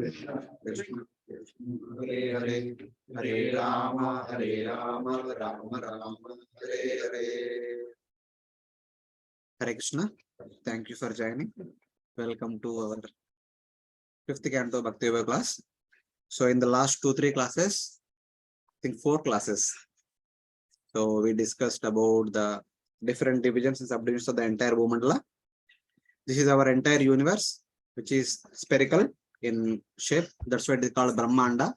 Krishna Hare Hare, Hare Rama, Rama Rama, Hare Hare. Hare Krishna. Thank you for joining. Welcome to our fifth canto Bhakti Yoga class. So in the last 2-3 classes, I think 4 classes. So we discussed about the different divisions and subdivisions of the entire Bhumandala. This is our entire universe, which is spherical in shape. That's why it is called Brahmanda.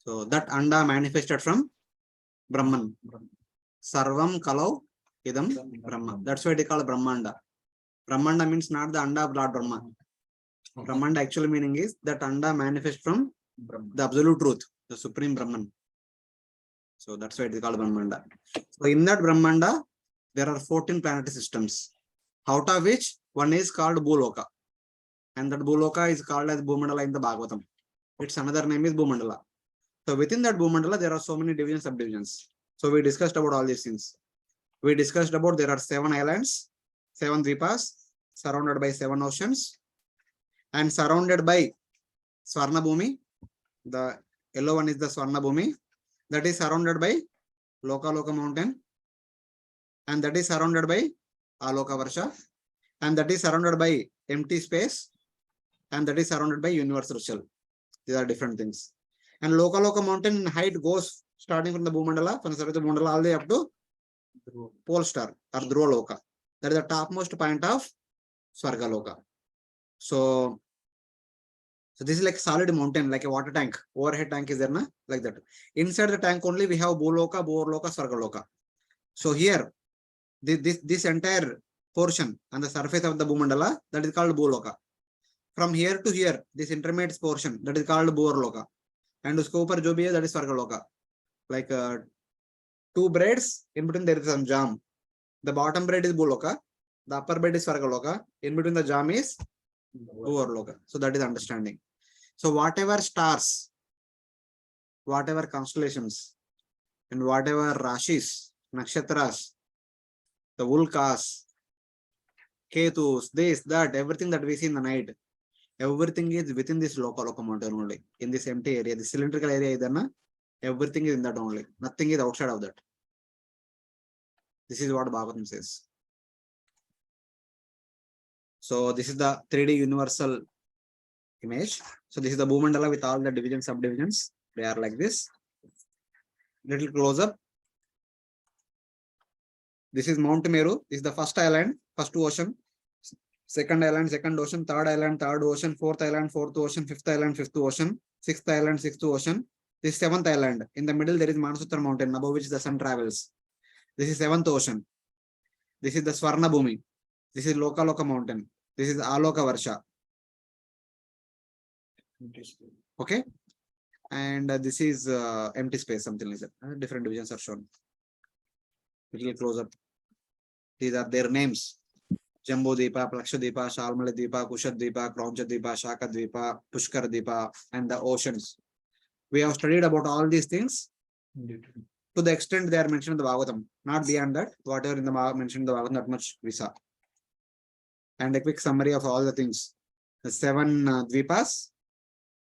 So that Anda manifested from Brahman. Sarvam Kalau Idam Brahma. That's why it is called Brahmanda. Brahmanda means not the Anda of Lord Brahma. Brahmanda actual meaning is that Anda manifests from the absolute truth, the supreme Brahman. So that's why it is called Brahmanda. So in that Brahmanda, there are 14 planetary systems, out of which one is called Bhuloka. And that Bhuloka is called as Bhumandala in the Bhagavatam. Its another name is Bhumandala. So within that Bhumandala, there are so many divisions, subdivisions. So we discussed about all these things. We discussed about there are 7 islands, 7 dvipas, surrounded by 7 oceans, and surrounded by Swarna Bhumi. The yellow one is the Swarna Bhumi. That is surrounded by Loka mountain, and that is surrounded by Aloka Varsha, and that is surrounded by empty space, and that is surrounded by universal shell. These are different things. And Loka mountain in height goes starting from the Bhumandala, from the surface of Bhumandala all the way up to pole star or Dhruva Loka. That is the topmost point of Swarga Loka. So this is like solid mountain, like a water tank. Overhead tank is there, na? Like that. Inside the tank only we have Bhuloka, Bhurloka, Swargaloka. So here, this entire portion on the surface of the Bhumandala, that is called Bhuloka. From here to here, this intermediate portion, that is called Bhurloka. And usko upar jo bhi hai, that is Swargaloka. Like 2 braids, in between there is some jam. The bottom braid is Bhuloka, the upper braid is Swargaloka, in between the jam is Bhurloka. So that is understanding. So whatever stars, whatever constellations, and whatever rashis, nakshatras, the Vulkas, Ketus, this, that, everything that we see in the night, everything is within this Loka mountain only. In this empty area, the cylindrical area, everything is in that only. Nothing is outside of that. This is what Bhagavatam says. So this is the 3D universal image. So this is the Bhumandala with all the divisions, subdivisions. They are like this. Little close up. This is Mount Meru. This is the first island, first ocean. Second island, second ocean. Third island, third ocean. Fourth island, fourth ocean. Fifth island, fifth ocean. Sixth island, sixth ocean. This is 7th island. In the middle there is Manasutra mountain, above which the sun travels. This is 7th ocean. This is the Swarna Bhumi. This is Loka mountain. This is Aloka Varsha. Okay. And this is empty space, something like that. Different divisions are shown. Little close up. These are their names. Jambu Deepa, Plaksha Deepa, Shalmala Deepa, Kushat Deepa, Krauncha Deepa, Shaka Deepa, Pushkar Deepa, and the oceans. We have studied about all these things to the extent they are mentioned in the Bhagavatam. Not beyond that, whatever in the mentioned in the Bhagavatam, that much we saw. And a quick summary of all the things. The 7 dvipas,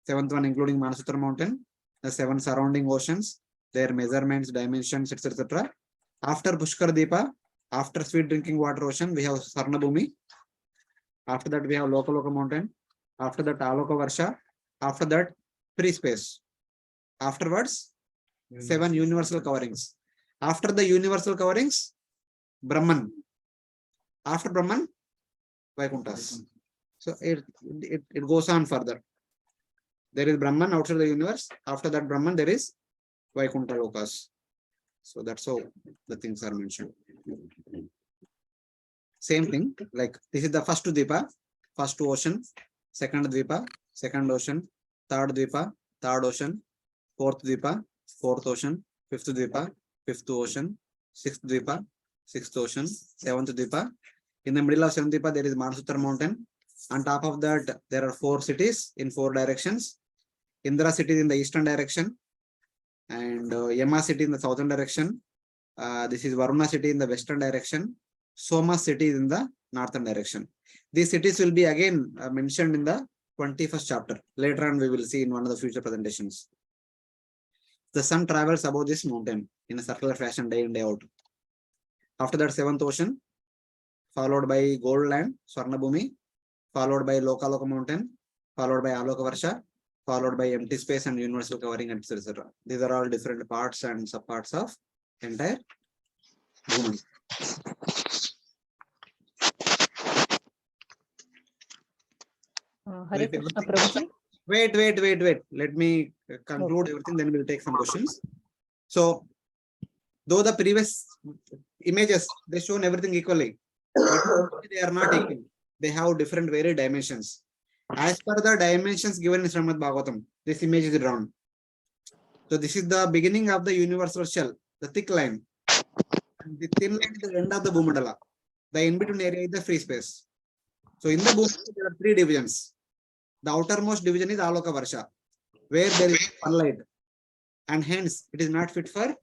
7th one including Manasutra mountain, the 7 surrounding oceans, their measurements, dimensions, etc. After Pushkar Deepa, after sweet drinking water ocean, we have Sarna Bhumi. After that, we have Loka mountain. After that, Aloka Varsha. After that, free space. Afterwards, 7 universal coverings. After the universal coverings, Brahman. After Brahman, Vaikunthas. So it goes on further. There is Brahman outside the universe. After that Brahman, there is Vaikuntha Lokas. So that's how the things are mentioned. Same thing, like this is the first Dvipa, first ocean, second Dvipa, second ocean, third Dvipa, third ocean, fourth Dvipa, fourth ocean, fifth Dvipa, fifth ocean, sixth Dvipa, sixth ocean, seventh Dvipa. In the middle of seventh Dvipa, there is Manasutra mountain. On top of that, there are 4 cities in 4 directions. Indra city in the eastern direction, and Yama city in the southern direction. This is Varuna city in the western direction. Soma city is in the northern direction. These cities will be again mentioned in the 21st chapter. Later on, we will see in one of the future presentations. The sun travels above this mountain in a circular fashion day in, day out. After that, seventh ocean, followed by gold land, Swarnabhumi, followed by Lokaloka mountain, followed by Aloka Varsha, followed by empty space and universal covering, etc. These are all different parts and subparts of entire Bhumandala. Hare Krishna, Prabhuji. Wait. Let me conclude everything, then we'll take some questions. So, though the previous images, they shown everything equally, but they are not equal. They have different varied dimensions. As per the dimensions given in Srimad Bhagavatam, this image is drawn. So this is the beginning of the universal shell, the thick line. And the thin line is the end of the Bhumandala. The in-between area is the free space. So in the Bhumandala, there are three divisions. The outermost division is Aloka Varsha, where there is sunlight. And hence, it is not fit for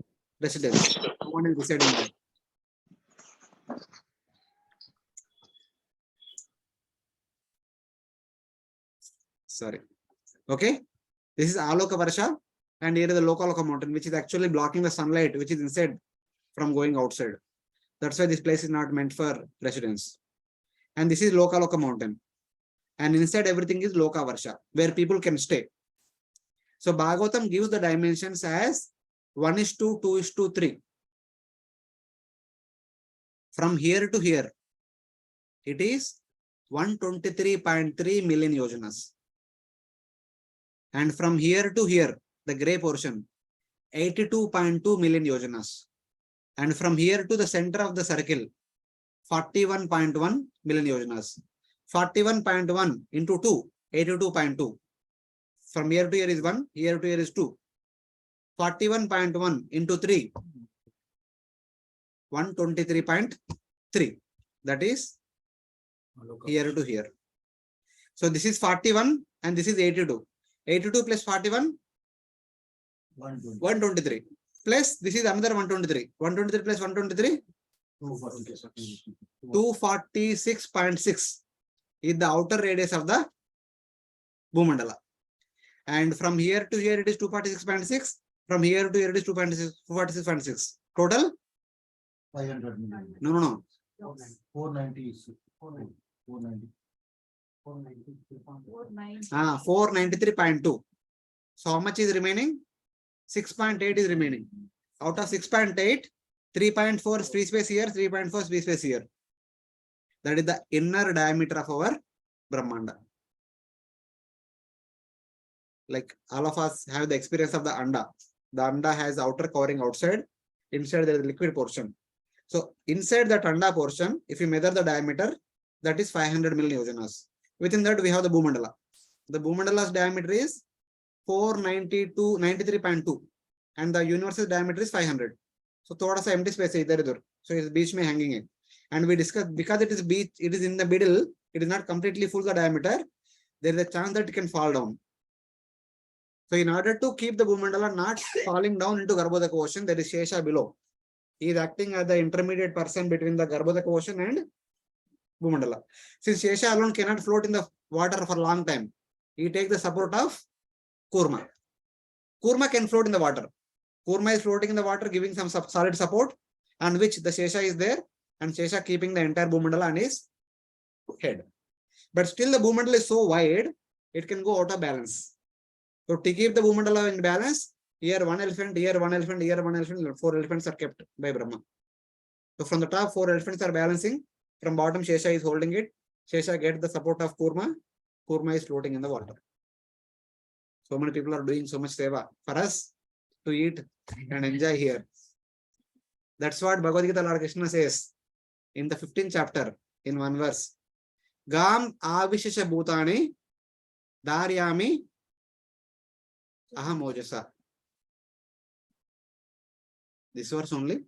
residence. No one is residing there. Sorry. Okay. This is Aloka Varsha, and here is the Lokaloka mountain, which is actually blocking the sunlight, which is inside from going outside. That's why this place is not meant for residence. And this is Lokaloka mountain. And inside everything is Loka Varsha, where people can stay. So Bhagavatam gives the dimensions as 1:2, 2:3. From here to here, it is 123.3 million yojanas. And from here to here, the gray portion, 82.2 million yojanas. And from here to the center of the circle, 41.1 million yojanas. 41.1 into 2, 82.2. From here to here is 1, here to here is 2. 41.1 into 3, 123.3. That is here to here. So this is 41 and this is 82. 82 plus 41, 123. Plus this is another 123. 123 plus 123, 246.6 is the outer radius of the Bhumandala. And from here to here it is 246.6. From here to here it is 246.6. Total? 500 million. No. 490 is 490. 493.2. So how much is remaining? 6.8 is remaining. Out of 6.8, 3.4 free space here, 3.4 free space here. That is the inner diameter of our Brahmanda. Like all of us have the experience of the Anda. The Anda has outer covering outside. Inside there is a liquid portion. So inside that Anda portion, if you measure the diameter, that is 500 million yojanas. Within that, we have the Bhumandala. The Bhumandala's diameter is 493.2 and the universe's diameter is 500. So thoda sa empty space is there. So it's beach mein hanging hai. And we discussed, because it is beach, it is in the middle, it is not completely full the diameter, there is a chance that it can fall down. So in order to keep the Bhumandala not falling down into Garbhodaka ocean, there is Shesha below. He is acting as the intermediate person between the Garbhodaka ocean and Bhumandala. Since Shesha alone cannot float in the water for a long time, he takes the support of Kurma. Kurma can float in the water. Kurma is floating in the water, giving some solid support, on which the Shesha is there, and Shesha keeping the entire Bhumandala on his head. But still the Bhumandala is so wide, it can go out of balance. So to keep the Bhumandala in balance, here one elephant, here one elephant, here one elephant, 4 elephants are kept by Brahma. So from the top, 4 elephants are balancing. From bottom, Shesha is holding it. Shesha gets the support of Kurma. Kurma is floating in the water. So many people are doing so much seva for us to eat and enjoy here. That's what Bhagavad Gita Lord Krishna says in the 15th chapter in one verse. Gam avishesha bhutani daryami aham ojasa. This verse only.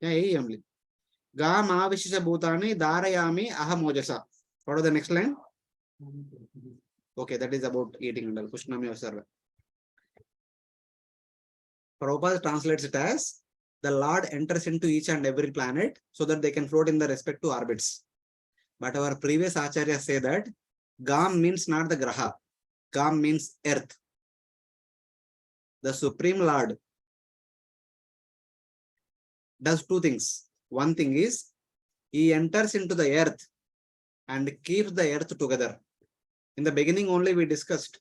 Yeah, only. Gam avishesha bhutani darayami aham ojasa. What is the next line? Okay, that is about eating and all. Kushnami Vasarva. Prabhupada translates it as the Lord enters into each and every planet so that they can float in the respective orbits. But our previous acharyas say that Gam means not the graha. Gam means earth. The Supreme Lord does two things. One thing is he enters into the earth and keeps the earth together. In the beginning only we discussed.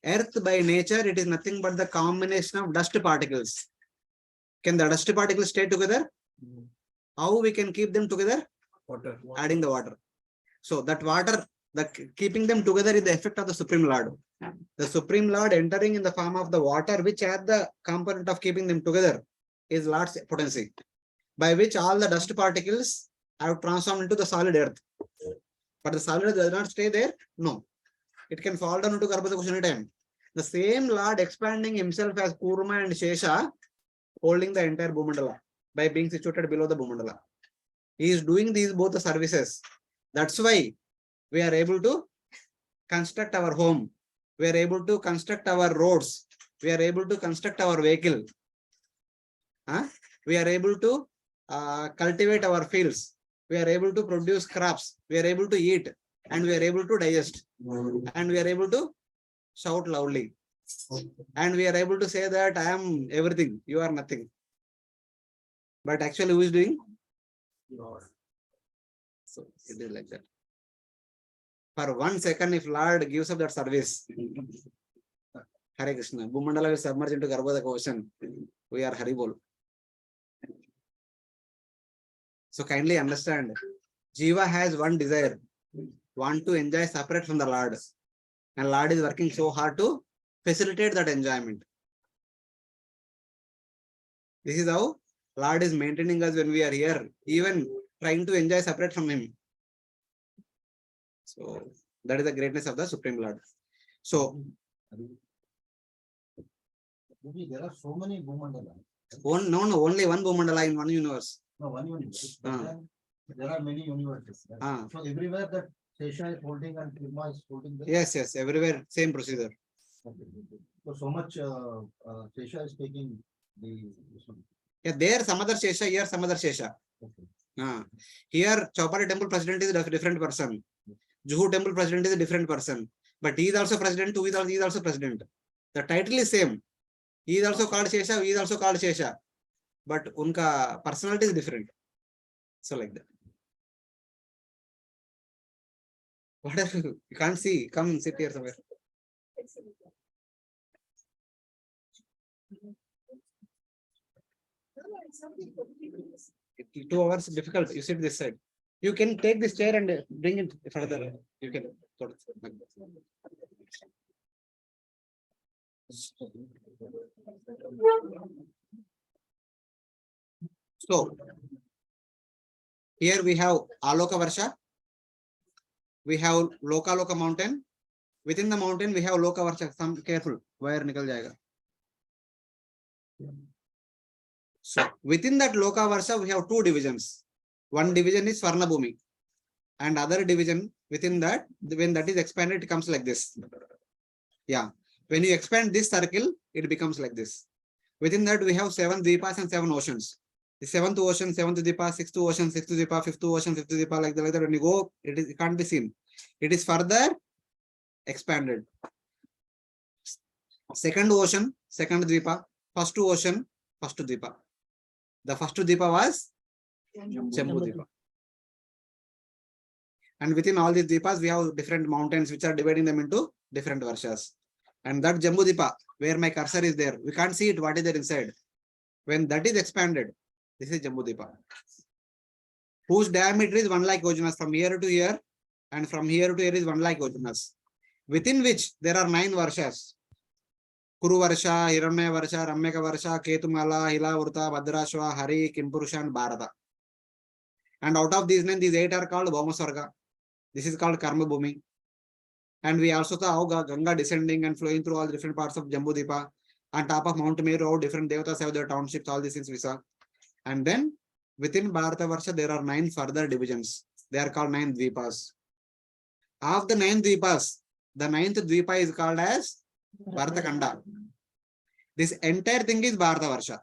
Earth by nature, it is nothing but the combination of dust particles. Can the dust particles stay together? How we can keep them together? Water. Adding the water. So that water, keeping them together is the effect of the Supreme Lord. The Supreme Lord entering in the form of the water, which has the component of keeping them together, is Lord's potency, by which all the dust particles have transformed into the solid earth. But the solid earth does not stay there. No. It can fall down into Garbhadakosh anytime. The same Lord expanding himself as Kurma and Shesha, holding the entire Bhumandala by being situated below the Bhumandala. He is doing these both the services. That's why we are able to construct our home. We are able to construct our roads. We are able to construct our vehicle. We are able to cultivate our fields. We are able to produce crops. We are able to eat. And we are able to digest. And we are able to shout loudly. And we are able to say that I am everything. You are nothing. But actually, who is doing? So it is like that. For 1 second, if Lord gives up that service, Hare Krishna, Bhumandala will submerge into Garbhadaka ocean. We are Haribol. So kindly understand, Jiva has one desire, want to enjoy separate from the Lord. And Lord is working so hard to facilitate that enjoyment. This is how Lord is maintaining us when we are here, even trying to enjoy separate from Him. So that is the greatness of the Supreme Lord. So There are so many Bhumandala. only one Bhumandala in one universe. No, one universe. There are many universes. Right? So everywhere that Shesha is holding and Kurma is holding. Yes, everywhere same procedure. Okay. So much Shesha is taking the. Yeah, there some other Shesha, here some other Shesha. Okay. Here Chowpatty temple president is a different person. Juhu temple president is a different person. But he is also president, he is also president. The title is same. He is also called Shesha, he is also called Shesha. But unka personality is different. So like that. What are you? You can't see. Come sit here somewhere. 2 hours difficult. You sit this side. You can take this chair and bring it further. You can. So here we have Aloka Varsha. We have Loka mountain. Within the mountain, we have Loka Varsha. Some careful, wire nikal jayega. So within that Loka Varsha, we have 2 divisions. One division is Swarna Bhumi, and other division within that, when that is expanded, it comes like this. Yeah. When you expand this circle, it becomes like this. Within that, we have 7 Dvipas and 7 oceans. The 7th ocean, 7th Dvipa, 6th ocean, 6th Dvipa, 5th ocean, 5th Dvipa, like that. When you go, it can't be seen. It is further expanded. 2nd ocean, 2nd Dvipa, 1st ocean, 1st Dvipa. The 1st Dvipa was Jambu Dvipa. And within all these Dvipas, we have different mountains which are dividing them into different Varshas. And that Jambu Dvipa, where my cursor is there, we can't see it, what is there inside. When that is expanded, this is Jambu Dvipa, whose diameter is 1 lakh yojanas from here to here, and from here to here is 1 lakh yojanas, within which there are 9 Varshas. Kuru Varsha, Hiranya Varsha, Ramyaka Varsha, Ketumala, Hila Vrta, Bhadrashva, Hari, Kimpurusha, and Bharata. And out of these 9, these 8 are called Bhaumaswarga. This is called Karma Bhumi. And we also saw how Ganga descending and flowing through all different parts of Jambu Dvipa. On top of Mount Meru, how different devatas have their townships, all these things we saw. And then within Bharata Varsha, there are 9 further divisions. They are called 9 Dvipas. Of the 9 Dvipas, the 9th Dvipa is called as Bharatakanda. This entire thing is Bharata Varsha,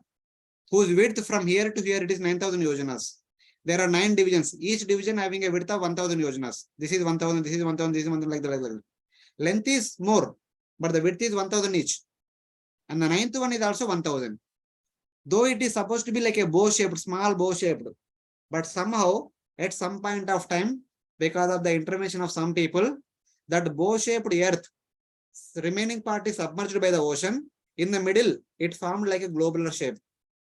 whose width from here to here, it is 9,000 yojanas. There are 9 divisions. Each division having a width of 1000 yojanas. This is 1000, this is 1000, this is 1000, like that. Length is more, but the width is 1000 each. And the ninth one is also 1000. Though it is supposed to be like a bow shaped, small bow shaped, but somehow at some point of time, because of the intervention of some people, that bow shaped earth, remaining part is submerged by the ocean. In the middle, it formed like a globular shape.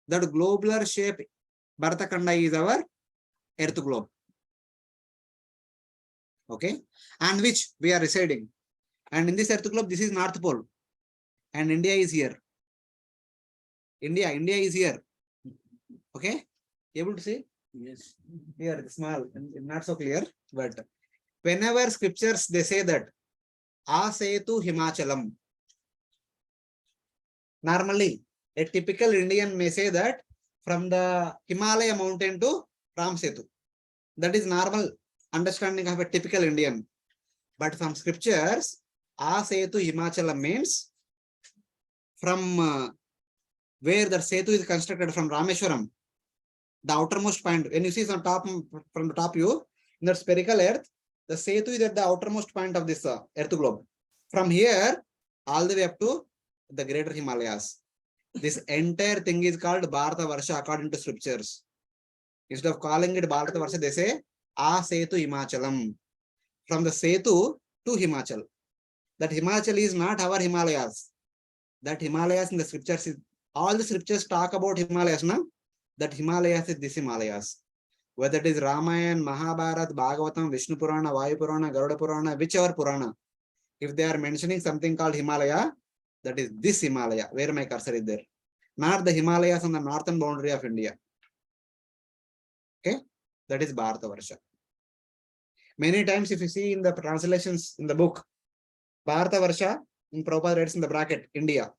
That globular shape, Bharatkhanda, is our earth globe. Okay, and which we are residing. And in this earth globe, this is North Pole. And India is here. India is here. Okay, able to see? Yes. Here, small, not so clear, but whenever scriptures they say that Asetu Himachalam. Normally, a typical Indian may say that from the Himalaya mountain to Ram Setu. That is normal understanding of a typical Indian. But from scriptures, Asetu Himachalam means from where the Setu is constructed from Rameshwaram, the outermost point. When you see from the top view, in the spherical earth, the Setu is at the outermost point of this earth globe. From here, all the way up to the greater Himalayas. This entire thing is called Bharata Varsha according to scriptures. Instead of calling it Bharata Varsha, they say Asetu Himachalam. From the Setu to Himachal. That Himachal is not our Himalayas. That Himalayas in the scriptures is, all the scriptures talk about Himalayas, no? That Himalayas is this Himalayas. Whether it is Ramayana, Mahabharata, Bhagavatam, Vishnu Purana, Vayu Purana, Garuda Purana, whichever Purana. If they are mentioning something called Himalaya, that is this Himalaya, where my cursor is there. Not the Himalayas on the northern boundary of India. Okay, that is Bharata Varsha. Many times, if you see in the translations in the book, Bharata Varsha, in Prabhupada writes in the bracket, India.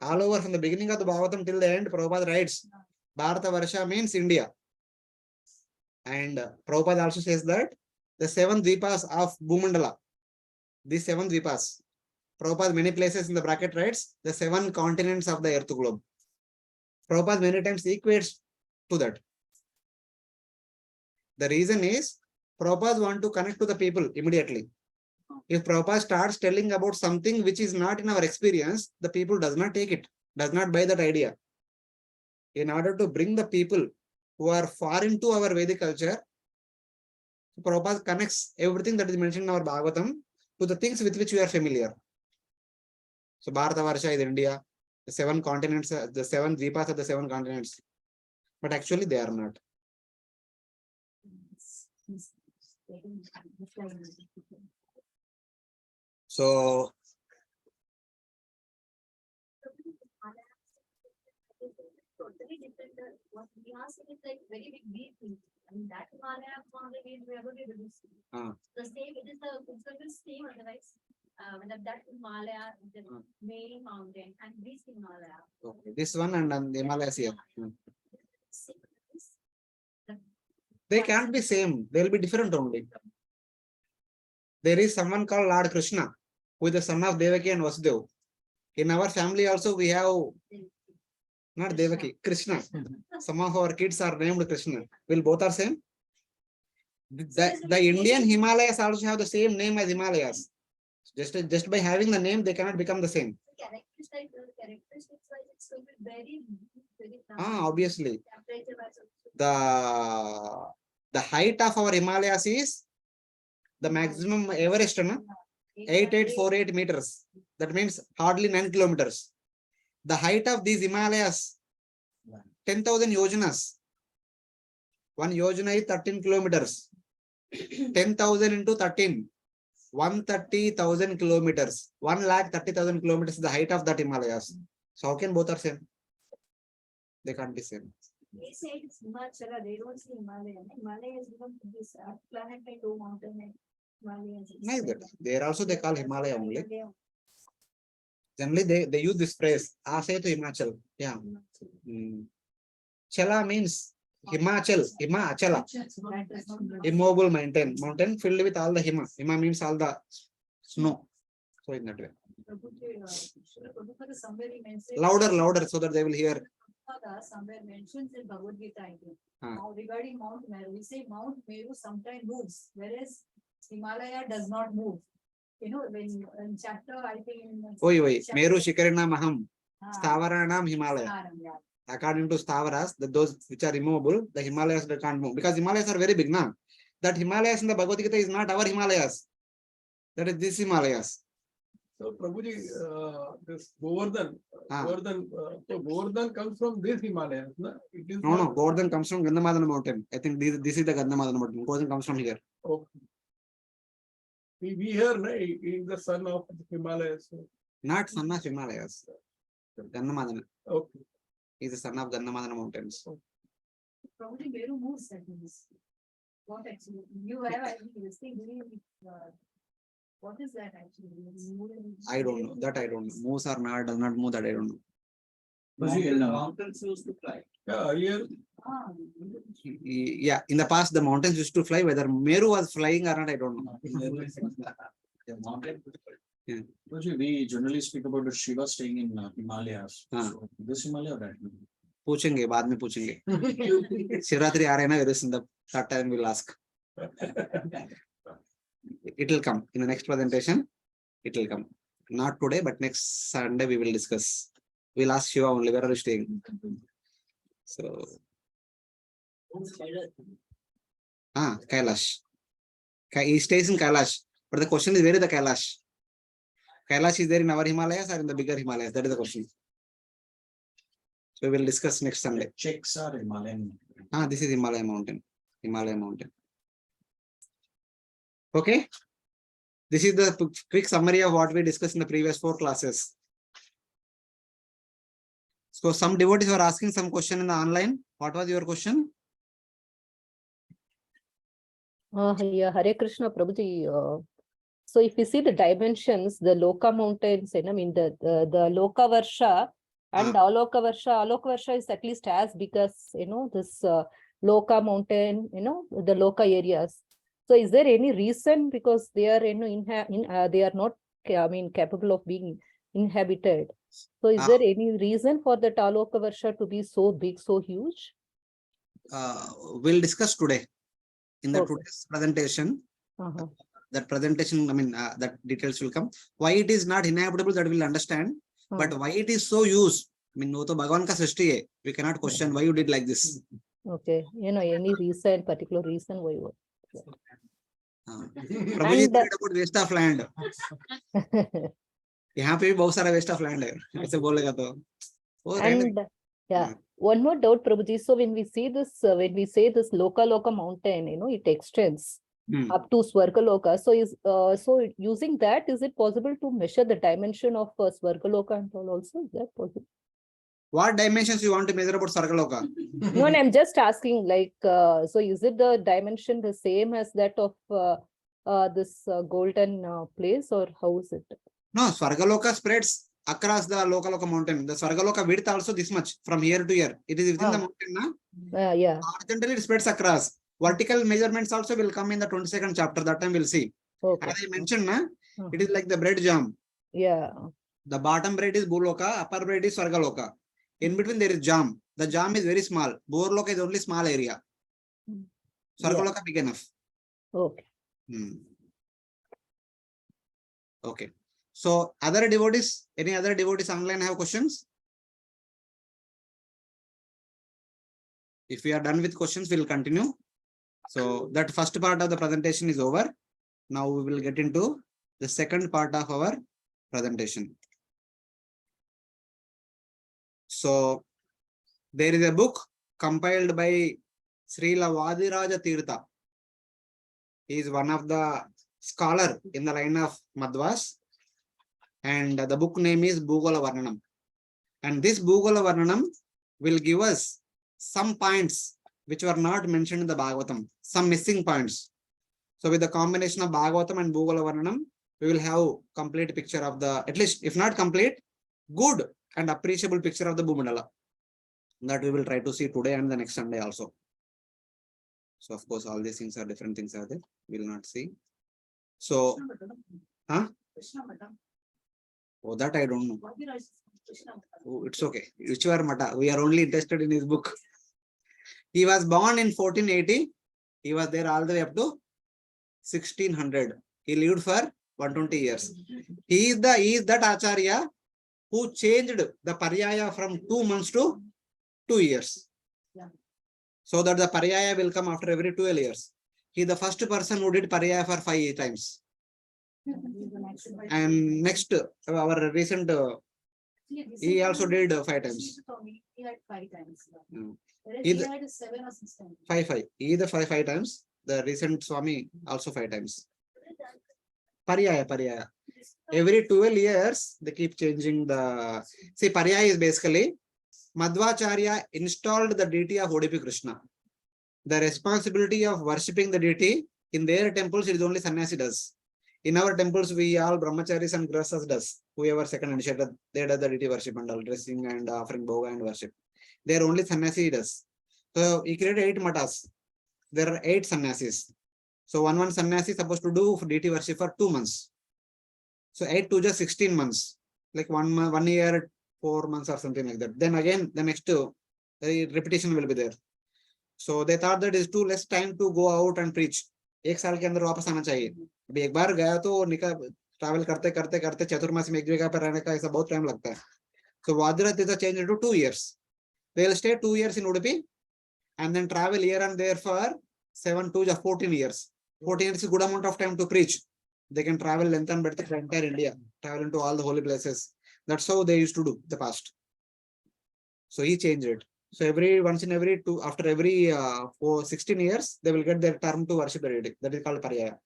All over from the beginning of the Bhagavatam till the end, Prabhupada writes, Bharata Varsha means India. And Prabhupada also says that the 7 Dvipas of Bhumandala, these 7 Dvipas, Prabhupada many places in the bracket writes the 7 continents of the earth globe. Prabhupada many times equates to that. The reason is Prabhupada want to connect to the people immediately. If Prabhupada starts telling about something which is not in our experience, the people does not take it, does not buy that idea. In order to bring the people who are far into our Vedic culture, Prabhupada connects everything that is mentioned in our Bhagavatam to the things with which we are familiar. So Bharata Varsha is India, the 7 continents, the 7 Dvipas of the 7 continents. But actually they are not. So totally different. What we are seeing is like very big deep thing. And that Himalaya we are going to do the same, it is the same otherwise. That Himalaya, the main mountain, and this Himalaya. Okay. This one and the Himalayas here. They can't be same. They'll be different only. There is someone called Lord Krishna, who is the son of Devaki and Vasudeva. In our family also we have not Devaki, Krishna. Some of our kids are named Krishna. Will both are same? The Indian Himalayas also have the same name as Himalayas. Just by having the name, they cannot become the same. Obviously. The height of our Himalayas is the maximum Everest, 8848 meters. That means hardly 9 kilometers. The height of these Himalayas, 10,000 yojanas. 1 yojana is 13 kilometers. 10,000 into 13. 130,000 kilometers. 130,000 kilometers is the height of that Himalayas. So how can both are same? They can't be same. They say it's Himachala, they don't see Himalaya. Himalaya is given to this planet by 2 mountains. Nice that. There also they call Himalaya only. Generally they use this phrase, Asetu Himachal. Yeah. Chala means Himachal, Himachala. Immobile mountain. Mountain filled with all the Hima. Hima means all the snow. So in that way. Louder, so that they will hear. Prabhupada somewhere mentions in Bhagavad Gita, I think. Ah. Now regarding Mount Meru, we say Mount Meru sometimes moves, whereas Himalaya does not move. You know, when in chapter, I think. Oi, Meru Shikarina Maham, Ah, Stavaranam Himalaya. Saram, yeah. According to Stavaras, those which are immovable, the Himalayas they can't move because Himalayas are very big now. That Himalayas in the Bhagavad Gita is not our Himalayas. That is this Himalayas. So Prabhuji, this Govardhan, Ah. so Govardhan comes from this Himalayas, no? It is No, not- Govardhan comes from Gandhamadana mountain. I think this is the Gandhamadana mountain. Govardhan comes from here. Okay. We hear, no, he is the son of the Himalayas. So, Not son of Himalayas. Gandhamadana. okay. He is the son of Gandhamadana mountains. Probably Meru moves, that means. What actually, you have, I think, this thing, what is that actually? I don't know. That I don't know. Moves or not, does not move, that I don't know. Mountains used to fly. Yeah, here, Ah, Yeah, in the past, the mountains used to fly. Whether Meru was flying or not, I don't know. The mountain. Yeah. Actually, we generally speak about the Shiva staying in Himalayas. Ah. So, this Himalaya or that? पूछेंगे बाद में पूछेंगे शिवरात्रि आ रहे हैं ना very soon, that time we'll ask. It will come in the next presentation. It will come, not today but next Sunday we will discuss. We'll ask Shiva only, where are you staying? So Kailash. He stays in Kailash, but the question is, where is the Kailash? Kailash is there in our Himalayas or in the bigger Himalayas? That is the question. So we will discuss next Sunday. Checks are Himalayan. This is Himalaya mountain. Himalaya mountain. Okay. This is the quick summary of what we discussed in the previous 4 classes. So some devotees were asking some question in the online. What was your question? Yeah, Hare Krishna Prabhuji. So if you see the dimensions, the Loka mountains, I mean the Loka Varsha and Aloka Varsha is at least as big as, this Loka mountain, the Loka areas. So is there any reason, because they are, they are not, capable of being inhabited. So is there any reason for the Aloka Varsha to be so big, so huge? We'll discuss today in the Okay. today's presentation. Uh-huh. That presentation, that details will come. Why it is not inhabitable, that we'll understand. But why it is so used? No to Bhagavan ka srishti hai. We cannot question why you did like this. Okay, any reason, particular reason why you Prabhuji is worried about waste of land. यहाँ पे भी बहुत सारा waste of land है. ऐसे बोलेगा तो. And yeah, one more doubt, Prabhuji. So when we see this, when we say this Loka mountain, it extends up to Swargaloka. So so using that, is it possible to measure the dimension of Swargaloka and all also? Is that possible? What dimensions you want to measure about Sargaloka? No, and I'm just asking, like, so is it the dimension the same as that of this golden place, or how is it? No, Swargaloka spreads across the Lokaloka mountain. The Swargaloka width also this much from here to here. It is within the mountain, na? Yeah. Horizontally it spreads across. Vertical measurements also will come in the 22nd chapter. That time we'll see. Okay. As I mentioned, it is like the bread jam. Yeah. The bottom bread is Bhuloka, upper bread is Swargaloka. In between there is jam. The jam is very small. Bhuloka is only small area. Swargaloka big enough. Okay. Okay. So other devotees, any other devotees online have questions? If we are done with questions, we will continue. So that first part of the presentation is over. Now we will get into the second part of our presentation. So there is a book compiled by Srila Vadiraja Tirtha. He is one of the scholar in the line of Madhvas. And the book name is Bhugola Varnanam. And this Bhugola Varnanam will give us some points which were not mentioned in the Bhagavatam, some missing points. So with the combination of Bhagavatam and Bhugola Varnanam, we will have complete picture of the, at least if not complete, good and appreciable picture of the Bhumandala. That we will try to see today and the next Sunday also. So of course, all these things are different things are there. We will not see. So, oh, that I don't know. Oh, it's okay. Whichever Mata. We are only interested in his book. He was born in 1480. He was there all the way up to 1600. He lived for 120 years. He is that Acharya who changed the Paryaya from 2 months to 2 years. So that the Paryaya will come after every 12 years. He is the first person who did Paryaya for 5 times. And next, our recent, he also did 5 times. He had 5 times. Mm. Whereas He he the- had 7 or 6 times. 5. He the 5 times. The recent Swami also 5 times. Paryaya. Every 12 years, they keep changing the. See, Paryaya is basically Madhvacharya installed the deity of Udupi Krishna. The responsibility of worshipping the deity in their temples, it is only sannyasi does. In our temples, we all brahmacharis and grasas does. Whoever second initiated, they does the deity worship and all dressing and offering bhoga and worship. There only sannyasi does. So he created 8 matas. There are 8 sannyasis. So one sannyasi is supposed to do deity worship for 2 months. So 8 to just 16 months, like 1 year, 4 months or something like that. Then again, the next repetition will be there. So they thought that it's too less time to go out and preach. 1 साल के अंदर वापस आना चाहिए. अभी एक बार गया तो ट्रैवल करते करते करते चतुर्मासी में एक जगह पर रहने का ऐसा बहुत टाइम लगता है. So Vajra Tirtha changed it to 2 years. They will stay 2 years in Udupi and then travel here and there for 7 to 14 years. 14 years is a good amount of time to preach. They can travel length and breadth of the entire India, travel into all the holy places. That's how they used to do the past. So he changed it. So after every 16 years, they will get their term to worship the deity. That is called Paryaya.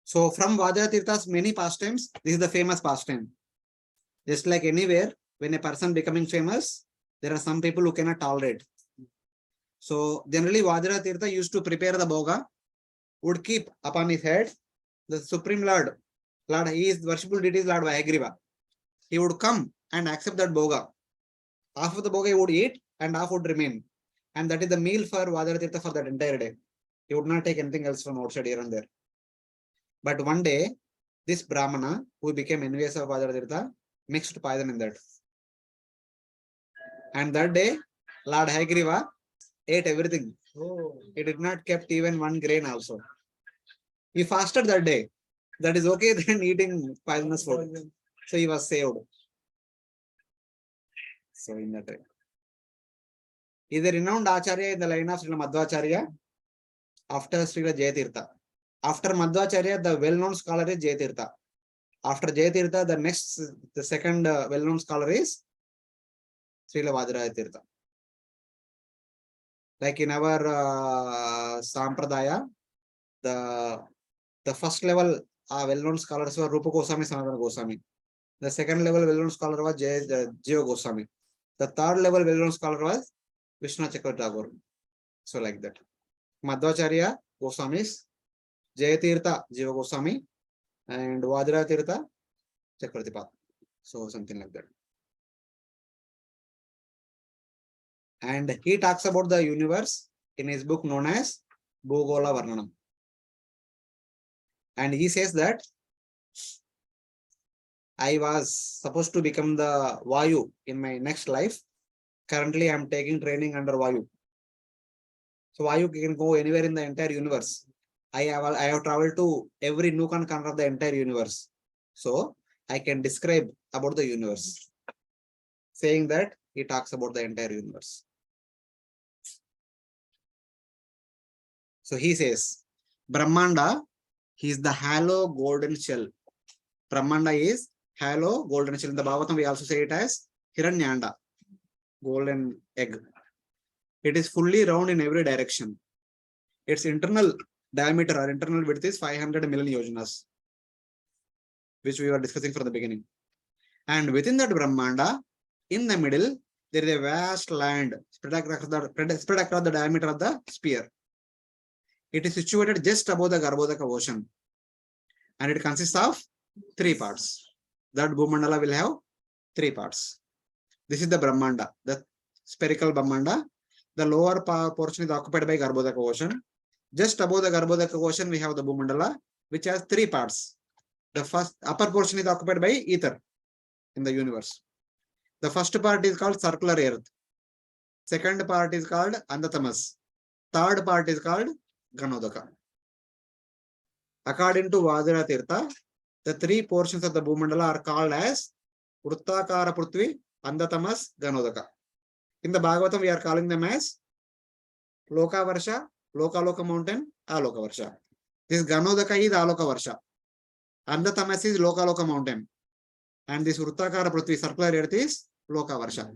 So from Vajra Tirtha's many pastimes, this is the famous pastime. Just like anywhere, when a person becoming famous, there are some people who cannot tolerate. So generally Vajra Tirtha used to prepare the bhoga, would keep upon his head the Supreme Lord, he is worshipful deity is Lord Vayagriva. He would come and accept that bhoga. Half of the bhoga he would eat and half would remain. And that is the meal for Vajra Tirtha for that entire day. He would not take anything else from outside here and there. But one day, this Brahmana, who became envious of Vajra Tirtha, mixed poison in that. And that day, Lord Hayagriva ate everything. He did not kept even 1 grain also. He fasted that day. That is okay than eating poisonous food. So he was saved. So in that way. He is a renowned Acharya in the line of Srila Madhvacharya after Srila Jayatirtha. After Madhvacharya, the well-known scholar is Jayatirtha. After Jayatirtha, the second well-known scholar is Srila Vajrayatirtha. Like in our Sampradaya, the first level well-known scholars were Rupa Goswami, Sanatana Goswami. The second level well-known scholar was Jiva Goswami. The third level well-known scholar was Vishnu Chakravarti Tagore. So like that. Madhvacharya Goswamis, Jayatirtha Jiva Goswami, and Vajrayatirtha Chakravarti Path. So something like that. And he talks about the universe in his book known as Bhugola Varnanam. And he says that I was supposed to become the Vayu in my next life. Currently, I am taking training under Vayu. So Vayu can go anywhere in the entire universe. I have traveled to every nook and corner of the entire universe. So I can describe about the universe. Saying that, he talks about the entire universe. So he says, Brahmanda, he is the hollow golden shell. Brahmanda is hollow golden shell. In the Bhagavatam, we also say it as Hiranyanda, golden egg. It is fully round in every direction. Its internal diameter or internal width is 500 million yojanas, which we were discussing from the beginning. And within that Brahmanda, in the middle, there is a vast land spread across the diameter of the sphere. It is situated just above the Garbhodaka ocean. And it consists of 3 parts. That Bhumandala will have 3 parts. This is the Brahmanda, the spherical Brahmanda. The lower portion is occupied by Garbhodaka ocean. Just above the Garbhodaka ocean, we have the Bhumandala, which has 3 parts. The first upper portion is occupied by ether. in the universe. The first part is called circular earth. Second part is called Andatamas. Third part is called Ganodaka. According to Vajra Tirtha, the three portions of the Bhumandala are called as Vrittakara Prithvi, Andatamas, Ganodaka. In the Bhagavatam, we are calling them as Loka Varsha, Loka mountain, Aloka Varsha. This Ganodaka is Aloka Varsha. Andatamas is Loka mountain. And this Vrittakara Prithvi, circular earth, is Loka Varsha,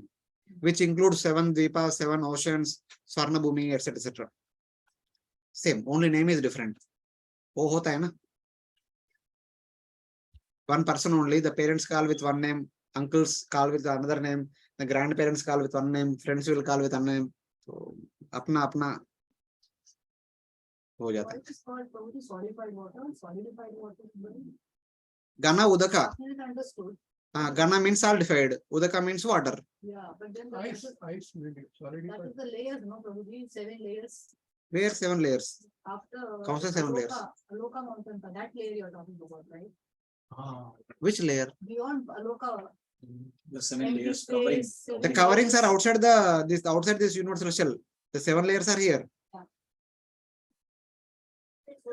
which includes 7 Dvipas, 7 oceans, Swarna Bhumi, etc. etc. Same, only name is different. Oh, hota hai na? One person only, the parents call with one name, uncles call with another name, the grandparents call with one name, friends will call with another name. So, apna ho jata hai. What is called probably solidified water? Solidified water is Gana Udaka. understood. Gana means solidified. Udaka means water. Yeah, but then Ice, maybe, sorry. that is the layers, no, probably 7 layers Where 7 layers? after. Kaun se 7 layers? Aloka mountain, that layer you are talking about, right? Which layer? Beyond Aloka. The 7 layers empty covering. space, The 7 coverings are layers. outside outside this universal shell. The 7 layers are here.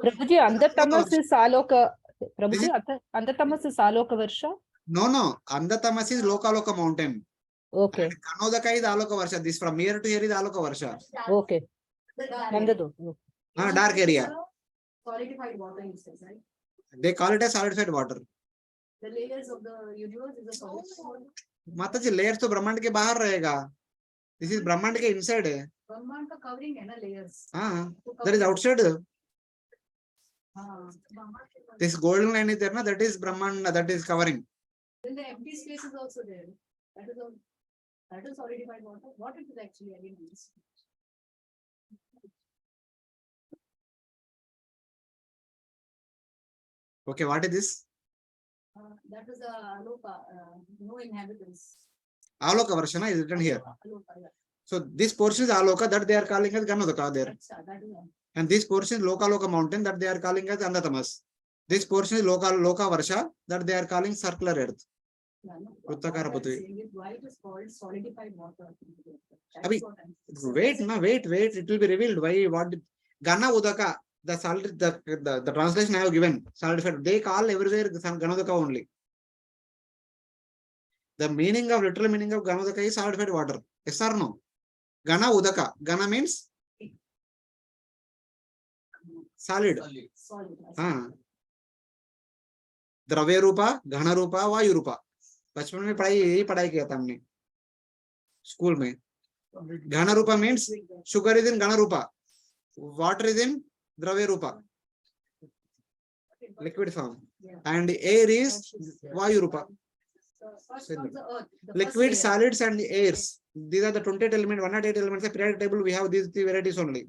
Prabhuji, Andatamas is Aloka. Prabhuji, This Andatamas is Aloka Varsha. No. Andatamas is Loka mountain. Okay, And Ganodaka is Aloka Varsha. This from here to here is Aloka Varsha. okay. The Nandadu. Dark area. solidified water, you said, right? They call it as solidified water. The layers of the universe is a solidified water. Mataji, layers to Brahmand ke bahar rahega. This is Brahmand ke inside hai. Brahman ka covering hai na layers. That is outside. Ah. This golden line is there, na? That is Brahmand, that is covering. Then the empty space is also there. That is solidified water. What it is actually again means. Okay, what is this? That is the Aloka, no inhabitants. Aloka Varsha na is written here. Aloka, yeah. So this portion is Aloka that they are calling as Ganodaka there. That is And this portion is Loka mountain that they are calling as Andatamas. This portion is Loka Varsha that they are calling circular earth. Vrittakara Prithvi. why it is called solidified water. Abhi, wait, it will be revealed. What Gana Udaka, the translation I have given, solidified. They call everywhere the Ganodaka only. The literal meaning of Ganodaka is solidified water. Yes or no? Gana Udaka. Gana means solid. Solid. द्रव्य रूपा, घन रूपा, वायु रूपा. बचपन में यही पढ़ाई किया था हमने स्कूल में. घन रूपा means sugar is in घन रूपा, water is in द्रव्य रूपा, liquid form, and air is vayu Rupa. Liquid, solids and airs, these are the 28 elements, 108 elements. The periodic table we have these 3 varieties only.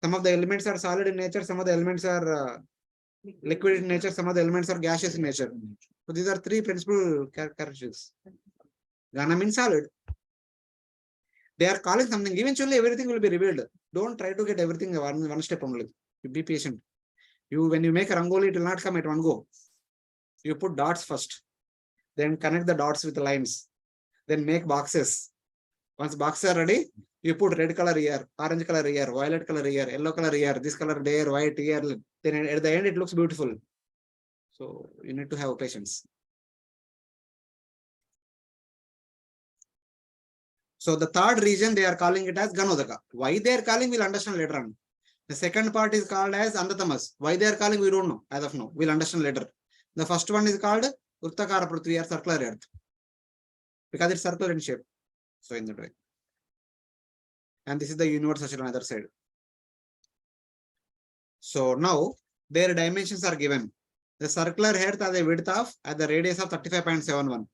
Some of the elements are solid in nature, some of the elements are liquid in nature, some of the elements are gaseous in nature. So these are 3 principal characteristics. Gana means solid. They are calling something. Eventually everything will be revealed. Don't try to get everything one step only. You be patient. When you make a rangoli, it will not come at one go. You put dots first, then connect the dots with lines, then make boxes. Once boxes are ready, you put red color here, orange color here, violet color here, yellow color here, this color there, white here. Then at the end, it looks beautiful. So you need to have patience. So the third region, they are calling it as Ganodaka. Why they are calling, we'll understand later on. The second part is called as Andatamas. Why they are calling, we don't know as of now. We'll understand later. The first one is called Vrittakara Prithvi or circular earth, because it's circular in shape. So in that way. And this is the universe on the other side. So now their dimensions are given. The circular earth has a width of at the radius of 35.71.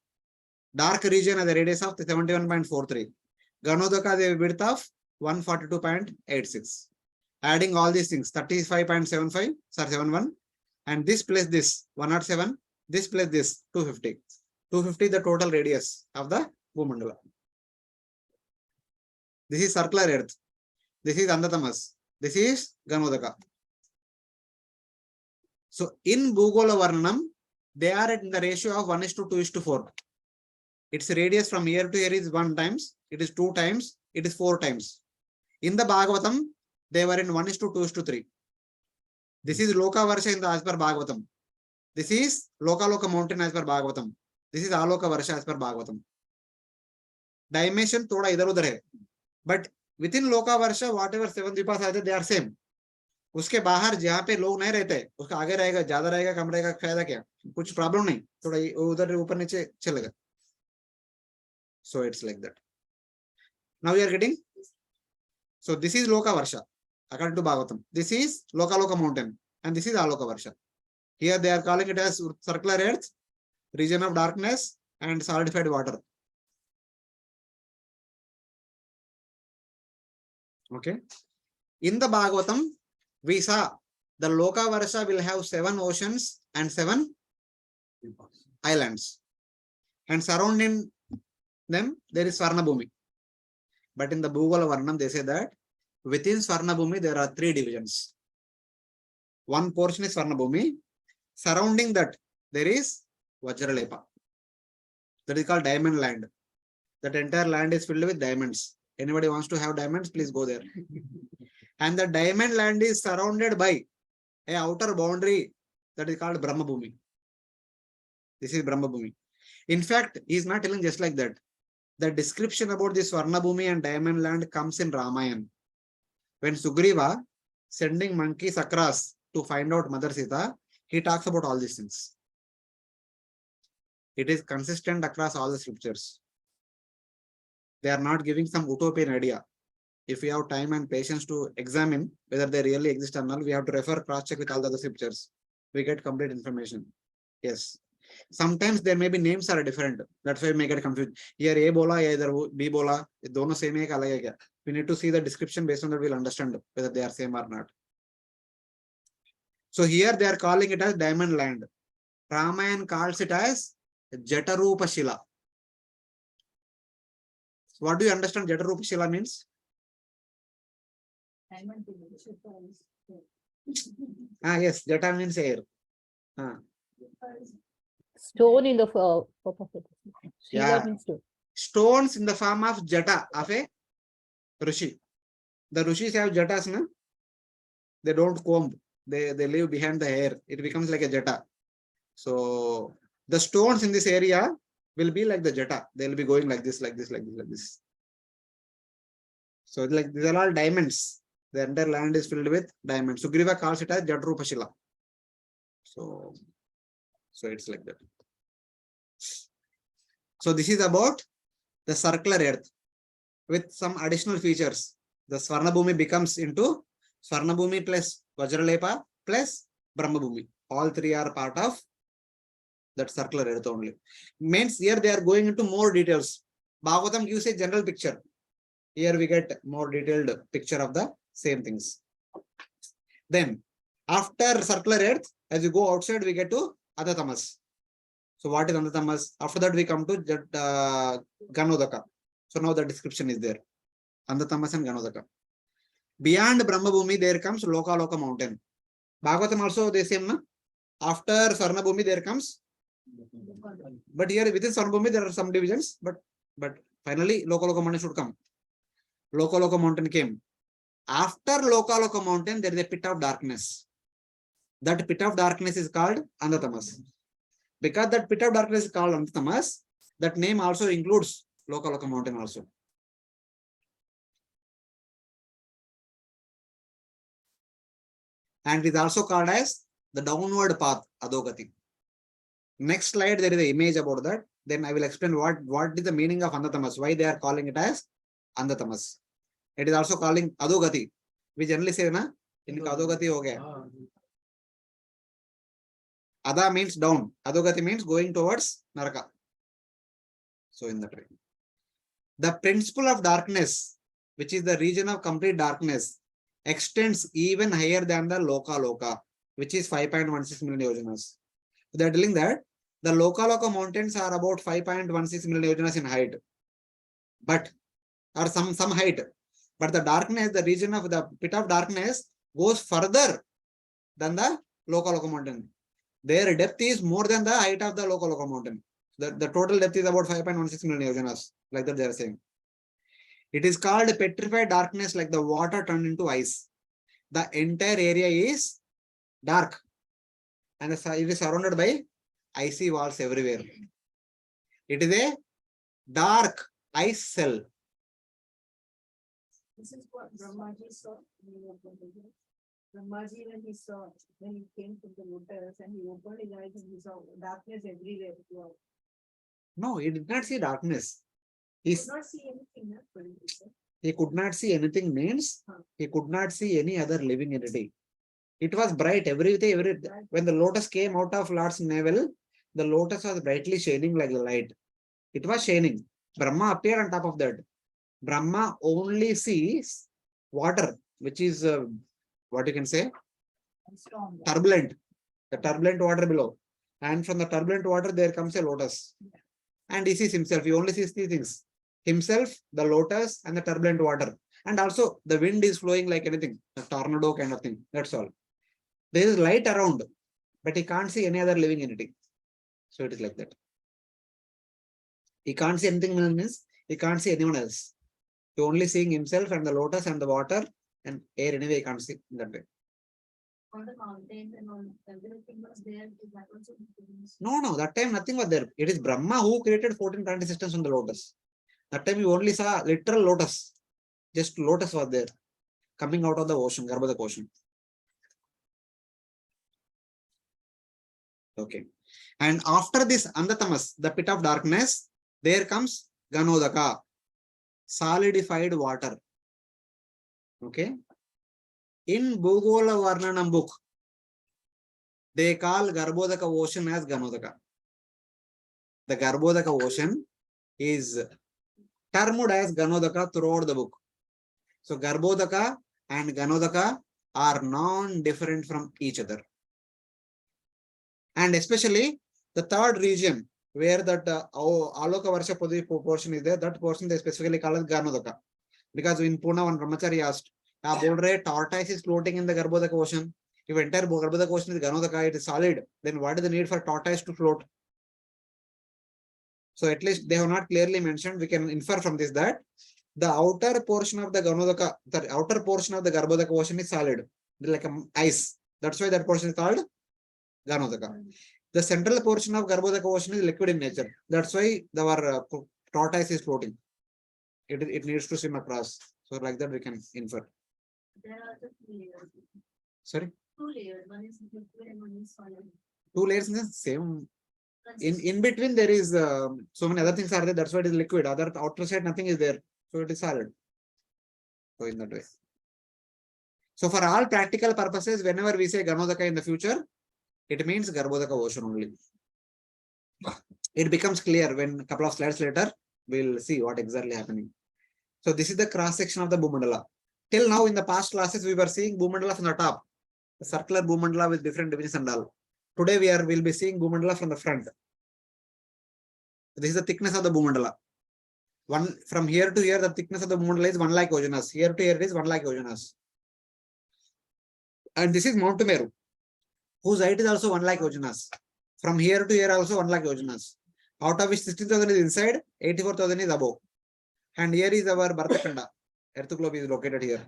Dark region has a radius of 71.43. Ganodaka has a width of 142.86. Adding all these things, 35.75, 71. And this plus this, 107. This plus this, 250. 250 the total radius of the Bhumandala. This is circular earth. This is Andatamas. This is Ganodaka. So in Bhugola Varnanam, they are in the ratio of 1:2:4. Its radius from here to here is 1 times, it is 2 times, it is 4 times. In the Bhagavatam, they were in 1:2:3. This is Loka Varsha in the as per Bhagavatam. This is Loka mountain as per Bhagavatam. This is Aloka Varsha as per Bhagavatam. Dimension thoda idhar udhar hai. But within Loka Varsha, whatever 7 Dvipas are there, they are same. उसके बाहर जहाँ पे लोग नहीं रहते उसका आगे रहेगा, ज्यादा रहेगा, कम रहेगा, फायदा क्या, कुछ प्रॉब्लम नहीं, थोड़ा उधर ऊपर नीचे चलेगा. So it's like that. Now you are getting. So this is Loka Varsha according to Bhagavatam. This is Loka mountain and this is Aloka Varsha. Here they are calling it as circular earth, region of darkness and solidified water. Okay. In the Bhagavatam, we saw the Loka Varsha will have 7 oceans and 7 islands. And surrounding them, there is Varnabhumi. But in the Bhugola Varnam, they say that within Varnabhumi, there are 3 divisions. One portion is Varnabhumi. Surrounding that, there is Vajralepa. That is called diamond land. That entire land is filled with diamonds. Anybody wants to have diamonds, please go there. And the diamond land is surrounded by a outer boundary that is called Brahmabhumi. This is Brahmabhumi. In fact, he is not telling just like that. The description about this Varnabhumi and diamond land comes in Ramayana. When Sugriva sending monkeys across to find out Mother Sita, he talks about all these things. It is consistent across all the scriptures. They are not giving some utopian idea. If we have time and patience to examine whether they really exist or not, we have to refer, cross-check with all the other scriptures. We get complete information. Yes. Sometimes there may be names are different. That's why we may get confused. Here A bola, either B bola, dono same hai ka alag hai kya? We need to see the description, based on that we'll understand whether they are same or not. So here they are calling it as diamond land. Ramayana calls it as Jatarupa Shila. What do you understand Jatarupa Shila means? Yes, Jata means air. Stone in the form of it. Shiva Yeah. means stone. Stones in the form of Jata of a Rishi. The Rishis have Jatas, na? They don't comb. They live behind the hair. It becomes like a Jata. So the stones in this area will be like the Jata. They will be going like this, like this, like this, like this. So like these are all diamonds. The entire land is filled with diamonds. Sugriva calls it as Jatrupa Shila. So it's like that. So this is about the circular earth with some additional features. The Swarnabhumi becomes into Swarnabhumi plus Vajralepa plus Brahmabhumi. All 3 are part of that circular earth only. Means here they are going into more details. Bhagavatam gives a general picture. Here we get more detailed picture of the same things. Then after circular earth, as you go outside, we get to Adatamas. So what is Adatamas? After that we come to Ganodaka. So now the description is there. Adatamas and Ganodaka. Beyond Brahmabhumi, there comes Loka mountain. Bhagavatam also the same, na? After Sarnabhumi, there comes. But here within Sarnabhumi, there are some divisions, but finally Loka mountain should come. Loka mountain came. After Loka mountain, there is a pit of darkness. That pit of darkness is called Andatamas. Because that pit of darkness is called Andatamas, that name also includes Loka mountain also. And it is also called as the downward path, Adogati. Next slide, there is an image about that. Then I will explain what is the meaning of Andatamas, why they are calling it as Andatamas. It is also calling Adogati. We generally say, na, inka Adogati ho gaya. Ada means down. Adogati means going towards Naraka. So in that way. The principle of darkness, which is the region of complete darkness, extends even higher than the Loka, which is 5.16 million yojanas. They are telling that the Loka mountains are about 5.16 million yojanas in height. But, or some height. But the darkness, the region of the pit of darkness goes further than the Loka mountain. Their depth is more than the height of the Loka mountain. The total depth is about 5.16 million yojanas. Like that they are saying. It is called petrified darkness, like the water turned into ice. The entire area is dark. And it is surrounded by icy walls everywhere. It is a dark ice cell. This is what Brahmaji saw. Brahmaji, when he came to the lotus and he opened his eyes and he saw darkness everywhere. No, he did not see darkness. He could not see anything. He could not see anything means he could not see any other living entity. It was bright, everything. When the lotus came out of Lord's navel, the lotus was brightly shining like the light. It was shining. Brahma appeared on top of that. Brahma only sees water, which is what you can say, turbulent. The turbulent water below. And from the turbulent water, there comes a lotus. And he sees himself. He only sees three things: himself, the lotus, and the turbulent water. And also the wind is flowing like anything, a tornado kind of thing. That's all. There is light around, but he can't see any other living entity. So it is like that. He can't see anything means he can't see anyone else. He only seeing himself and the lotus and the water and air. Anyway, he can't see in that way. On the mountains and all, everything was there. No, that time nothing was there. It is Brahma who created 14 planetary systems on the lotus. That time you only saw literal lotus. Just lotus was there, coming out of the ocean, Garbhodak ocean. Okay. And after this Andatamas, the pit of darkness, there comes Ganodaka, solidified water. Okay. In Bhugola Varnanam book, they call Garbhodaka ocean as Ganodaka. The Garbhodaka ocean is termed as Ganodaka throughout the book. So Garbhodaka and Ganodaka are non-different from each other. And especially the third region where that Aloka Varsha portion is there, that portion they specifically call as Ganodaka. Because in Pune, one Brahmachari asked, tortoise is floating in the Garbhodaka ocean. If entire Garbhodaka ocean is Ganodaka, it is solid, then what is the need for tortoise to float? So at least they have not clearly mentioned. We can infer from this that the outer portion of the Ganodaka, the outer portion of the Garbhodaka ocean is solid, like ice. That's why that portion is called Ganodaka. The central portion of Garbhodaka ocean is liquid in nature. That's why our tortoise is floating. It needs to swim across. So like that we can infer. There are the 2 layers. Sorry? 2 layers. One is liquid and one is solid. 2 layers in the same. In between there is so many other things are there. That's why it is liquid. Other outer side nothing is there. So it is solid. So in that way. So for all practical purposes, whenever we say Ganodaka in the future, it means Garbhodaka ocean only. It becomes clear when a couple of slides later, we'll see what exactly happening. So this is the cross section of the Bhumandala. Till now in the past classes, we were seeing Bhumandala from the top, the circular Bhumandala with different divisions and all. Today we'll be seeing Bhumandala from the front. This is the thickness of the Bhumandala. From here to here, the thickness of the Bhumandala is 1 lakh yojanas. Here to here it is 1 lakh yojanas. And this is Mount Meru, whose height is also 1 lakh yojanas. From here to here also 1 lakh yojanas. Out of which 60,000 is inside, 84,000 is above. And here is our Bharatkhanda. Earth globe is located here.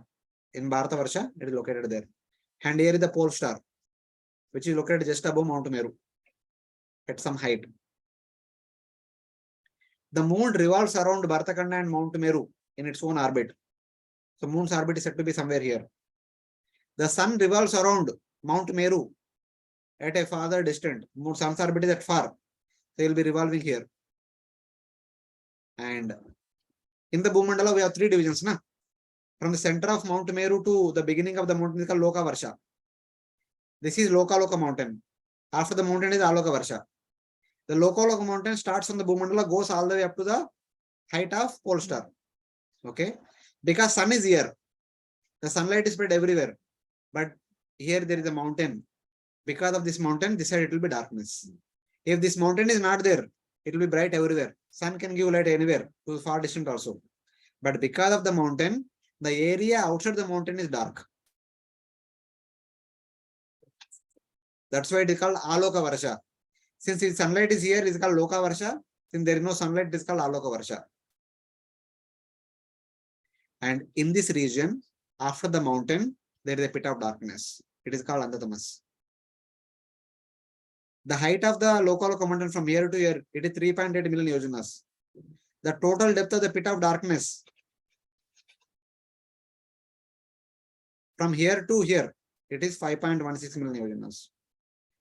In Bharata Varsha, it is located there. And here is the pole star, which is located just above Mount Meru at some height. The moon revolves around Bharatkhanda and Mount Meru in its own orbit. So moon's orbit is said to be somewhere here. The sun revolves around Mount Meru at a farther distant. Sun's orbit is at far. They will be revolving here. And in the Bhumandala, we have 3 divisions. From the center of Mount Meru to the beginning of the mountain is called Loka Varsha. This is Loka mountain. After the mountain is Aloka Varsha. The Loka mountain starts from the Bhumandala, goes all the way up to the height of pole star. Okay. Because sun is here. The sunlight is spread everywhere. But here there is a mountain. Because of this mountain, this side it will be darkness. If this mountain is not there, it will be bright everywhere. Sun can give light anywhere, to far distant also. But because of the mountain, the area outside the mountain is dark. That's why it is called Aloka Varsha. Since the sunlight is here, it is called Loka Varsha. Since there is no sunlight, it is called Aloka Varsha. And in this region, after the mountain, there is a pit of darkness. It is called Andhatamas. The height of the Lokaloka mountain from here to here, it is 3.8 million yojanas. The total depth of the pit of darkness from here to here, it is 5.16 million yojanas.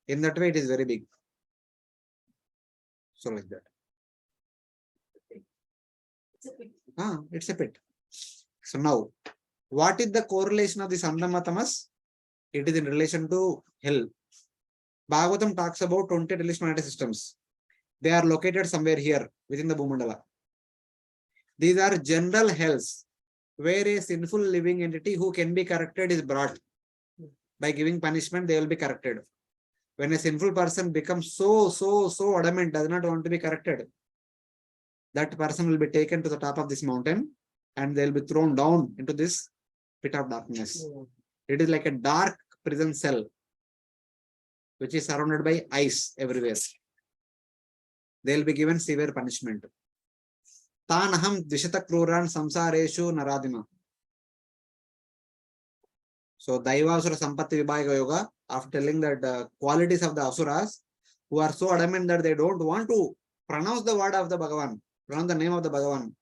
In that way, it is very big. So like that. It's a pit. So now, what is the correlation of this Andhamatamas? It is in relation to hell. Bhagavatam talks about 20 relational systems. They are located somewhere here within the Bhumandala. These are general hells where a sinful living entity who can be corrected is brought. By giving punishment, they will be corrected. When a sinful person becomes so adamant, does not want to be corrected, that person will be taken to the top of this mountain and they'll be thrown down into this pit of darkness. It is like a dark prison cell which is surrounded by ice everywhere. They'll be given severe punishment. Tanaham Dvishata Kruran Samsareshu Naradima. So Daivasura Sampatti Vibhaga Yoga, after telling that qualities of the Asuras who are so adamant that they don't want to pronounce the word of the Bhagavan, pronounce the name of the Bhagavan,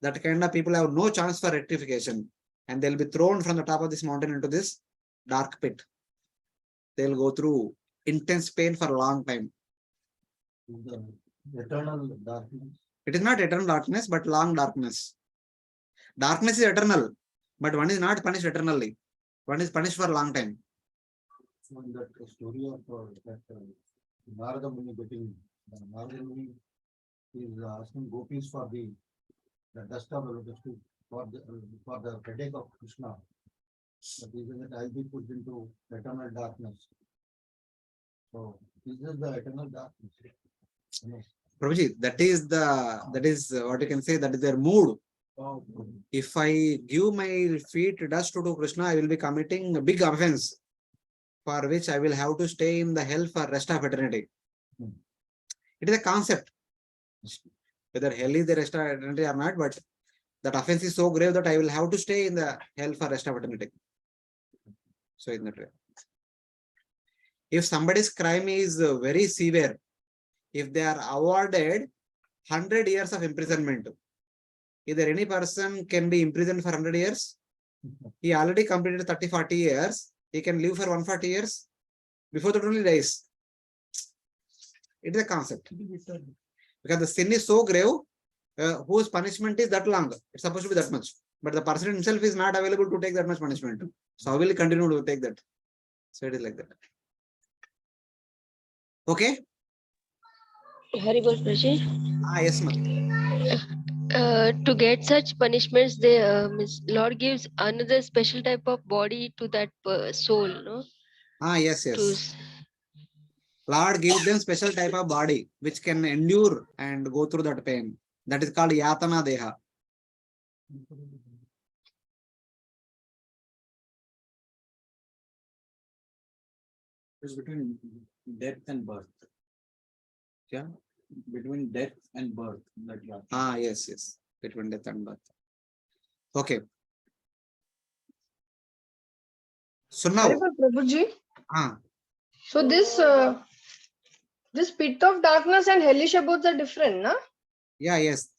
that kind of people have no chance for rectification and they'll be thrown from the top of this mountain into this dark pit. They'll go through intense pain for a long time. The eternal darkness. It is not eternal darkness, but long darkness. Darkness is eternal, but one is not punished eternally. One is punished for a long time. So in that story of that Narada Muni getting, Narada Muni is asking gopis for the dust of the lotus feet for the headache of Krishna. But he said that I'll be put into eternal darkness. So this is the eternal darkness. Prabhuji, that is what you can say, that is their mood. If I give my feet dust to Krishna, I will be committing a big offense for which I will have to stay in the hell for rest of eternity. It is a concept. Whether hell is the rest of eternity or not, but that offense is so grave that I will have to stay in the hell for rest of eternity. So in that way. If somebody's crime is very severe, if they are awarded 100 years of imprisonment, either any person can be imprisoned for 100 years. He already completed 30-40 years. He can live for 140 years. Before that only dies. It is a concept. Because the sin is so grave, whose punishment is that long. It's supposed to be that much. But the person himself is not available to take that much punishment. So how will he continue to take that? So it is like that. Okay? Haribol Praji. Yes, ma'am. To get such punishments, Lord gives another special type of body to that soul, no? Yes. Lord gives them special type of body which can endure and go through that pain. That is called Yatana Deha. It's between death and birth. Yeah, between death and birth. That Yes. Between death and birth. Okay. So now, Prabhuji. Ah. So this pit of darkness and hellish abodes are different, na? Yes.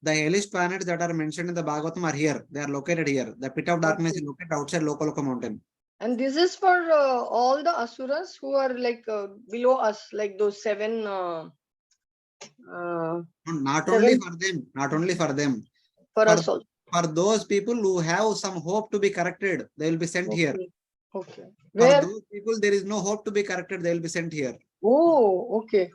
The hellish planets that are mentioned in the Bhagavatam are here. They are located here. The pit of darkness is located outside Lokaloka mountain. And this is for all the asuras who are like below us, like those seven. Not only for them. For us also. For those people who have some hope to be corrected, they will be sent here. Okay. For those people, there is no hope to be corrected, they will be sent here. Oh, okay.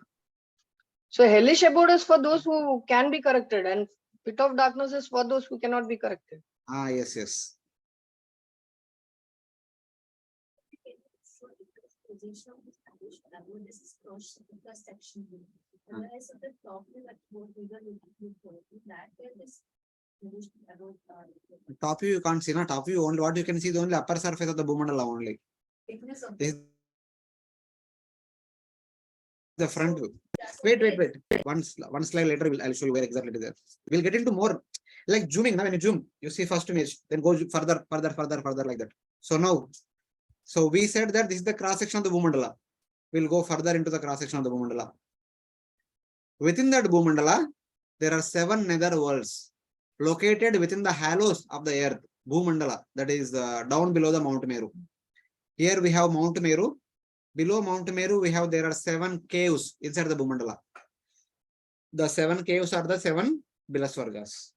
So hellish abode is for those who can be corrected, and pit of darkness is for those who cannot be corrected. Yes. Position of established abode, this is first section. And the rest of the top is at both bigger that where this abode Top view you can't see, not top view only. What you can see is only upper surface of the Bhumandala only. thickness of This the front view. Wait. One slide later, I'll show you where exactly it is there. We'll get into more like zooming. Now, when you zoom, you see first image, then go further like that. So now, so we said that this is the cross section of the Bhumandala. We'll go further into the cross section of the Bhumandala. Within that Bhumandala, there are 7 nether worlds located within the halos of the earth, Bhumandala, that is down below the Mount Meru. Here we have Mount Meru. Below Mount Meru, there are 7 caves inside the Bhumandala. The 7 caves are the 7 Bilaswargas.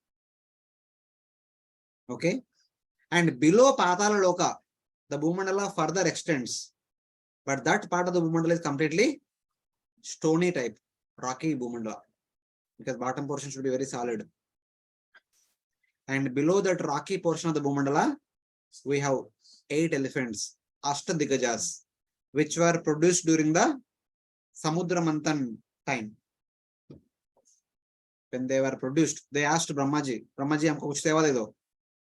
Okay. And below Patala Loka, the Bhumandala further extends. But that part of the Bhumandala is completely stony type, rocky Bhumandala. Because bottom portion should be very solid. And below that rocky portion of the Bhumandala, we have 8 elephants, Ashtadigajas, which were produced during the Samudra Manthan time. When they were produced, they asked Brahmaji, हमको कुछ सेवा दे दो.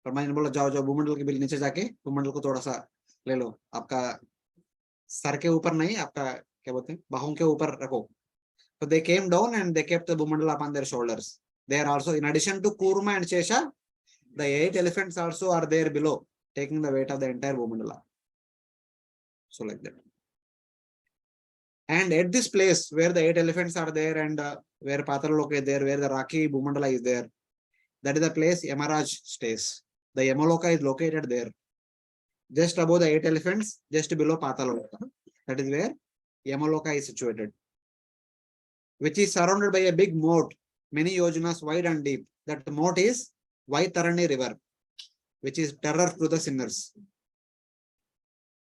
Brahmaji ने बोला जाओ भूमंडल के bill नीचे जाके भूमंडल को थोड़ा सा ले लो, आपका सर के ऊपर नहीं, आपका क्या बोलते हैं, बाहों के ऊपर रखो. So they came down and they kept the Bhumandala upon their shoulders. They are also, in addition to Kurma and Shesha, the 8 elephants also are there below, taking the weight of the entire Bhumandala. So like that. And at this place where the 8 elephants are there and where Patalaloka is there, where the Raki Bhumandala is there, that is the place Yamaraj stays. The Yamaloka is located there. Just above the 8 elephants, just below Patalaloka. That is where Yamaloka is situated, which is surrounded by a big moat, many yojanas wide and deep. That moat is Vaitarani river, which is terror to the sinners.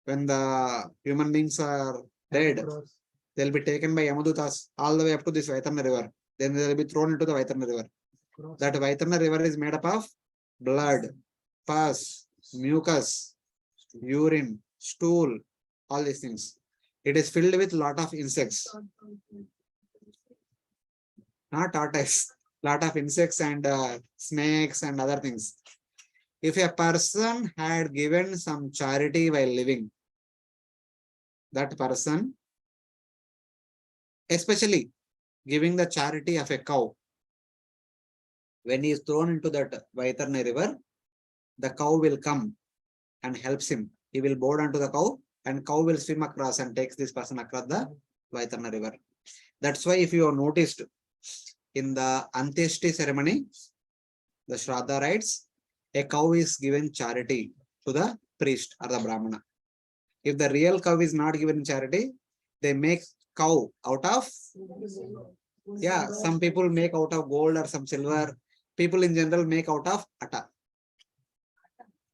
When the human beings are dead, they'll be taken by Yamadutas all the way up to this Vaitarana river. Then they'll be thrown into the Vaitarana river. That Vaitarana river is made up of blood, pus, mucus, urine, stool, all these things. It is filled with lot of insects. Not tortoise, lot of insects and snakes and other things. If a person had given some charity while living, that person, especially giving the charity of a cow, when he is thrown into that Vaitarna river, the cow will come and helps him. He will board onto the cow and cow will swim across and takes this person across the Vaitarna river. That's why if you have noticed, in the Antyeshti ceremony, the Shraddha rites, a cow is given charity to the priest or the Brahmana. If the real cow is not given charity, they make cow out of, yeah, some people make out of gold or some silver. People in general make out of atta.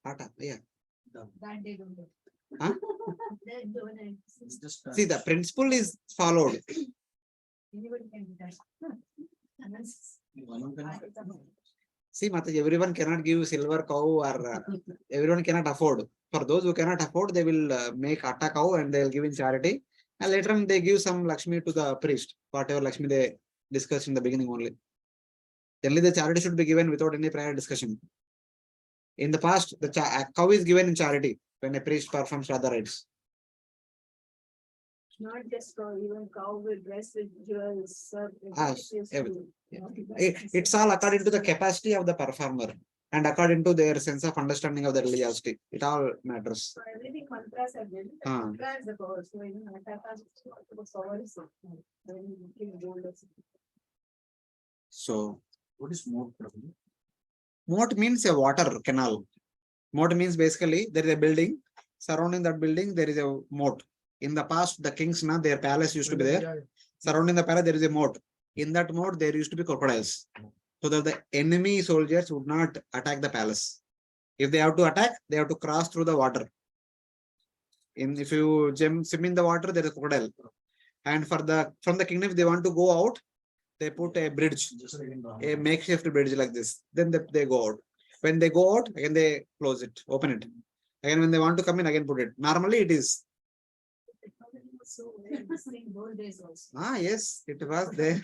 Atta, yeah. That they don't do. Huh? They don't. It's just See, the principle is followed. Anybody can do that. See, Mataji, everyone cannot give silver cow or everyone cannot afford. For those who cannot afford, they will make atta cow and they will give in charity. And later on, they give some Lakshmi to the priest, whatever Lakshmi they discussed in the beginning only. Generally, the charity should be given without any prior discussion. In the past, the cow is given in charity when a priest performs Shraddha rites. Not just cow, even cow will dress with jewels. Everything. It's all according to the capacity of the performer and according to their sense of understanding of the religiosity. It all matters. So everything contrasts are there. Contrasts the power. So even Atakas power is when you give gold. So, what is more? moat means a water canal. Moat means basically there is a building. Surrounding that building, there is a moat. In the past, the kings, their palace used to be there. Surrounding the palace, there is a moat. In that moat, there used to be crocodiles, so that the enemy soldiers would not attack the palace. If they have to attack, they have to cross through the water. If you swim in the water, there is a crocodile. And from the kingdom, if they want to go out, they put a bridge, a makeshift bridge like this. Then they go out. When they go out, again they close it, open it. Again, when they want to come in, again put it. Normally, it is. So in those days also. Yes, it was there.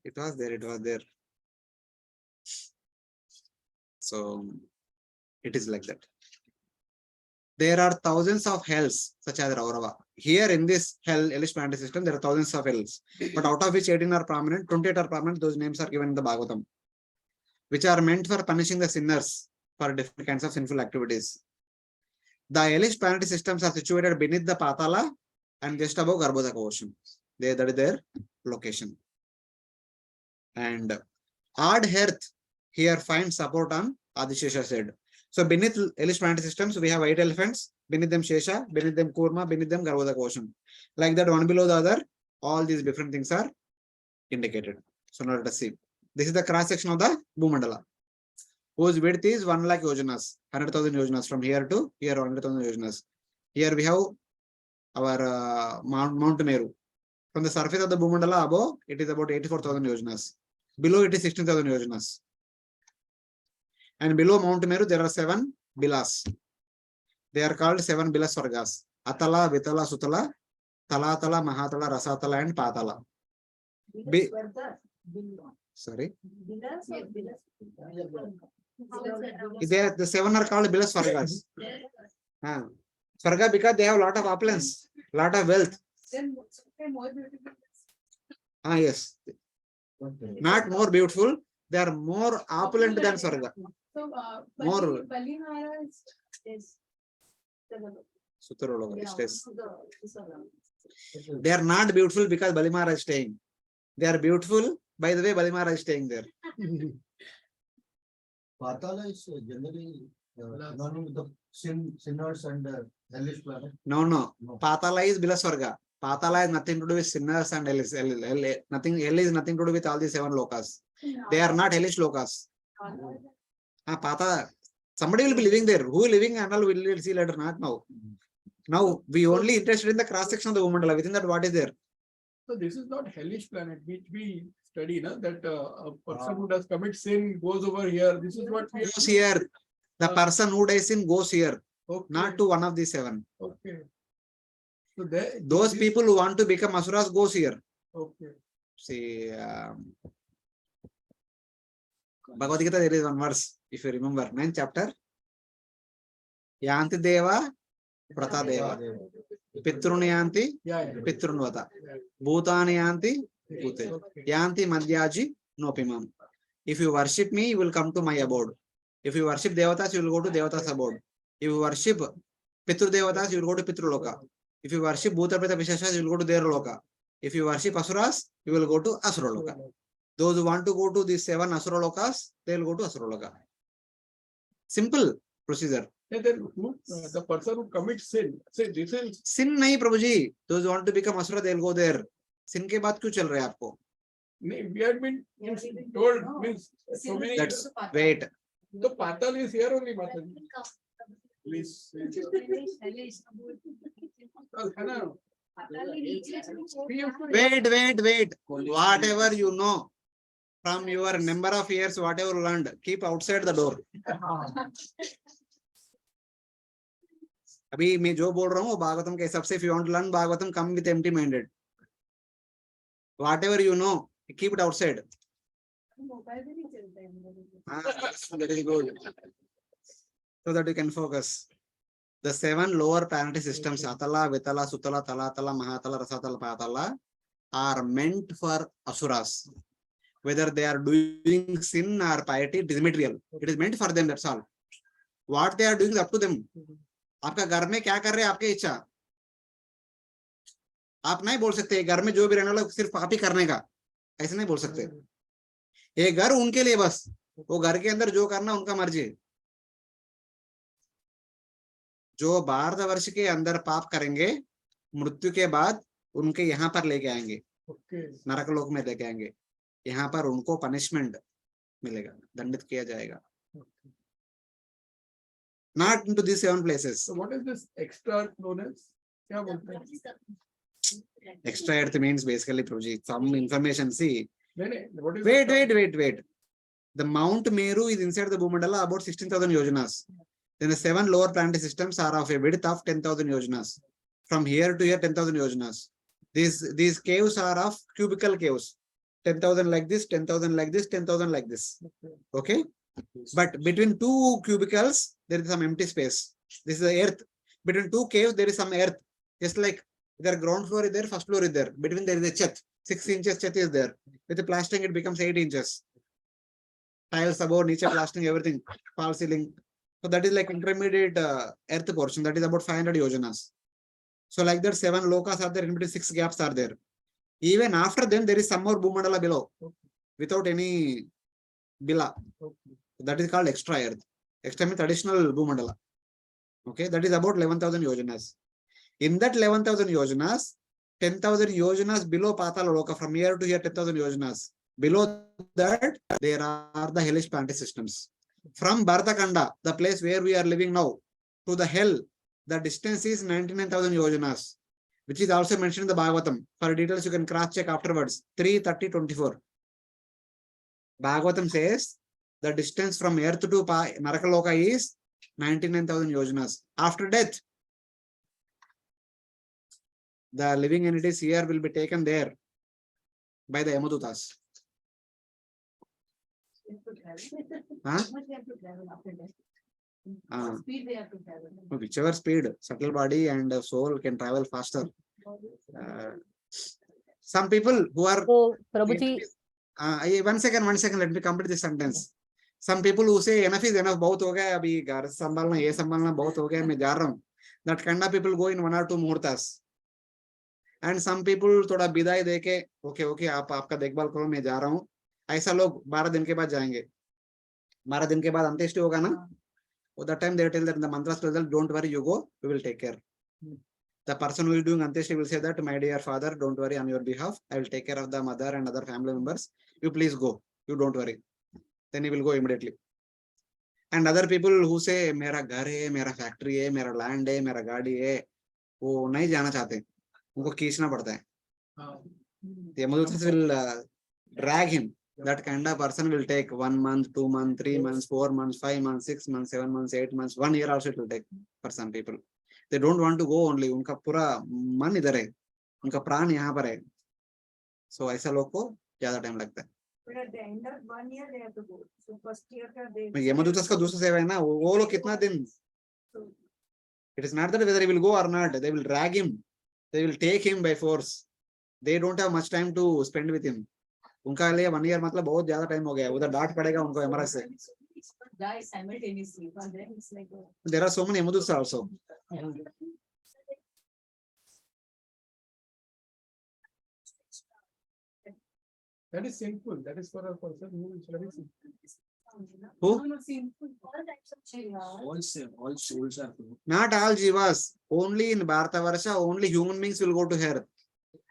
It was there. So it is like that. There are thousands of hells, such as Raurava. Here in this hellish planetary system, there are thousands of hells. But out of which 18 are prominent, 28 are prominent, those names are given in the Bhagavatam, which are meant for punishing the sinners for different kinds of sinful activities. The hellish planetary systems are situated beneath the Patala and just above Garbhodaka ocean. That is their location. And odd earth here finds support on Adishesha's head. So beneath hellish planetary systems, we have 8 elephants, beneath them Shesha, beneath them Kurma, beneath them Garbhodaka ocean. Like that, one below the other, all these different things are indicated. So now let us see. This is the cross section of the Bhumandala, whose width is 1 lakh yojanas, 100,000 yojanas. From here to here, 100,000 yojanas. Here we have our Mount Meru. From the surface of the Bhumandala above, it is about 84,000 yojanas. Below it is 16,000 yojanas. And below Mount Meru, there are 7 bilas. They are called 7 bilas Swargas. Atala, Vitala, Sutala, Talatala, Mahatala, Rasatala, and Patala. Sorry. The 7 are called bilas Swargas. Swarga because they have a lot of opulence, lot of wealth. Yes. Not more beautiful, they are more opulent than Swarga. More. They are not beautiful because Bali Maharaj is staying. They are beautiful by the way Bali Maharaj is staying there. Patala is generally synonymous with the sinners and hellish planet. No. Patala is Bila Swarga. Patala has nothing to do with sinners and hellish. Hell is nothing to do with all these 7 lokas. They are not hellish lokas. Patala. Somebody will be living there. Who is living and all we will see later, not now. Now we only interested in the cross section of the Bhumandala. Within that, what is there? So this is not hellish planet, which we study, na, that a person who does commit sin goes over here. This is what we Goes here. The person who dies in goes here, okay. not to one of these 7. Okay. So there, Those people who want to become asuras goes here. Okay. See, Bhagavad Gita, there is one verse, if you remember, 9th chapter. Yanti Deva, Prata Deva. Pitruni Yanti, Pitrunvata. Bhutani Yanti, Bhute. Yanti Madhyaji, Nopimam. If you worship me, you will come to my abode. If you worship Devatas, you will go to Devatas abode. If you worship Pitru Devatas, you will go to Pitru Loka. If you worship Bhuta Preta Visheshas, you will go to their Loka. If you worship Asuras, you will go to Asura Loka. Those who want to go to these 7 Asura Lokas, they will go to Asura Loka. Simple procedure. And then the person who commits sin, say this is Sin nahi Prabhuji. Those who want to become Asura, they will go there. Sin ke baad kyun chal raha hai aapko? we had been told means so many. That's wait. The Patal is here only, Mataji. Please. Wait. Whatever you know from your number of years, whatever you learned, keep outside the door. अभी मैं जो बोल रहा हूँ भागवतम के हिसाब से, if you want to learn Bhagavatam, come with empty minded. Whatever you know, keep it outside. That is good. So that you can focus. The 7 lower planetary systems, Atala, Vitala, Sutala, Talatala, Mahatala, Rasatala, Patala, are meant for Asuras. Whether they are doing sin or piety, it is material. It is meant for them, that's all. What they are doing is up to them. आपका घर में क्या कर रहे हैं आपकी इच्छा, आप नहीं बोल सकते घर में जो भी रहने वाला सिर्फ आप ही करने का, ऐसे नहीं बोल सकते। ये घर उनके लिए बस, वो घर के अंदर जो करना उनका मर्जी है। जो भारतवर्ष के अंदर पाप करेंगे मृत्यु के बाद उनके यहाँ पर लेके आएंगे, नरक लोक में लेके आएंगे, यहाँ पर उनको पनिशमेंट मिलेगा, दंडित किया जाएगा। Not into these 7 places. So what is this extra known as? Extra earth means basically, Prabhuji, some information. See, what is wait. The Mount Meru is inside the Bhumandala, about 16,000 yojanas. Then the 7 lower planetary systems are of a width of 10,000 yojanas. From here to here, 10,000 yojanas. These caves are of cubical caves. 10,000 like this, 10,000 like this, 10,000 like this. Okay? But between 2 cubicles, there is some empty space. This is the earth. Between two caves, there is some earth. Just like their ground floor is there, first floor is there. Between there is a chat. 6 inches chat is there. With the plastering, it becomes 8 inches. Tiles above, niche plastering, everything. False ceiling. So that is like intermediate earth portion. That is about 500 yojanas. So like that, 7 lokas are there, in between 6 gaps are there. Even after them, there is some more Bhumandala below, without any bila. That is called extra earth. Extra means additional Bhumandala. Okay, that is about 11,000 yojanas. In that 11,000 yojanas, 10,000 yojanas below Patala Loka, from here to here 10,000 yojanas. Below that, there are the hellish planetary systems. From Bharatakanda, the place where we are living now, to the hell, the distance is 99,000 yojanas, which is also mentioned in the Bhagavatam. For details, you can cross-check afterwards. 3:30:24. Bhagavatam says the distance from earth to Narakaloka is 99,000 yojanas. After death, the living entities here will be taken there by the Yamadutas. Huh? Speed they have to travel. Whichever speed, subtle body and soul can travel faster. Some people who are So, Prabhuji, one second, let me complete this sentence. Some people who say enough is enough, बहुत हो गया अभी घर संभालना ये संभालना बहुत हो गया मैं जा रहा हूँ. That kind of people go in 1 or 2 muhurtas. And some people थोड़ा विदाई देके okay आप आपका देखभाल करो मैं जा रहा हूँ. ऐसा लोग 12 दिन के बाद जाएंगे. 12 दिन के बाद अंत्येष्टि होगा ना. That time they tell that the mantras tell them, don't worry, you go, we will take care. The person who is doing antyeshti will say that, my dear father, don't worry, on your behalf, I will take care of the mother and other family members. You please go, you don't worry. Then he will go immediately. And other people who say, मेरा घर है, मेरा factory है, मेरा land है, मेरा गाड़ी है, वो नहीं जाना चाहते, उनको खींचना पड़ता है. The Yamadutas will drag him. That kind of person will take 1 month, 2 months, 3 months, 4 months, 5 months, 6 months, 7 months, 8 months, 1 year also it will take for some people. They don't want to go only. उनका पूरा मन इधर है, उनका प्राण यहाँ पर है. So ऐसा लोग को ज़्यादा टाइम लगता है. But at the end of 1 year, they have to go. So first year they. यमदूतस का दूसरा सेवा है ना, वो लोग कितना दिन? It is not that whether he will go or not. They will drag him. They will take him by force. They don't have much time to spend with him. उनका लिए 1 year मतलब बहुत ज्यादा टाइम हो गया. उधर डांट पड़ेगा उनको यमराज से. Die simultaneously. But then it's like. There are so many Yamadutas also. That is sinful. That is for a person who is very sinful. Who? All souls are good. Not all jivas. Only in Bharatavarsha, only human beings will go to hell.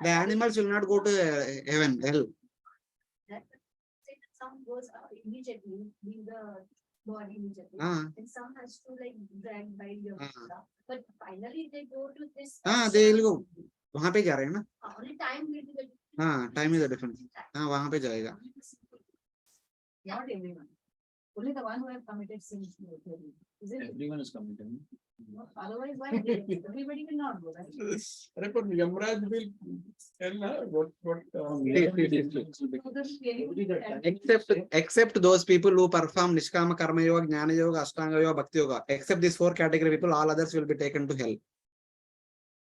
The animals will not go to heaven, hell. Some goes immediately, leave the body immediately. And some has to like drag by your. But finally they go to this. They will go. वहाँ पे जा रहे हैं ना. Only time will be the. Time is the difference. वहाँ पे जाएगा. Not everyone. Only the one who have committed sins. Isn't it? Everyone is committing. Otherwise, why everybody will not go, right? But Yamraj will tell what. Except those people who perform Nishkama Karma Yoga, Jnana Yoga, Ashtanga Yoga, Bhakti Yoga. Except these 4 category people, all others will be taken to hell.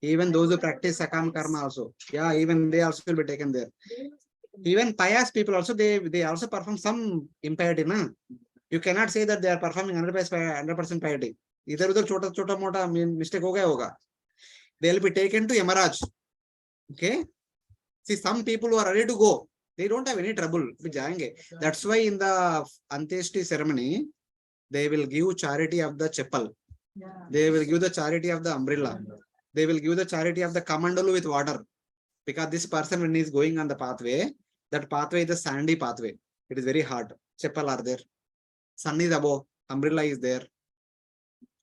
Even those who practice Sakam Karma also. Yeah, even they also will be taken there. Even pious people also, they also perform some impiety. Na? You cannot say that they are performing 100% piety. इधर उधर छोटा छोटा मोटा mistake हो गया होगा. They will be taken to Yamaraj. Okay. See, some people who are ready to go, they don't have any trouble. That's why in the Antyeshti ceremony, they will give charity of the chapel. They will give the charity of the umbrella. They will give the charity of the kamandalu with water. Because this person, when he is going on the pathway, that pathway is a sandy pathway. It is very hard. Chapel are there. Sun is above. Umbrella is there.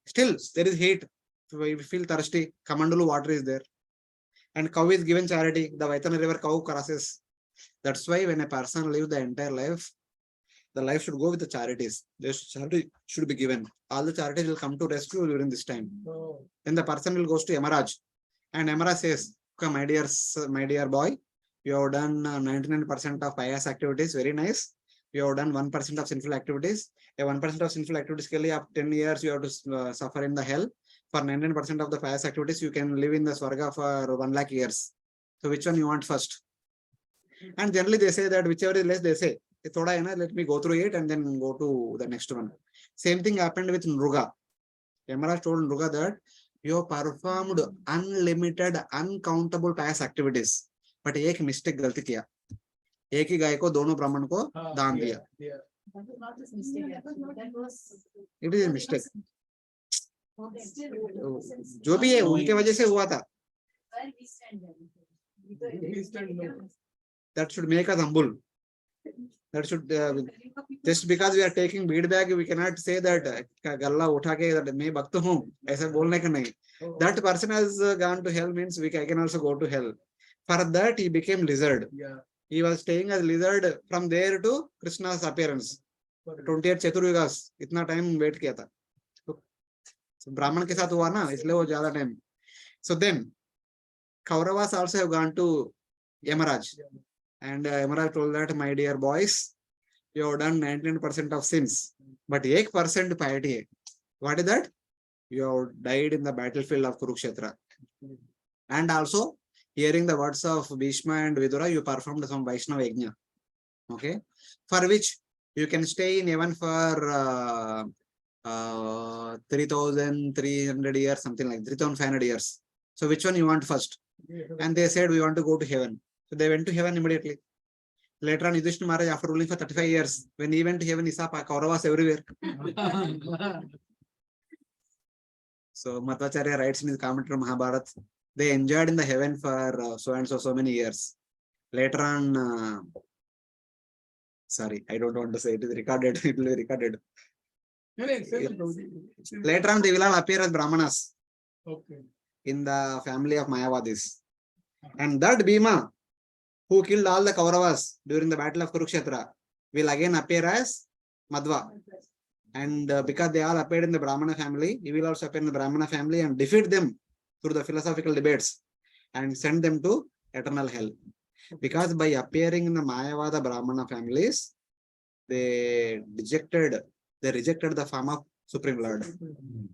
Still, there is heat. We feel thirsty. Kamandalu water is there. And cow is given charity. The Vaitana river cow crosses. That's why when a person lives the entire life, the life should go with the charities. The charity should be given. All the charities will come to rescue during this time. Then the person will go to Yamaraj. And Yamaraj says, okay, my dear boy, you have done 99% of pious activities. Very nice. You have done 1% of sinful activities. A 1% of sinful activities, after 10 years, you have to suffer in the hell. for 99% of the pious activities, you can live in the Swarga for 1 lakh years. So which one you want first? And generally they say that whichever is less, they say, thoda hai na, let me go through it and then go to the next one. Same thing happened with Nruga. Yamaraj told Nruga that you have performed unlimited, uncountable pious activities. But एक mistake गलती किया. एक ही गाय को दोनों ब्राह्मण को दान दिया. That was not his mistake. That was. It is a mistake. Okay. जो भी है उनके वजह से हुआ था. Where we stand then. We stand no. That should make us humble. That should just because we are taking bead bag, we cannot say that galla utha ke that मैं भक्त हूँ ऐसा बोलने का नहीं. That person has gone to hell means I can also go to hell. For that he became lizard. Yeah. He was staying as lizard from there to Krishna's appearance. 28 Chaturyugas इतना time wait किया था. So ब्राह्मण के साथ हुआ ना इसलिए वो ज्यादा time. So then Kauravas also have gone to Yamaraj. And Yamaraj told that, my dear boys, you have done 99% of sins, but 1% piety hai. What is that? You have died in the battlefield of Kurukshetra. And also, hearing the words of Bhishma and Vidura, you performed some Vaishnava Yajna. Okay? For which you can stay in heaven for 3,300 years, something like 3,500 years. So which one you want first? And they said, we want to go to heaven. So they went to heaven immediately. Later on, Yudhishthira Maharaj, after ruling for 35 years, when he went to heaven, he saw Kauravas everywhere. So Madhvacharya writes in his commentary on Mahabharata, they enjoyed in the heaven for so and so many years. Later on, sorry, I don't want to say it is recorded. It will be recorded. Later on, they will all appear as Brahmanas. Okay. In the family of Mayavadis. And that Bhima, who killed all the Kauravas during the battle of Kurukshetra, will again appear as Madhva. And because they all appeared in the Brahmana family, he will also appear in the Brahmana family and defeat them through the philosophical debates and send them to eternal hell. Because by appearing in the Mayavada Brahmana families, they rejected the form of Supreme Lord.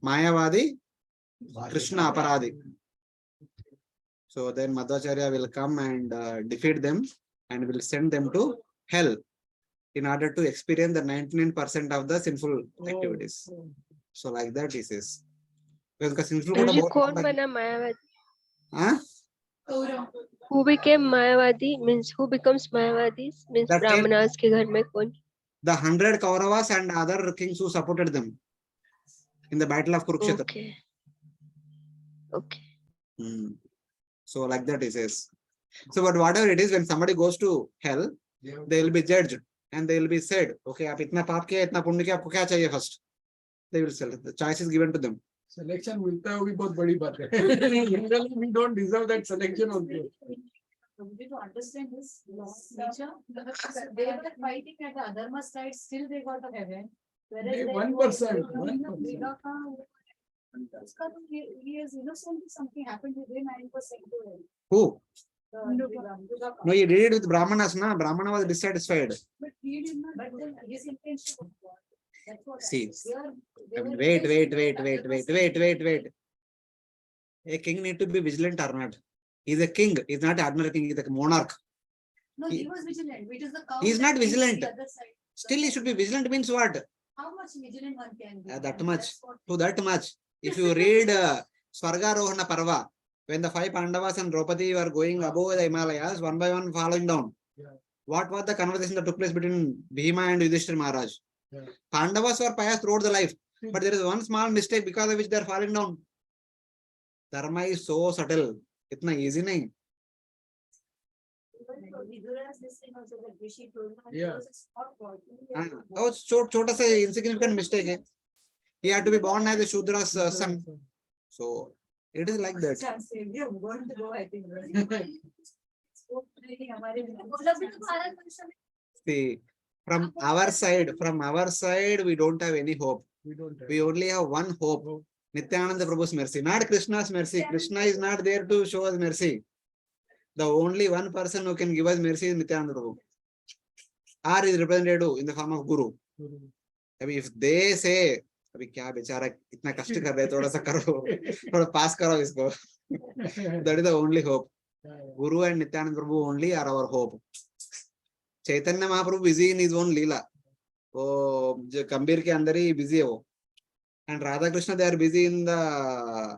Mayavadi, Krishna Aparadi. So then Madhvacharya will come and defeat them and will send them to hell in order to experience the 99% of the sinful activities. So like that he says. Because sinful Guruji, कौन बना मायावादी? Huh? Who became Mayavadi means who becomes Mayavadi means That Brahmanas के घर में कौन? The 100 Kauravas and other kings who supported them in the battle of Kurukshetra. Okay. Okay. So like that he says. So but whatever it is, when somebody goes to hell, they will be judged and they will be said, okay, आप इतना पाप किया, इतना पुण्य किया, आपको क्या चाहिए first? They will say, the choice is given to them. Selection मिलता है वो भी बहुत बड़ी बात है. We don't deserve that selection also. To understand this nature, they were fighting at the Adharma side, still they got to heaven. Whereas 1%. He is innocent, something happened with him and he was sent to hell. Who? But No, he did it with Brahmanas, na? Brahmana was dissatisfied. he did not, but then his intention was what? That's what See, they were wait. very- A king need to be vigilant or not? He's a king. He's not an ordinary king. He's a monarch. No, he was vigilant. It is the cow He is that not came to vigilant. the other side. Still, he should be vigilant means what? How much vigilant one can be? That And much. that's what- To that much. If you read Swargarohana Parva, when the 5 Pandavas and Draupadi were going above the Himalayas, one by one falling down. Yeah. What was the conversation that took place between Bhima and Yudhishthira Maharaj? Yeah. Pandavas were pious throughout the life, but there is one small mistake because of which they are falling down. Dharma is so subtle. Itna easy nahi. Vidura's this thing also that Rishi told him, Yeah. it was a spot for him. Oh, chota sa insignificant mistake hai. He had to be born as a Shudra's son. So it is like that. I'm going to go, I think. See, from our side, we don't have any hope. We don't have. We only have one hope. Nityananda Prabhu's mercy, not Krishna's mercy. Krishna is not there to show us mercy. The only one person who can give us mercy is Nityananda Prabhu. Or is represented in the form of Guru. I mean, if they say अभी क्या बेचारा इतना कष्ट कर रहे हैं, थोड़ा सा करो, थोड़ा पास करो इसको. That is the only hope. Guru and Nityananda Prabhu only are our hope. Chaitanya Mahaprabhu busy in his own leela. वो जो कबीर के अंदर ही बिजी है वो. And Radha Krishna, they are busy in the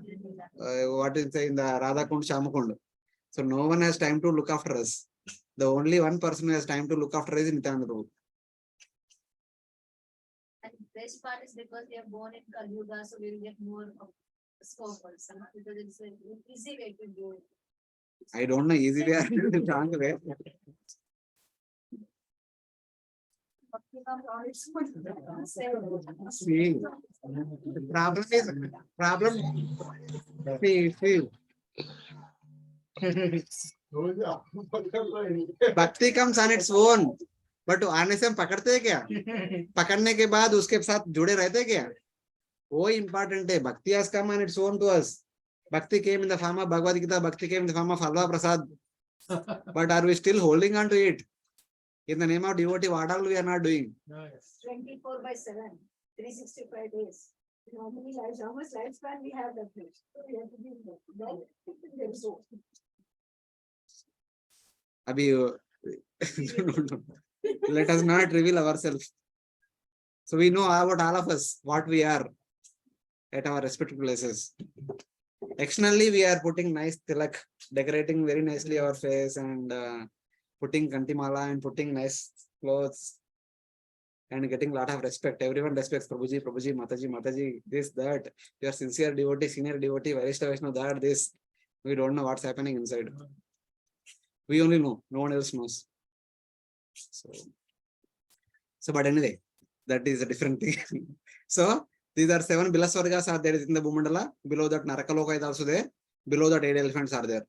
what is say in the Radha Kund, Shama Kund. So no one has time to look after us. The only one person who has time to look after us is Nityananda Prabhu. And best part is because they are born in Kali Yuga, so we will get more of scope also, because it's an easy way to do it. I don't know easy way or wrong way. See, the problem. See. Bhakti comes on its own, but आने से हम पकड़ते हैं क्या? पकड़ने के बाद उसके साथ जुड़े रहते हैं क्या? वो important है. Bhakti has come on its own to us. Bhakti came in the form of Bhagavad Gita. Bhakti came in the form of Halwa Prasad. But are we still holding on to it? In the name of devotee, what all we are not doing? 24/7, 365 days. How many lives, how much lifespan we have that place? So we have to be that. So. Abhi, no. Let us not reveal ourselves. So we know about all of us, what we are at our respective places. Externally, we are putting nice tilak, decorating very nicely our face and putting kantimala and putting nice clothes and getting a lot of respect. Everyone respects Prabhuji, Prabhuji, Mataji, Mataji, this, that. You are sincere devotee, senior devotee, Vaishnav, Vaishnav, that, this. We don't know what's happening inside. We only know, no one else knows. So but anyway, that is a different thing. So these are 7 Bilaswargas are there in the Bhumandala. Below that Narakaloka is also there. Below that 8 elephants are there.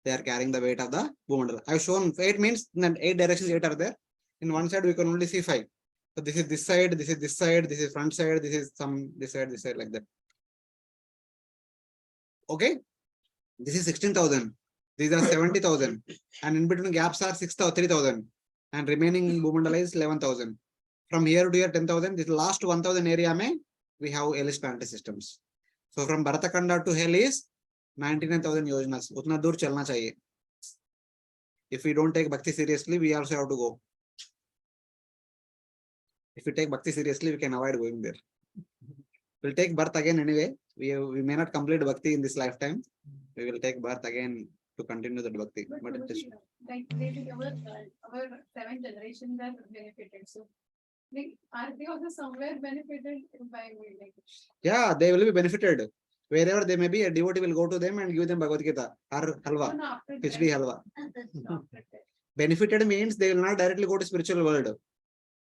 They are carrying the weight of the Bhumandala. I have shown 8 means in 8 directions 8 are there. In one side we can only see 5. So this is this side, this is this side, this is front side, this is some this side like that. Okay, this is 16,000. These are 70,000, and in between gaps are 6,000, 3,000, and remaining Bhumandala is 11,000. From here to here 10,000. This last 1,000 area mein we have hellish planetary systems. So from Bharatakanda to hell is 99,000 yojanas. Utna dur chalna chahiye. If we don't take bhakti seriously, we also have to go. If we take bhakti seriously, we can avoid going there. We'll take birth again anyway. We may not complete bhakti in this lifetime. We will take birth again to continue that bhakti. But it is Like maybe our 7 generations are benefited. So like, are they also somewhere benefited by like? yeah, they will be benefited. Wherever they may be, a devotee will go to them and give them Bhagavad Gita or halwa, No, after khichdi halwa. after that. Benefited means they will not directly go to spiritual world.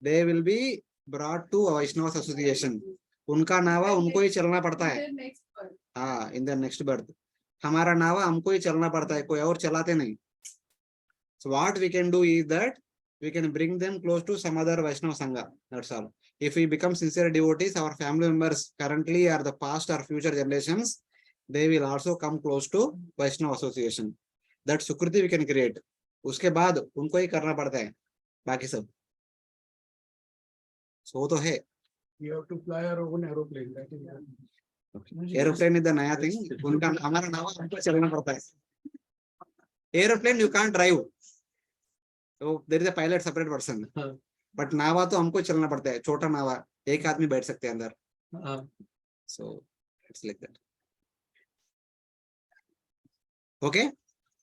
They will be brought to Vaishnavas association. उनका नावा उनको ही चलना पड़ता है. Their next birth. हाँ, in their next birth. हमारा नावा हमको ही चलना पड़ता है, कोई और चलाते नहीं. So what we can do is that we can bring them close to some other Vaishnava Sangha. That's all. If we become sincere devotees, our family members currently or the past or future generations, they will also come close to Vaishnava association. That Sukriti we can create. उसके बाद उनको ही करना पड़ता है, बाकी सब. So तो है. We have to fly our own aeroplane. That is Aeroplane is the नया thing. उनका हमारा नावा हमको चलना पड़ता है. Aeroplane you can't drive. So there is a pilot, separate person. But नावा तो हमको चलना पड़ता है. छोटा नावा, एक आदमी बैठ सकते हैं अंदर. So it's like that. Okay,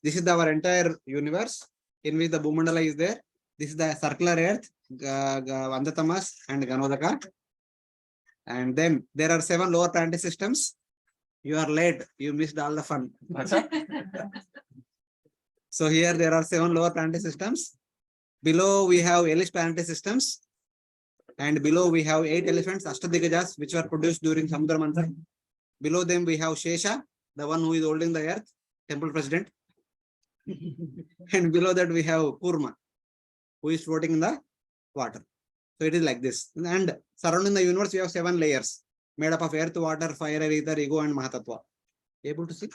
this is our entire universe in which the Bhumandala is there. This is the circular earth, Vandatamas and Ganodaka. And then there are 7 lower planetary systems. You are late, you missed all the fun. So here there are 7 lower planetary systems. Below we have hellish planetary systems. And below we have 8 elephants, Ashtadigajas, which were produced during Samudra Manthan. Below them we have Shesha, the one who is holding the earth, temple president. And below that we have Kurma, who is floating in the water. So it is like this. And surrounding the universe, we have 7 layers made up of earth, water, fire, ether, ego, and Mahatattva. Able to see?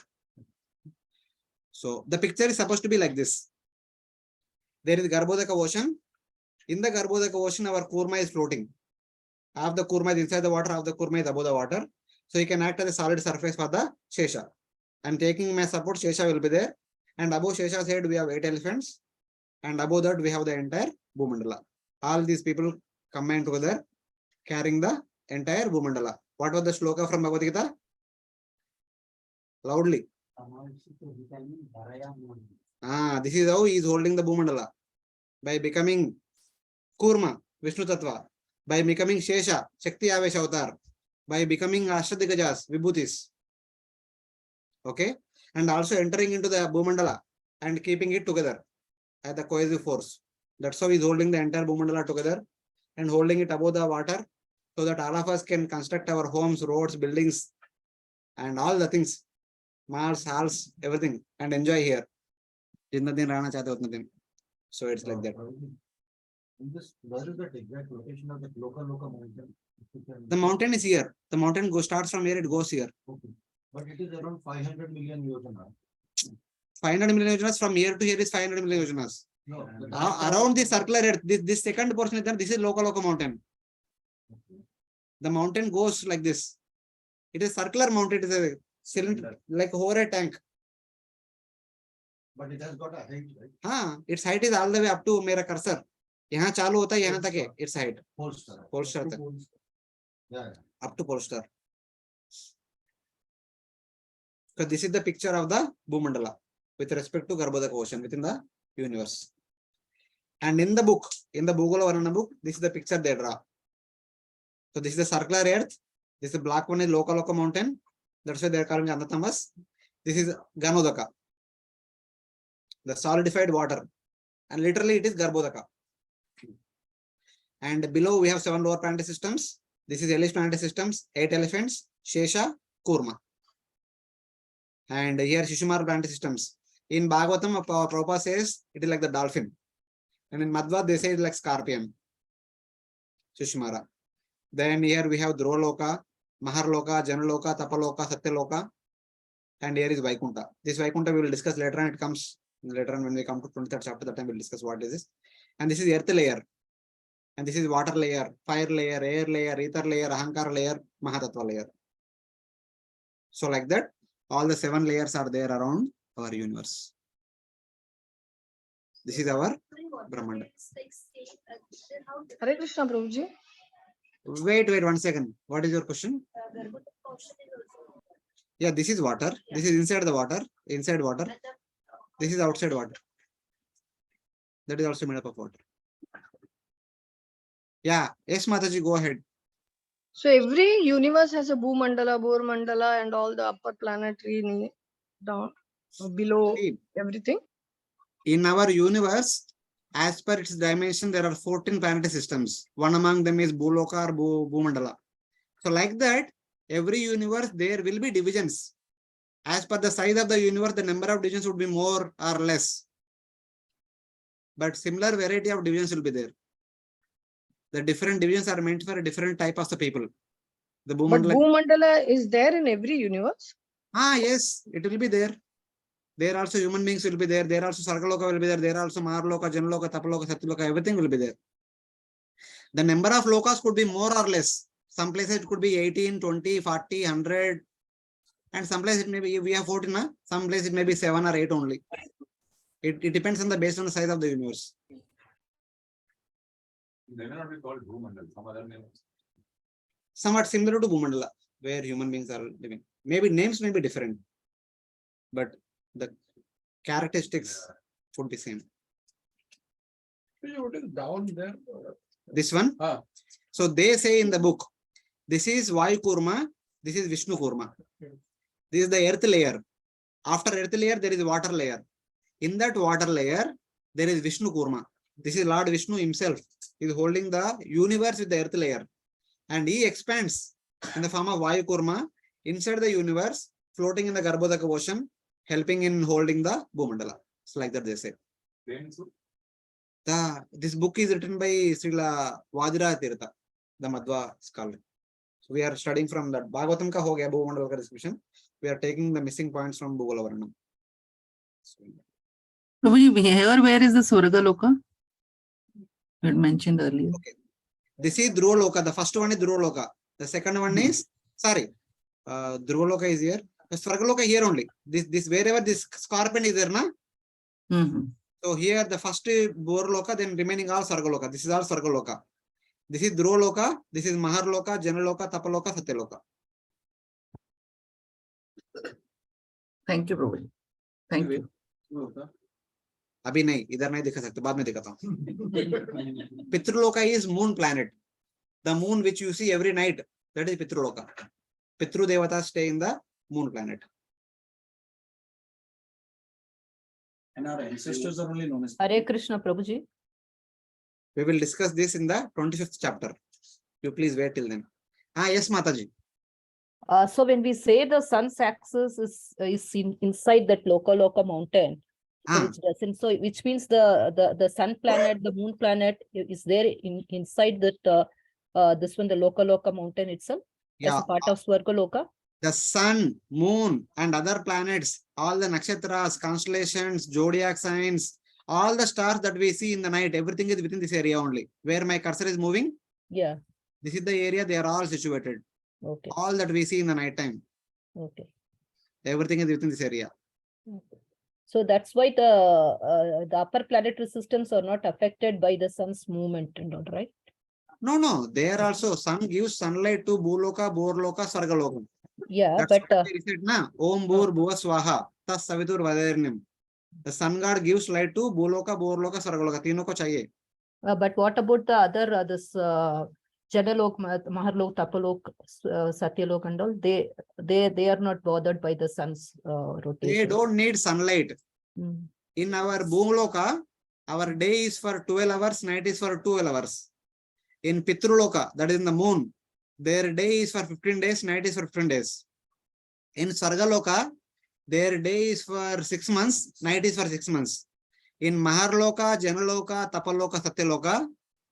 So the picture is supposed to be like this. There is Garbhodaka ocean. In the Garbhodaka ocean, our Kurma is floating. Half the kurma is inside the water, half the kurma is above the water. So he can act as a solid surface for the Shesha. I'm taking my support, Shesha will be there. And above Shesha's head, we have 8 elephants. And above that, we have the entire Bhumandala. All these people combined together, carrying the entire Bhumandala. What was the shloka from Bhagavad Gita? Loudly. This is how he is holding the Bhumandala. By becoming Kurma, Vishnu Tattva. By becoming Shesha, Shakti Avesh Avatar. By becoming Ashtadikajas, Vibhutis. Okay. And also entering into the Bhumandala and keeping it together as the cohesive force. That's how he's holding the entire Bhumandala together and holding it above the water so that all of us can construct our homes, roads, buildings, and all the things, malls, halls, everything, and enjoy here. So it's like that. In this, where is the exact location of the local mountain? The mountain is here. The mountain starts from here, it goes here. Okay. But it is around 500 million yojana. 500 million yojanas from here to here is 500 million yojanas. No, Around the circular earth, this second portion is there, this is local mountain. Okay. The mountain goes like this. It is circular mountain, it is a cylinder, like over a tank. But it has got a height, right? Its height is all the way up to मेरा cursor. यहाँ चालू होता है यहाँ तक है its height. Polestar तक. Yeah. Up to Polestar. So this is the picture of the Bhumandala with respect to Garbhodaka ocean within the universe. And in the book, in the Bhugola Varnanam book, this is the picture they draw. So this is the circular earth. This is the black one is local mountain. That's why they are calling Anatamas. This is Ganodaka, the solidified water. And literally it is Garbhodaka. And below we have 7 lower planetary systems. This is hellish planetary systems, 8 elephants, Shesha, Kurma. And here Shishumara planetary systems. In Bhagavatam, Prabhupada says it is like the dolphin. And in Madhva, they say it like scorpion. Shishumara. Then here we have Dhruvaloka, Maharloka, Janaloka, Tapaloka, Satyaloka. And here is Vaikunta. This Vaikunta we will discuss later on. It comes later on when we come to 23rd chapter, that time we'll discuss what is this. And this is earth layer. And this is water layer, fire layer, air layer, ether layer, Ahankara layer, Mahatattva layer. So like that, all the 7 layers are there around our universe. This is our Brahmanda. Hare Krishna, Prabhuji. Wait 1 second. What is your question? Yeah, this is water. This is inside the water. Inside water. This is outside water. That is also made up of water. Yeah. Yes, Mataji, go ahead. So every universe has a Bhumandala, Mandala, and all the upper planetary down below See, everything. in our universe, as per its dimension, there are 14 planetary systems. One among them is Bhuloka or Bhumandala. So like that, every universe, there will be divisions. As per the size of the universe, the number of divisions would be more or less. But similar variety of divisions will be there. The different divisions are meant for a different type of the people. The But Bhumandala. Bhumandala is there in every universe. Yes, it will be there. There also human beings will be there. There also Sargaloka will be there. There also Maharloka, Janaloka, Tapaloka, Satyaloka, everything will be there. The number of lokas could be more or less. Some places it could be 18, 20, 40, 100. And some places it may be, we have 14, some places it may be 7 or 8 only. It depends on based on the size of the universe. They may not be called Bhumandala, some other name. Somewhat similar to Bhumandala, where human beings are living. Maybe names may be different, but the characteristics would be same. What is down there? This one? So they say in the book, this is Vayu Kurma, this is Vishnu Kurma. This is the earth layer. After earth layer, there is water layer. In that water layer, there is Vishnu Kurma. This is Lord Vishnu himself. He is holding the universe with the earth layer. And he expands in the form of Vayu Kurma inside the universe, floating in the Garbhodaka ocean, helping in holding the Bhumandala. It's like that they say. This book is written by Srila Vajra Tirtha, the Madhva scholar. So we are studying from that. Bhagavatam ka ho gaya Bhumandala ka description. We are taking the missing points from Bhugola Varnanam. Prabhuji, where is the Swarga Loka? You had mentioned earlier. Okay. This is Dhruvaloka. The first one is Dhruvaloka. The second one is, sorry, Dhruvaloka is here. The Svargaloka here only. This wherever this scorpion is there, na? So here the first Borloka, then remaining all Sargaloka. This is all Sargaloka. This is Dhruvaloka. This is Maharloka, Janaloka, Tapaloka, Satyaloka. Thank you, Prabhuji. Thank you. अभी नहीं, इधर नहीं दिखा सकते, बाद में दिखाता हूँ. Pitraloka is moon planet. The moon which you see every night, that is Pitraloka. Pitru Devatas stay in the moon planet. And our ancestors are only known as. Hare Krishna, Prabhuji. We will discuss this in the 25th chapter. You please wait till then. Yes, Mataji. So when we say the sun's axis is inside that Loka mountain, so which doesn't, so which means the sun planet, the moon planet is there inside that this one, the Loka mountain itself, as Yeah. a part of Swargaloka. The sun, moon, and other planets, all the nakshatras, constellations, zodiac signs, all the stars that we see in the night, everything is within this area only. Where my cursor is moving, Yeah. this is the area they are all situated. Okay. All that we see in the night time, Okay. everything is within this area. Okay. So that's why the upper planetary systems are not affected by the sun's movement and all, right? No, there also sun gives sunlight to Bhuloka, Borloka, Sargaloka. Yeah, That's but what we said, na? Om Bhur Bhuva Swaha, Tas Savitur Vadernim. The sun god gives light to Bhuloka, Borloka, Sargaloka. Tino ko chahiye. but what about the other this Janalok, Maharlok, Tapalok, Satyalok and all? They are not bothered by the sun's rotation. They don't need sunlight. Mm. In our Bhuloka, our day is for 12 hours, night is for 12 hours. In Pitruloka, that is in the moon, their day is for 15 days, night is for 15 days. In Sargaloka, their day is for 6 months, night is for 6 months. In Maharloka, Janaloka, Tapaloka, Satyaloka,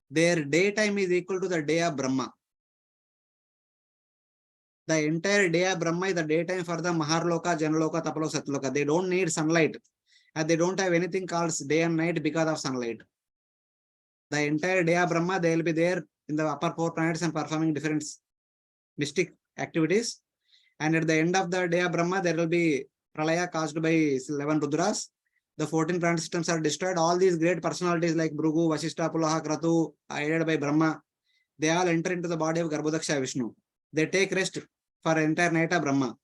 their daytime is equal to the day of Brahma. The entire day of Brahma is the daytime for the Maharloka, Janaloka, Tapaloka, Satyaloka. They don't need sunlight. And they don't have anything called day and night because of sunlight. The entire day of Brahma, they will be there in the upper 4 planets and performing different mystic activities. And at the end of the day of Brahma, there will be Pralaya caused by 11 Rudras. The 14 planet systems are destroyed. All these great personalities like Bhrigu, Vasishtha, Pulaha, Kratu, aided by Brahma, they all enter into the body of Garbhodaksha Vishnu. They take rest for entire night of Brahma.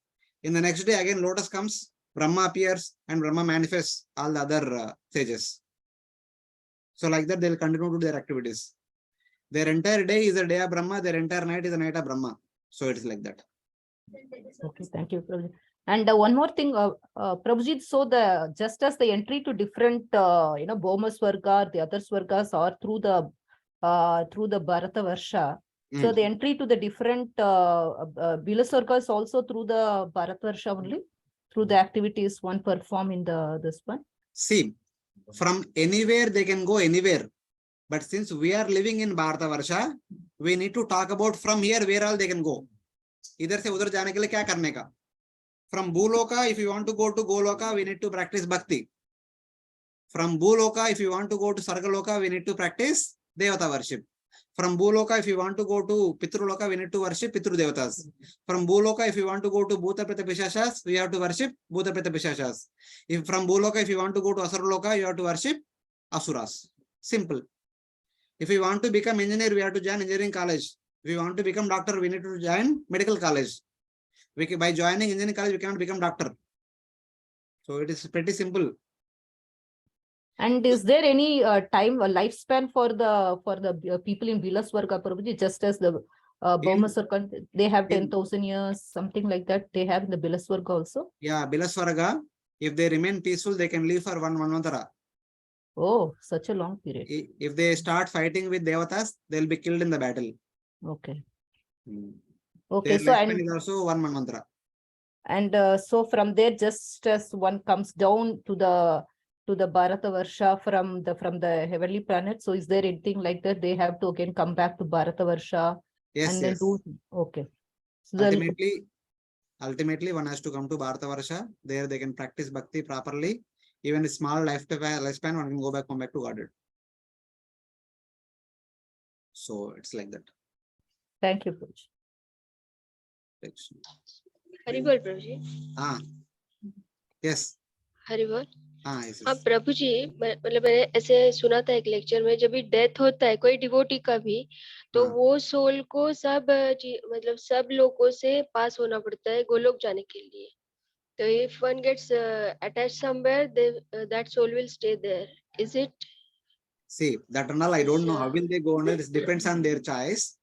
In the next day, again, lotus comes, Brahma appears, and Brahma manifests all the other sages. So like that, they will continue to do their activities. Their entire day is the day of Brahma, their entire night is the night of Brahma. So it is like that. Okay, thank you, Prabhuji. And one more thing, Prabhuji, so just as the entry to different, Bhoma Swarga, the other Swargas are through the Bharata Varsha. So the entry to the different Bila Swargas also through the Bharata Varsha only, through the activities one perform in this one. See, from anywhere they can go anywhere. But since we are living in Bharata Varsha, we need to talk about from here where all they can go. इधर से उधर जाने के लिए क्या करने का? From Bhuloka, if you want to go to Goloka, we need to practice bhakti. From Bhuloka, if you want to go to Sargaloka, we need to practice Devata worship. From Bhuloka, if you want to go to Pitruloka, we need to worship Pitru Devatas. From Bhuloka, if you want to go to Bhuta Preta Pishashas, we have to worship Bhuta Preta Pishashas. If from Bhuloka, if you want to go to Asaraloka, you have to worship Asuras. Simple. If you want to become engineer, we have to join engineering college. If you want to become doctor, we need to join medical college. By joining engineering college, we cannot become doctor. So it is pretty simple. And is there any time, a lifespan for the people in Bila Swarga, Prabhuji, just as the Bhoma Swarga, they have 10,000 years, something like that, they have in the Bila Swarga also? Yeah, Bila Swarga, if they remain peaceful, they can live for one Manvantara. Oh, such a long period. If they start fighting with Devatas, they'll be killed in the battle. Okay. Hmm. Okay, Their so lifespan is also one Manvantara. And so from there, just as one comes down to the Bharata Varsha from the heavenly planet, so is there anything like that? They have to again come back to Bharata Varsha and then do. Okay. So Ultimately, one has to come to Bharata Varsha. There they can practice bhakti properly. Even a small lifespan, one can come back to Godhead. So it's like that. Thank you, Prabhuji. Haribol Prabhu ji. Ah, yes. Haribol. Yes, हाँ yes. प्रभु जी, मतलब मैंने ऐसे सुना था एक lecture में, जब भी डेथ होता है कोई डिवोटी का भी, तो हाँ. वो सोल को सब मतलब सब लोगों से पास होना पड़ता है गोलोक जाने के लिए. तो if one gets attached somewhere, that soul will stay there. Is it? See, that and all I don't know. How will they go under? It depends on their choice.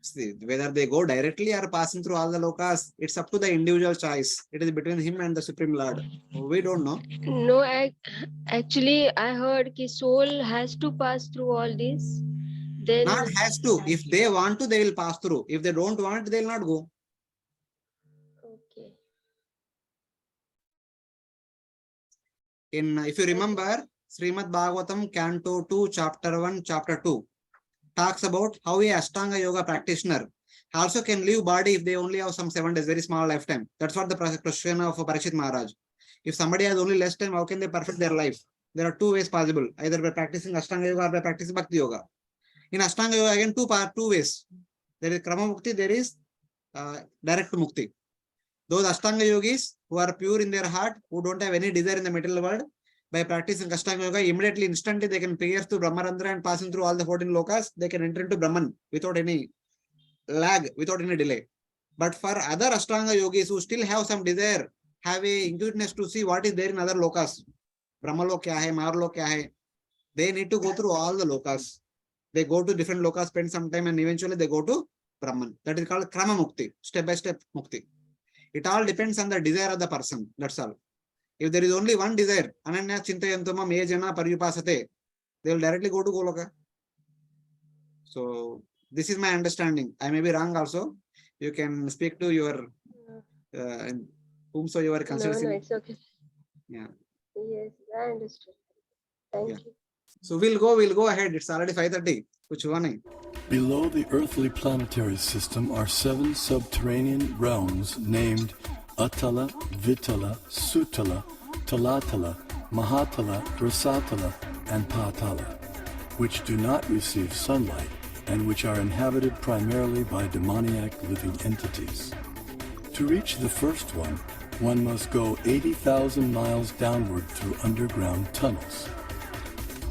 See, whether they go directly or passing through all the lokas, it's up to the individual choice. It is between him and the Supreme Lord. We don't know. No, actually, I heard that soul has to pass through all this. Then Not has to. If they want to, they will pass through. If they don't want, they will not go. okay. If you remember, Srimad Bhagavatam, Canto 2, Chapter 1, Chapter 2, talks about how a Ashtanga Yoga practitioner also can leave body if they only have some 7 days, very small lifetime. That's what the question of Parikshit Maharaj. If somebody has only less time, how can they perfect their life? There are 2 ways possible, either by practicing Ashtanga Yoga or by practicing Bhakti Yoga. In Ashtanga Yoga, again, 2 ways. There is Krama Mukti, there is direct Mukti. Those Ashtanga Yogis who are pure in their heart, who don't have any desire in the material world, by practicing Ashtanga Yoga, immediately, instantly, they can pierce through Brahmarandra and passing through all the 14 lokas, they can enter into Brahman without any lag, without any delay. But for other Ashtanga Yogis who still have some desire, have a intuitiveness to see what is there in other lokas, Brahmalok kya hai, Maharlok kya hai, they need to go through all the lokas. They go to different lokas, spend some time, and eventually they go to Brahman. That is called Krama Mukti, step by step Mukti. It all depends on the desire of the person. That's all. If there is only one desire, Ananya Chintayantuma Mejana Paripasate, they will directly go to Goloka. So this is my understanding. I may be wrong also. You can speak to your whomso you are considering. No, it's okay. Yeah. Yes, I understood. Thank you. So we'll go ahead. It's already 5:30. Kuch hua nahi. Below the earthly planetary system are 7 subterranean realms named Atala, Vitala, Sutala, Talatala, Mahatala, Rasatala, and Patala, which do not receive sunlight and which are inhabited primarily by demoniac living entities. To reach the first one must go 80,000 miles downward through underground tunnels.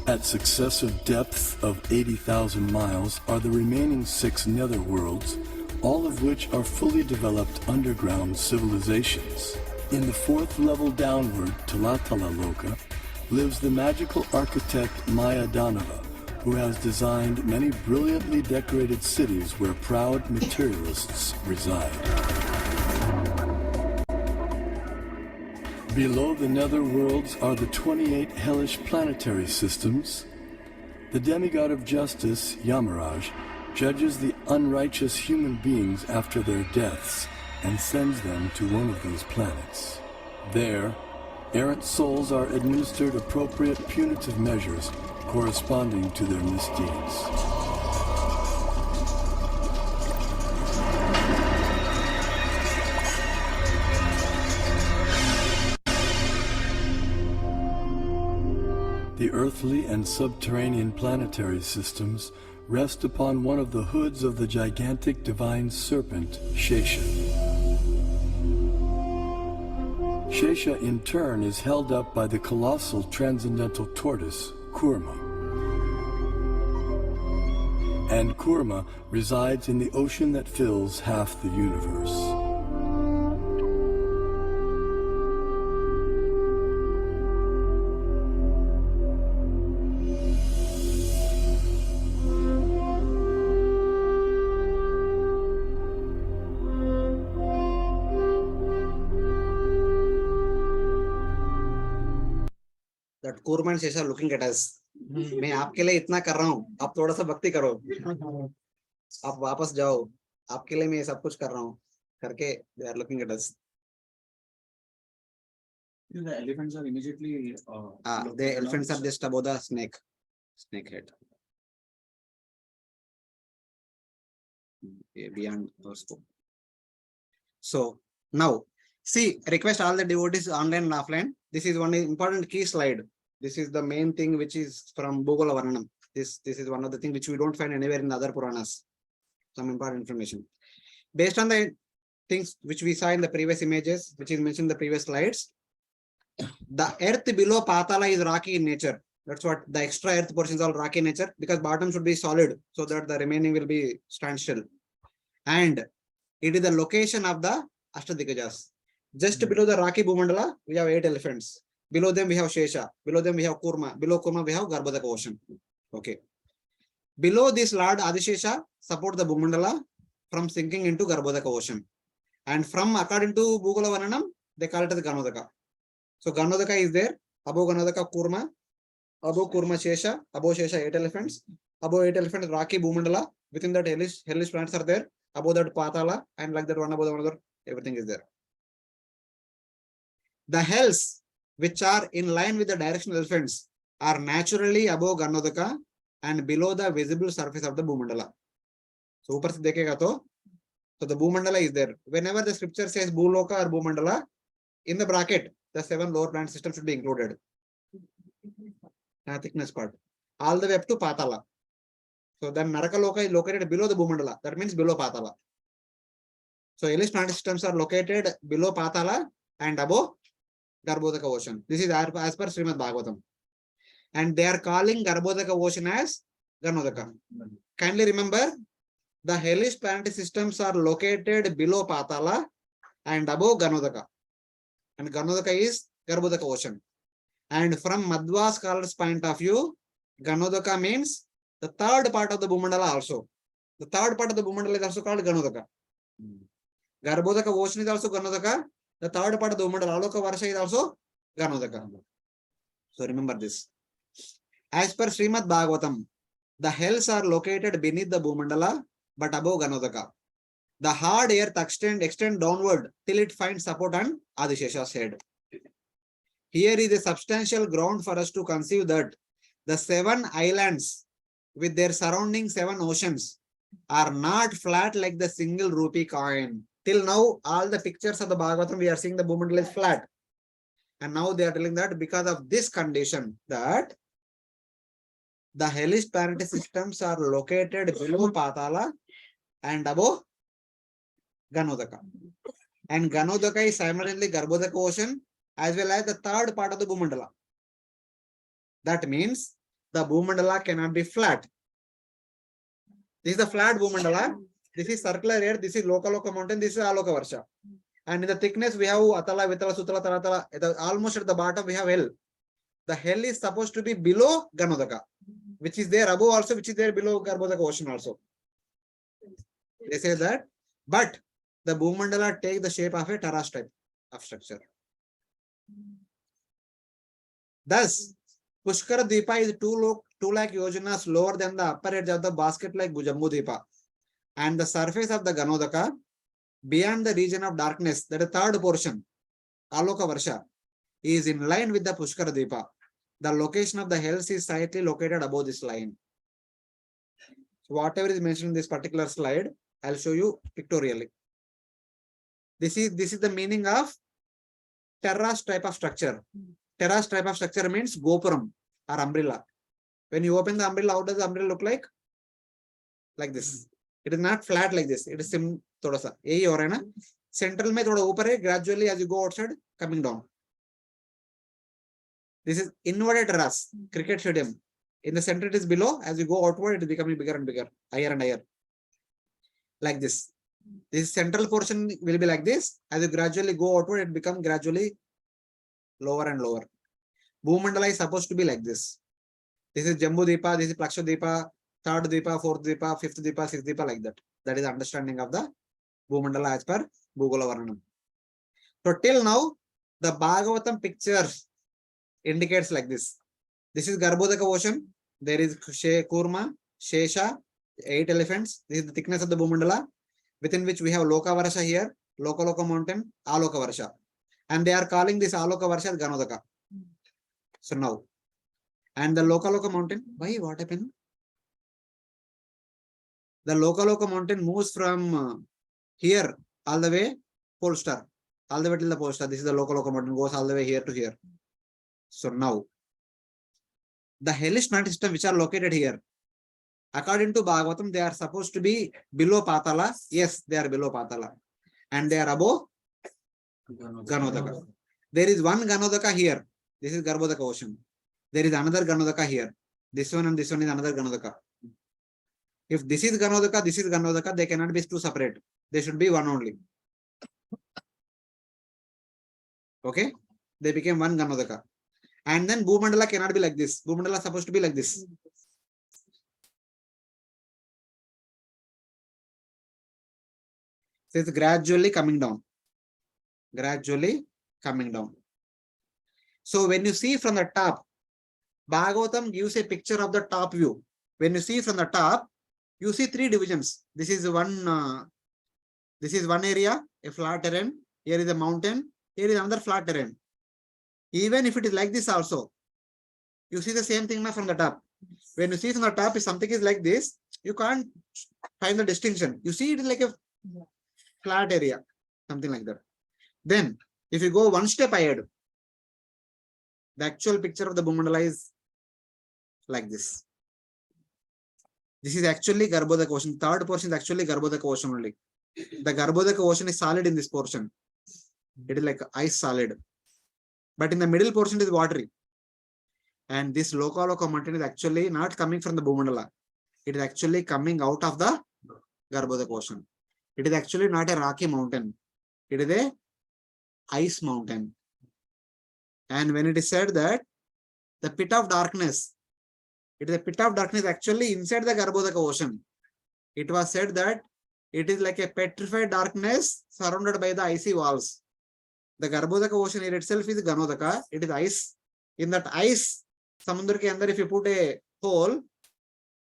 At successive depths of 80,000 miles are the remaining 6 netherworlds, all of which are fully developed underground civilizations. In the 4th level downward, Talatala Loka, lives the magical architect Maya Danava, who has designed many brilliantly decorated cities where proud materialists reside. Below the netherworlds are the 28 hellish planetary systems. The demigod of justice, Yamaraj, judges the unrighteous human beings after their deaths and sends them to one of these planets. There, errant souls are administered appropriate punitive measures corresponding to their misdeeds. The earthly and subterranean planetary systems rest upon one of the hoods of the gigantic divine serpent, Shesha. Shesha in turn is held up by the colossal transcendental tortoise, Kurma. And Kurma resides in the ocean that fills half the universe. That Kurma and Shesha are looking at us. मैं आपके लिए इतना कर रहा हूँ, आप थोड़ा सा भक्ति करो, आप वापस जाओ, आपके लिए मैं सब कुछ कर रहा हूँ, करके they are looking at us. The elephants are immediately. The elephants are just above the snake head. Beyond our scope. So now, see, request all the devotees online and offline. This is one important key slide. This is the main thing which is from Bhugola Varnanam. This is one of the things which we don't find anywhere in the other Puranas. Some important information. Based on the things which we saw in the previous images, which is mentioned in the previous slides, the earth below Patala is rocky in nature. That's what the extra earth portion is all rocky in nature, because bottom should be solid so that the remaining will be standstill. And it is the location of the Ashtadikajas. Just below the rocky Bhumandala, we have 8 elephants. Below them we have Shesha. Below them we have Kurma. Below Kurma we have Garbhodaka ocean. Okay. Below this Lord Adishesha support the Bhumandala from sinking into Garbhodaka ocean. And from, according to Bhugola Varnanam, they call it as Ganodaka. So Ganodaka is there. Above Ganodaka Kurma. Above Kurma Shesha. Above Shesha 8 elephants. Above 8 elephants rocky Bhumandala. Within that hellish planets are there. Above that Patala, and like that one above another, everything is there. The hells which are in line with the directional elephants are naturally above Ganodaka and below the visible surface of the Bhumandala. So upar se dekhega to, so the Bhumandala is there. Whenever the scripture says Bhuloka or Bhumandala, in the bracket, the 7 lower planet systems should be included. Thickness part. All the way up to Patala. So then Narakaloka is located below the Bhumandala. That means below Patala. So hellish planet systems are located below Patala and above Garbhodaka ocean. This is as per Srimad Bhagavatam. And they are calling Garbhodaka ocean as Ganodaka. Kindly remember, the hellish planet systems are located below Patala and above Ganodaka. And Ganodaka is Garbhodaka ocean. And from Madhva scholars' point of view, Ganodaka means the third part of the Bhumandala also. The third part of the Bhumandala is also called Ganodaka. Garbhodaka ocean is also Ganodaka. The third part of the Bhumandala, Aloka Varsha, is also Ganodaka. So remember this. As per Srimad Bhagavatam, the hells are located beneath the Bhumandala but above Ganodaka. The hard earth extend downward till it finds support on Adishesha's head. Here is a substantial ground for us to conceive that the 7 islands with their surrounding 7 oceans are not flat like the single rupee coin. Till now, all the pictures of the Bhagavatam, we are seeing the Bhumandala is flat. And now they are telling that because of this condition, that the hellish planet systems are located below Patala and above Ganodaka. And Ganodaka is simultaneously Garbhodaka ocean as well as the third part of the Bhumandala. That means the Bhumandala cannot be flat. This is the flat Bhumandala. This is circular air. This is Loka mountain. This is Aloka Varsha. And in the thickness, we have Atala, Vitala, Sutala, Taratala. Almost at the bottom, we have hell. The hell is supposed to be below Ganodaka, which is there above also, which is there below Garbhodaka ocean also. They say that, but the Bhumandala take the shape of a terrace type of structure. Thus, Pushkara Deepa is 2 lakh yojanas lower than the upper edge of the basket like Bujambu Deepa. And the surface of the Ganodaka, beyond the region of darkness, that is third portion, Aloka Varsha, is in line with the Pushkara Deepa. The location of the hells is slightly located above this line. So whatever is mentioned in this particular slide, I'll show you pictorially. This is the meaning of terrace type of structure. Terrace type of structure means gopuram or umbrella. When you open the umbrella, how does the umbrella look like? Like this. It is not flat like this. It is thoda sa. Yehi ho raha hai na. Central mein thoda upar hai, gradually as you go outside, coming down. This is inverted terrace, cricket stadium. In the center it is below. As you go outward, it is becoming bigger and bigger, higher and higher. Like this. This central portion will be like this. As you gradually go outward, it becomes gradually lower and lower. Bhumandala is supposed to be like this. This is Jambu Deepa, this is Plaksha Deepa, third Deepa, fourth Deepa, fifth Deepa, sixth Deepa, like that. That is the understanding of the Bhumandala as per Bhugola Varnanam. So till now, the Bhagavatam pictures indicates like this. This is Garbhodaka ocean. There is Kurma, Shesha, 8 elephants. This is the thickness of the Bhumandala, within which we have Loka Varsha here, Loka mountain, Aloka Varsha. And they are calling this Aloka Varsha as Ganodaka. So now, and the Loka mountain, why, what happened? The Loka mountain moves from here all the way pole star, all the way till the pole star. This is the Loka mountain, goes all the way here to here. So now, the hellish planet system which are located here, according to Bhagavatam, they are supposed to be below Patala. Yes, they are below Patala. And they are above Ganodaka. There is one Ganodaka here. This is Garbhodaka ocean. There is another Ganodaka here. This one and this one is another Ganodaka. If this is Ganodaka, they cannot be two separate. They should be one only. Okay? They became one Ganodaka. And then Bhumandala cannot be like this. Bhumandala is supposed to be like this. So it's gradually coming down. Gradually coming down. So when you see from the top, Bhagavatam gives a picture of the top view. When you see from the top, you see three divisions. This is one area, a flat terrain. Here is a mountain. Here is another flat terrain. Even if it is like this also, you see the same thing from the top. When you see from the top, if something is like this, you can't find the distinction. You see it is like a flat area, something like that. Then, if you go one step ahead, the actual picture of the Bhumandala is like this. This is actually Garbhodaka ocean. Third portion is actually Garbhodaka ocean only. The Garbhodaka ocean is solid in this portion. It is like ice solid. But in the middle portion it is watery. And this Loka mountain is actually not coming from the Bhumandala. It is actually coming out of the Garbhodaka ocean. It is actually not a rocky mountain. It is a ice mountain. And when it is said that the pit of darkness, it is a pit of darkness actually inside the Garbhodaka ocean. It was said that it is like a petrified darkness surrounded by the icy walls. The Garbhodaka ocean here itself is Ganodaka. It is ice. In that ice, Samundra ke andar, if you put a hole,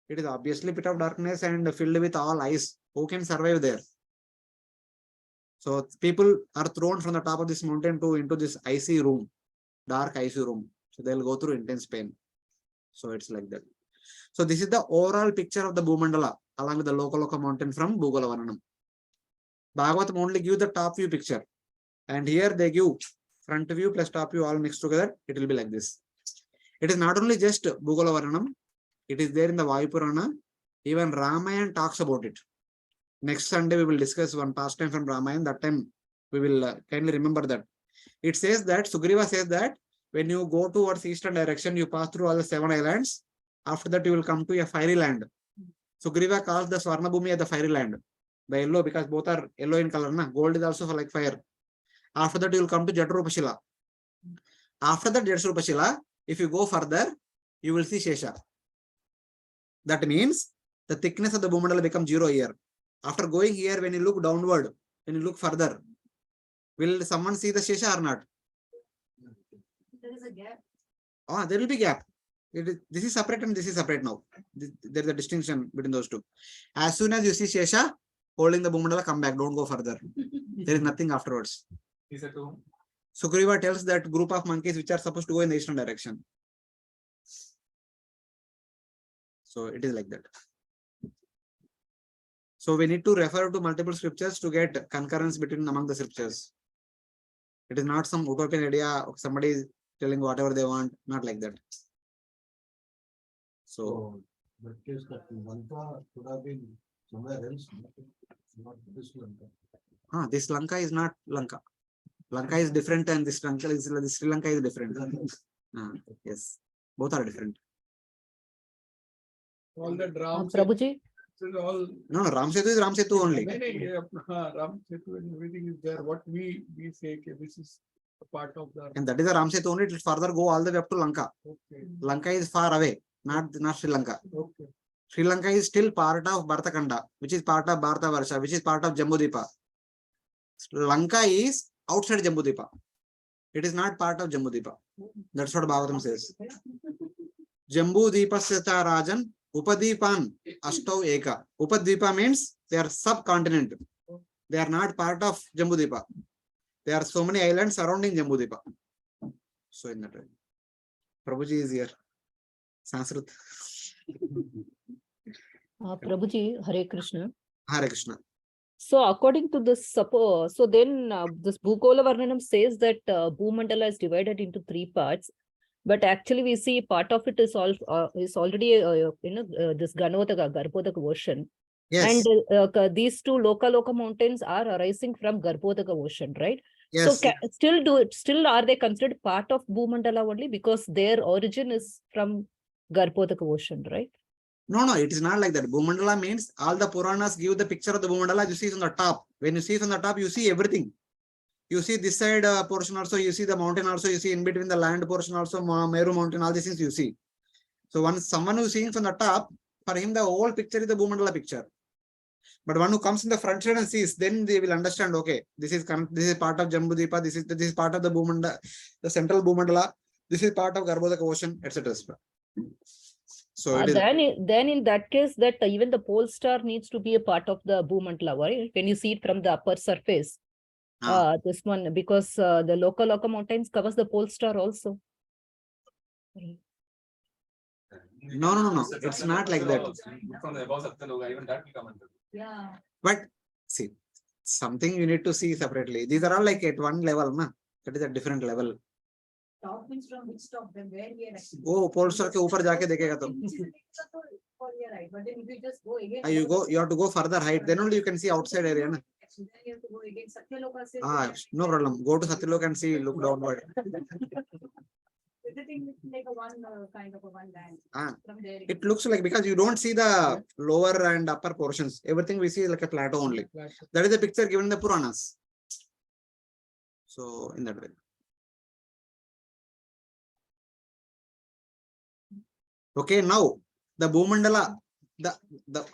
it is obviously pit of darkness and filled with all ice. Who can survive there? So people are thrown from the top of this mountain into this icy room, dark icy room. So they'll go through intense pain. So it's like that. So this is the overall picture of the Bhumandala along with the Loka mountain from Bhugola Varnanam. Bhagavatam only give the top view picture. And here they give front view plus top view all mixed together. It will be like this. It is not only just Bhugola Varnanam. It is there in the Vayu Purana. Even Ramayana talks about it. Next Sunday we will discuss one pastime from Ramayana. That time we will kindly remember that. It says that Sugriva says that when you go towards eastern direction, you pass through all the 7 islands. After that, you will come to a fiery land. Sugriva calls the Swarna Bhumi as the fiery land. The yellow, because both are yellow in color. Na? Gold is also like fire. After that, you will come to Jatrupashila. After that Jatrupashila, if you go further, you will see Shesha. That means the thickness of the Bhumandala becomes 0 here. After going here, when you look downward, when you look further, will someone see the Shesha or not? There is a gap. Ah, there will be gap. This is separate and this is separate now. There is a distinction between those two. As soon as you see Shesha holding the Bhumandala, come back. Don't go further. There is nothing afterwards. Is it true? Sugriva tells that group of monkeys which are supposed to go in the eastern direction. So it is like that. So we need to refer to multiple scriptures to get concurrence between among the scriptures. It is not some utopian idea of somebody is telling whatever they want, not like that. So the case that Lanka could have been somewhere else, not this Lanka. This Lanka is not Lanka. Lanka is different and this Lanka is Sri Lanka is different. Yes, both are different. All the drums. Prabhuji? All. No, Ram Setu is Ram Setu only. Ram Setu and everything is there. What we say, okay, this is a part of the. And that is a Ram Setu only. It will further go all the way up to Lanka. Okay. Lanka is far away, not Sri Lanka. Okay. Sri Lanka is still part of Bharatakanda, which is part of Bharata Varsha, which is part of Jambudvipa. Lanka is outside Jambudvipa. It is not part of Jambudvipa. That's what Bhagavatam says. Jambudvipasya cha rajan Upadipan Astau Eka. Upadvipa means they are subcontinent. They are not part of Jambudvipa. There are so many islands surrounding Jambudvipa. So in that way. Prabhuji is here. Sanskrit. Prabhuji, Hare Krishna. Hare Krishna. So according to this, this Bhugola Varnanam says that Bhumandala is divided into 3 parts. But actually we see part of it is all is already this Ganodaka, Garbhodaka ocean. Yes, And these two Loka mountains are arising from Garbhodaka ocean, right? So yes. still are they considered part of Bhumandala only because their origin is from Garbhodaka ocean, right? No, it is not like that. Bhumandala means all the Puranas give the picture of the Bhumandala. You see it on the top. When you see it on the top, you see everything. You see this side portion also, you see the mountain also, you see in between the land portion also, Meru mountain, all these things you see. So once someone who is seeing from the top, for him the whole picture is the Bhumandala picture. But one who comes in the front side and sees, then they will understand, okay, this is part of Jambudipa, this is part of the Bhumandala, the central Bhumandala, this is part of Garbhodaka ocean, etc. So it is, then in that case, that even the pole star needs to be a part of the Bhumandala, right? When you see it from the upper surface, this one, because the Loka mountains covers the pole star also. no, it's not like that. From the above Satyaloka, even that will come under. Yeah. But see, something you need to see separately. These are all like at one level, na? That is a different level. Top means from which top, then where we are actually. Oh, pole star ke upar jaake dekhega to. For your right, but then if you just go again. You have to go further height, then only you can see outside area. Na? Then you have to go again. Satyaloka says. No problem. Go to Satyaloka and see, look downward. Everything is like a one kind of a one land. From there. It looks like, because you don't see the lower and upper portions. Everything we see is like a plateau only. That is the picture given in the Puranas. So in that way. Okay, now the Bhumandala, the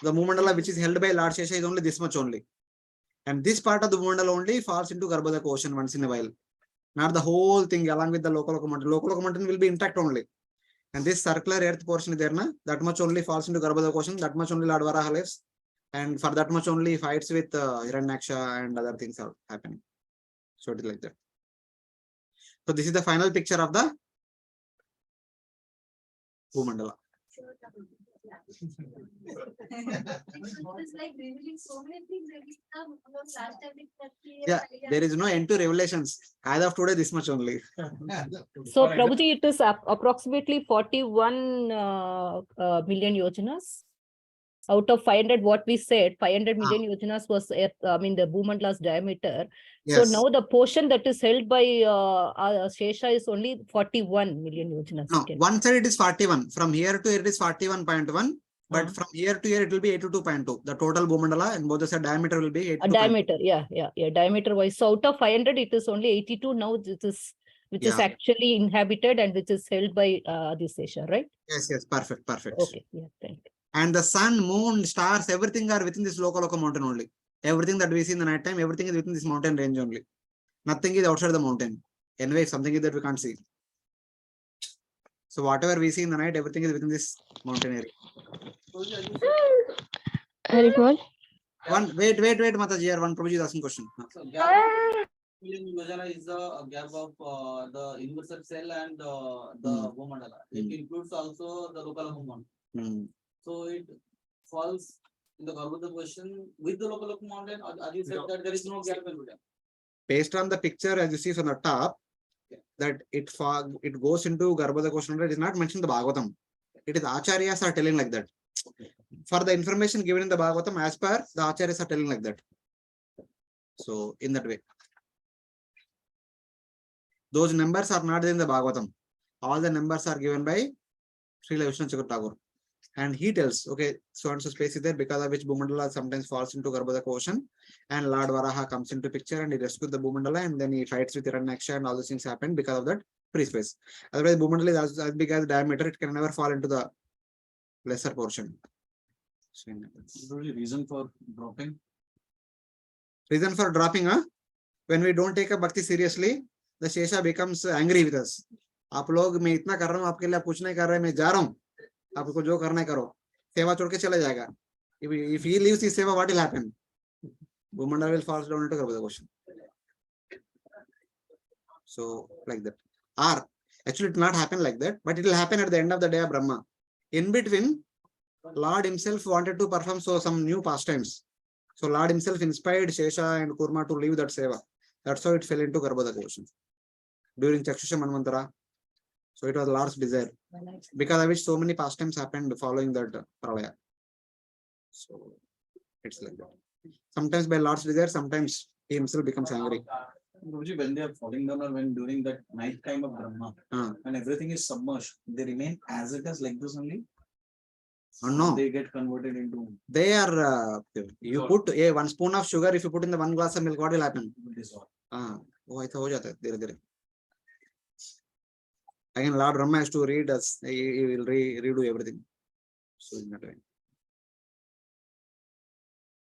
Bhumandala which is held by Lord Shesha is only this much only. And this part of the Bhumandala only falls into Garbhodaka ocean once in a while. Not the whole thing along with the local mountain. Local mountain will be intact only. And this circular earth portion is there, na? That much only falls into Garbhodaka ocean. That much only Lord Varaha lives. And for that much only fights with Hiranyaksha and other things are happening. So it is like that. So this is the final picture of the Bhumandala. It's like revealing so many things every time. Last time Yeah, there is no end to revelations. As of today, this much only. So Prabhuji, it is approximately 41 million yojanas. Out of 500, what we said, 500 million yojanas was, the Bhumandala's diameter. Yes. So now the portion that is held by Shesha is only 41 million yojanas. No, Okay. one side it is 41. From here to here it is 41.1. But from here to here it will be 82.2. The total Bhumandala and both the side diameter will be 82. Diameter, yeah, diameter wise. So out of 500, it is only 82 now. This is which is actually inhabited and which is held by this Shesha, right? Yes, perfect. Okay, yeah, thank you. And the sun, moon, stars, everything are within this Loka mountain only. Everything that we see in the night time, everything is within this mountain range only. Nothing is outside the mountain. Anyway, something is that we can't see. So whatever we see in the night, everything is within this mountain area. Wait, Mataji, here one Prabhuji is asking question. So Yojana is the gap of the universal cell and the Bhumandala. It includes also the local mountain. So it falls in the Garbhodaka ocean with the local mountain. As you said that there is no gap in between. Based on the picture, as you see from the top, that it goes into Garbhodaka ocean. It is not mentioned in the Bhagavatam. It is Acharyas are telling like that. For the information given in the Bhagavatam, as per the Acharyas are telling like that. So in that way. Those numbers are not in the Bhagavatam. All the numbers are given by Srila Vishnu Chakravarti Thakur. And he tells, okay, so and so space is there because of which Bhumandala sometimes falls into Garbhodaka ocean, and Lord Varaha comes into picture and he rescues the Bhumandala, and then he fights with Hiranyaksha and all those things happen because of that free space. Otherwise, Bhumandala is as big as diameter, it can never fall into the lesser portion. So, reason for dropping? Reason for dropping, when we don't take a bhakti seriously, the Shesha becomes angry with us. आप लोग मैं इतना कर रहा हूँ आपके लिए, आप कुछ नहीं कर रहे, मैं जा रहा हूँ, आपको जो करना है करो, सेवा छोड़ के चला जाएगा. If he leaves his seva, what will happen? Bhumandala will fall down into Garbhodaka ocean. So like that. Or actually it will not happen like that, but it will happen at the end of the day of Brahma. In between, Lord himself wanted to perform some new pastimes. So Lord himself inspired Shesha and Kurma to leave that seva. That's how it fell into Garbhodaka ocean. During Chakshusha Manvantara, So it was Lord's desire, because of which so many pastimes happened following that pralaya. So it's like that. Sometimes by Lord's desire, sometimes he himself becomes angry. Guruji, when they are falling down or when during that night time of Brahma, and everything is submerged, they remain as it is like this only. No, They get converted into they are. You put a 1 spoon of sugar. If you put in the 1 glass of milk, what will happen? dissolve. वो ऐसा हो जाता है धीरे धीरे. Again, Lord Brahma has to read us. He will redo everything. So in that way.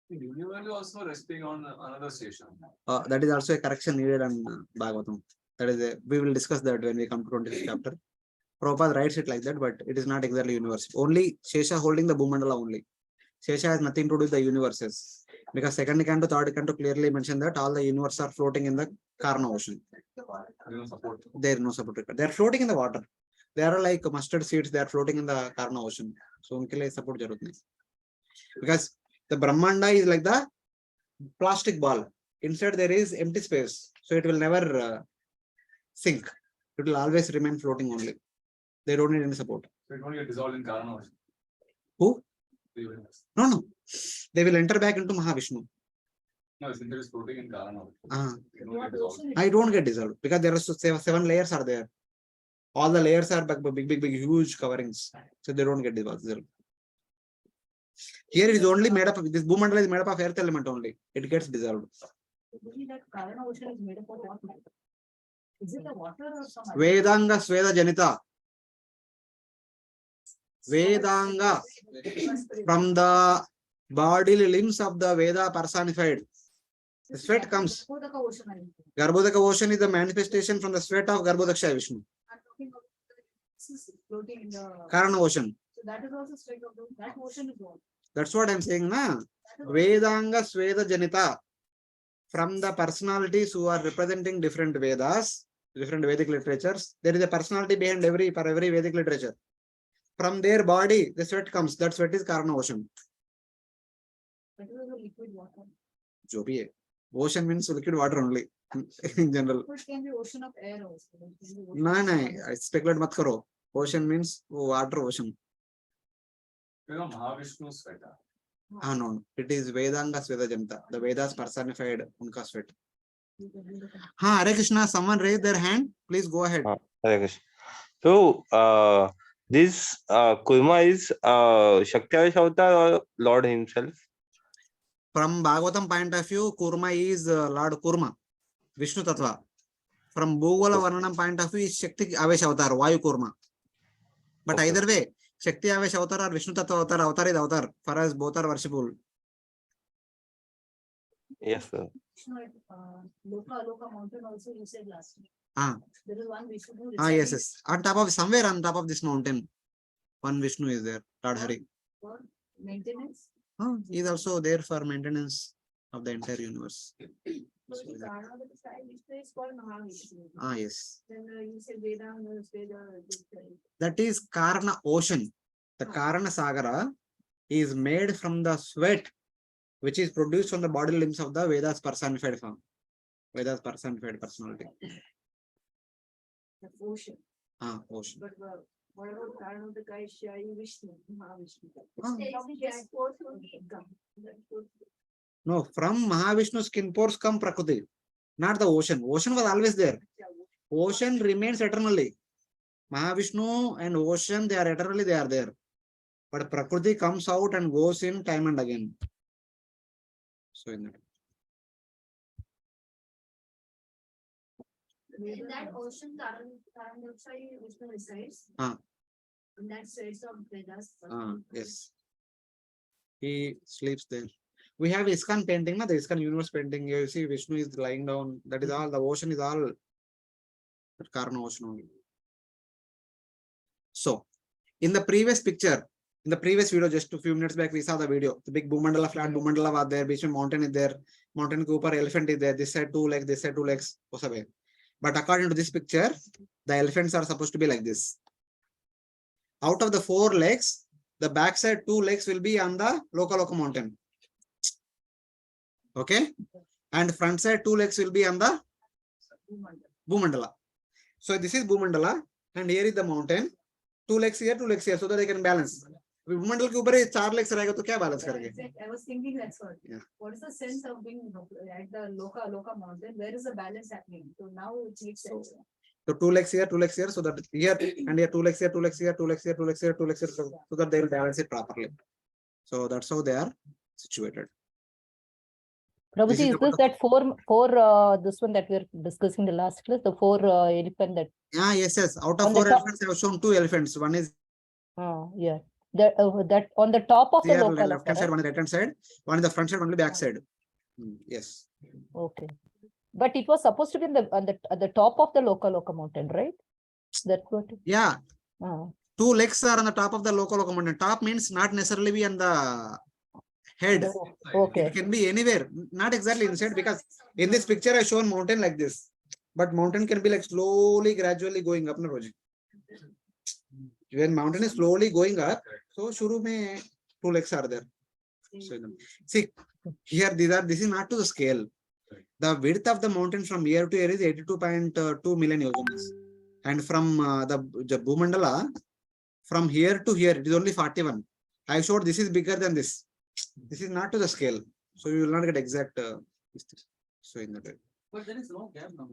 You will also resting on another station. That is also a correction needed on Bhagavatam. That is we will discuss that when we come to 20th chapter. Prabhupada writes it like that, but it is not exactly universe. Only Shesha holding the Bhumandala only. Shesha has nothing to do with the universes. Because second canto, third canto clearly mentioned that all the universes are floating in the Karna ocean. There is no support. They are floating in the water. They are like mustard seeds. They are floating in the Karna ocean. So unke liye support jarut nahi. Because the Brahmanda is like the plastic ball. Inside there is empty space. So it will never sink. It will always remain floating only. They don't need any support. So it won't get dissolved in Karna. Who? No. They will enter back into Mahavishnu. No, since it is floating in Karna. I don't get dissolved because there are 7 layers are there. All the layers are big, huge coverings. So they don't get dissolved. Here it is only made up of this Bhumandala is made up of earth element only. It gets dissolved. That Karna ocean is made up of what? Is it the water or some? Vedanga Sweda Janita. Vedanga from the bodily limbs of the Veda personified. The sweat comes. Garbhodaka ocean is the manifestation from the sweat of Garbhodaksha Vishnu. Floating in the Karna ocean. So that is also straight of that ocean is what? That's what I'm saying, na? Vedanga Sweda Janita. From the personalities who are representing different Vedas, different Vedic literatures, there is a personality behind every Vedic literature. From their body, the sweat comes. That sweat is Karna ocean. That is the liquid water. Jo bhi hai. Ocean means liquid water only in general. It can be ocean of air also. No, speculate mat karo. Ocean means water ocean. Mahavishnu sweat. No. It is Vedanga Sweda Janita. The Vedas personified unka sweat. Hare Krishna, someone raised their hand. Please go ahead. Hare Krishna. So, this Kurma is Shakti Avatar or Lord himself? From Bhagavatam point of view, Kurma is Lord Kurma, Vishnu Tattva. From Bhugola Varnanam point of view, is Shakti Avesh Avatar, Vayu Kurma. But either way, Shakti Avesh Avatar or Vishnu Tattva Avatar, Avatar is Avatar. For us, both are worshipable. Yes, sir. Loka mountain also you said last time. There is one Vishnu. Yes. On top of somewhere on top of this mountain, one Vishnu is there. Lord Hari. For maintenance. He is also there for maintenance of the entire universe. So the Karna of the sky, Vishnu is called Mahavishnu. Yes. Then you said Vedanga, That is Karna ocean. The Karna Sagara is made from the sweat which is produced from the body limbs of the Vedas personified form. Vedas personified personality. The ocean. Ocean. But what about Karna of the sky, Vishnu, Mahavishnu? No, from Mahavishnu skin pores come Prakriti, not the ocean. Ocean was always there. Ocean remains eternally. Mahavishnu and ocean, they are eternally there. But Prakriti comes out and goes in time and again. So in that ocean, Karna Vishnu resides. In that states of Vedas. Yes. He sleeps there. We have ISKCON painting, the ISKCON universe painting. You see Vishnu is lying down. That is all. The ocean is all Karna ocean only. So, in the previous picture, in the previous video, just a few minutes back, we saw the video. The big Bhumandala, flat Bhumandala was there. Between mountain is there. Mountain ke upar elephant is there. This side 2 legs, this side 2 legs. But according to this picture, the elephants are supposed to be like this. Out of the 4 legs, the backside 2 legs will be on the Loka mountain. Okay, and front side 2 legs will be on the Bhumandala. So this is Bhumandala. and here is the mountain. 2 legs here, 2 legs here, so that they can balance. Bhumandal के ऊपर ये 4 legs रहेगा तो क्या balance करेंगे? I was thinking that's what. Yeah. What is the sense of being at the Loka mountain? Where is the balance happening? So now it makes sense. So 2 legs here, 2 legs here, so that here and here 2 legs here, 2 legs here, 2 legs here, 2 legs here, 2 legs here, so that they will balance it properly. So that's how they are situated. Prabhuji, is is this about that this one that we are discussing the last class, the 4 elephant that? Yeah, yes. Out On of the 4 top. elephants, I have shown 2 elephants. One is Yeah. That on the top of the here, local. left hand side, one is right hand side, one is the front side, one is the back side. Yes. Okay. But it was supposed to be at the top of the Loka mountain, right? That's what. Yeah. Ah. 2 legs are on the top of the local mountain. Top means not necessarily be on the head. Okay. It can be anywhere, not exactly inside, because in this picture I shown mountain like this, but mountain can be like slowly, gradually going up. When mountain is slowly going up, so shuru mein 2 legs are there. So, see, here this is not to the scale. The width of the mountain from here to here is 82.2 million yojanas, and from the Bhumandala, from here to here it is only 41. I showed this is bigger than this. This is not to the scale, so you will not get exact. So in that way. But there is no gap now.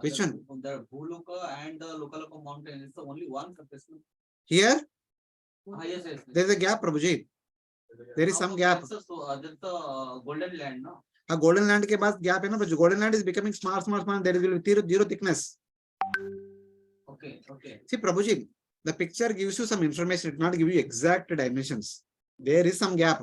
Which one? The Bhuloka and the Loka mountain is the only one surface. Here Yes. there is a gap, Prabhuji. There is some gap. So that's the golden land, no? A golden land के बाद gap है ना, but golden land is becoming small. There will be zero thickness. Okay. See, Prabhuji, the picture gives you some information. It not give you exact dimensions. There is some gap.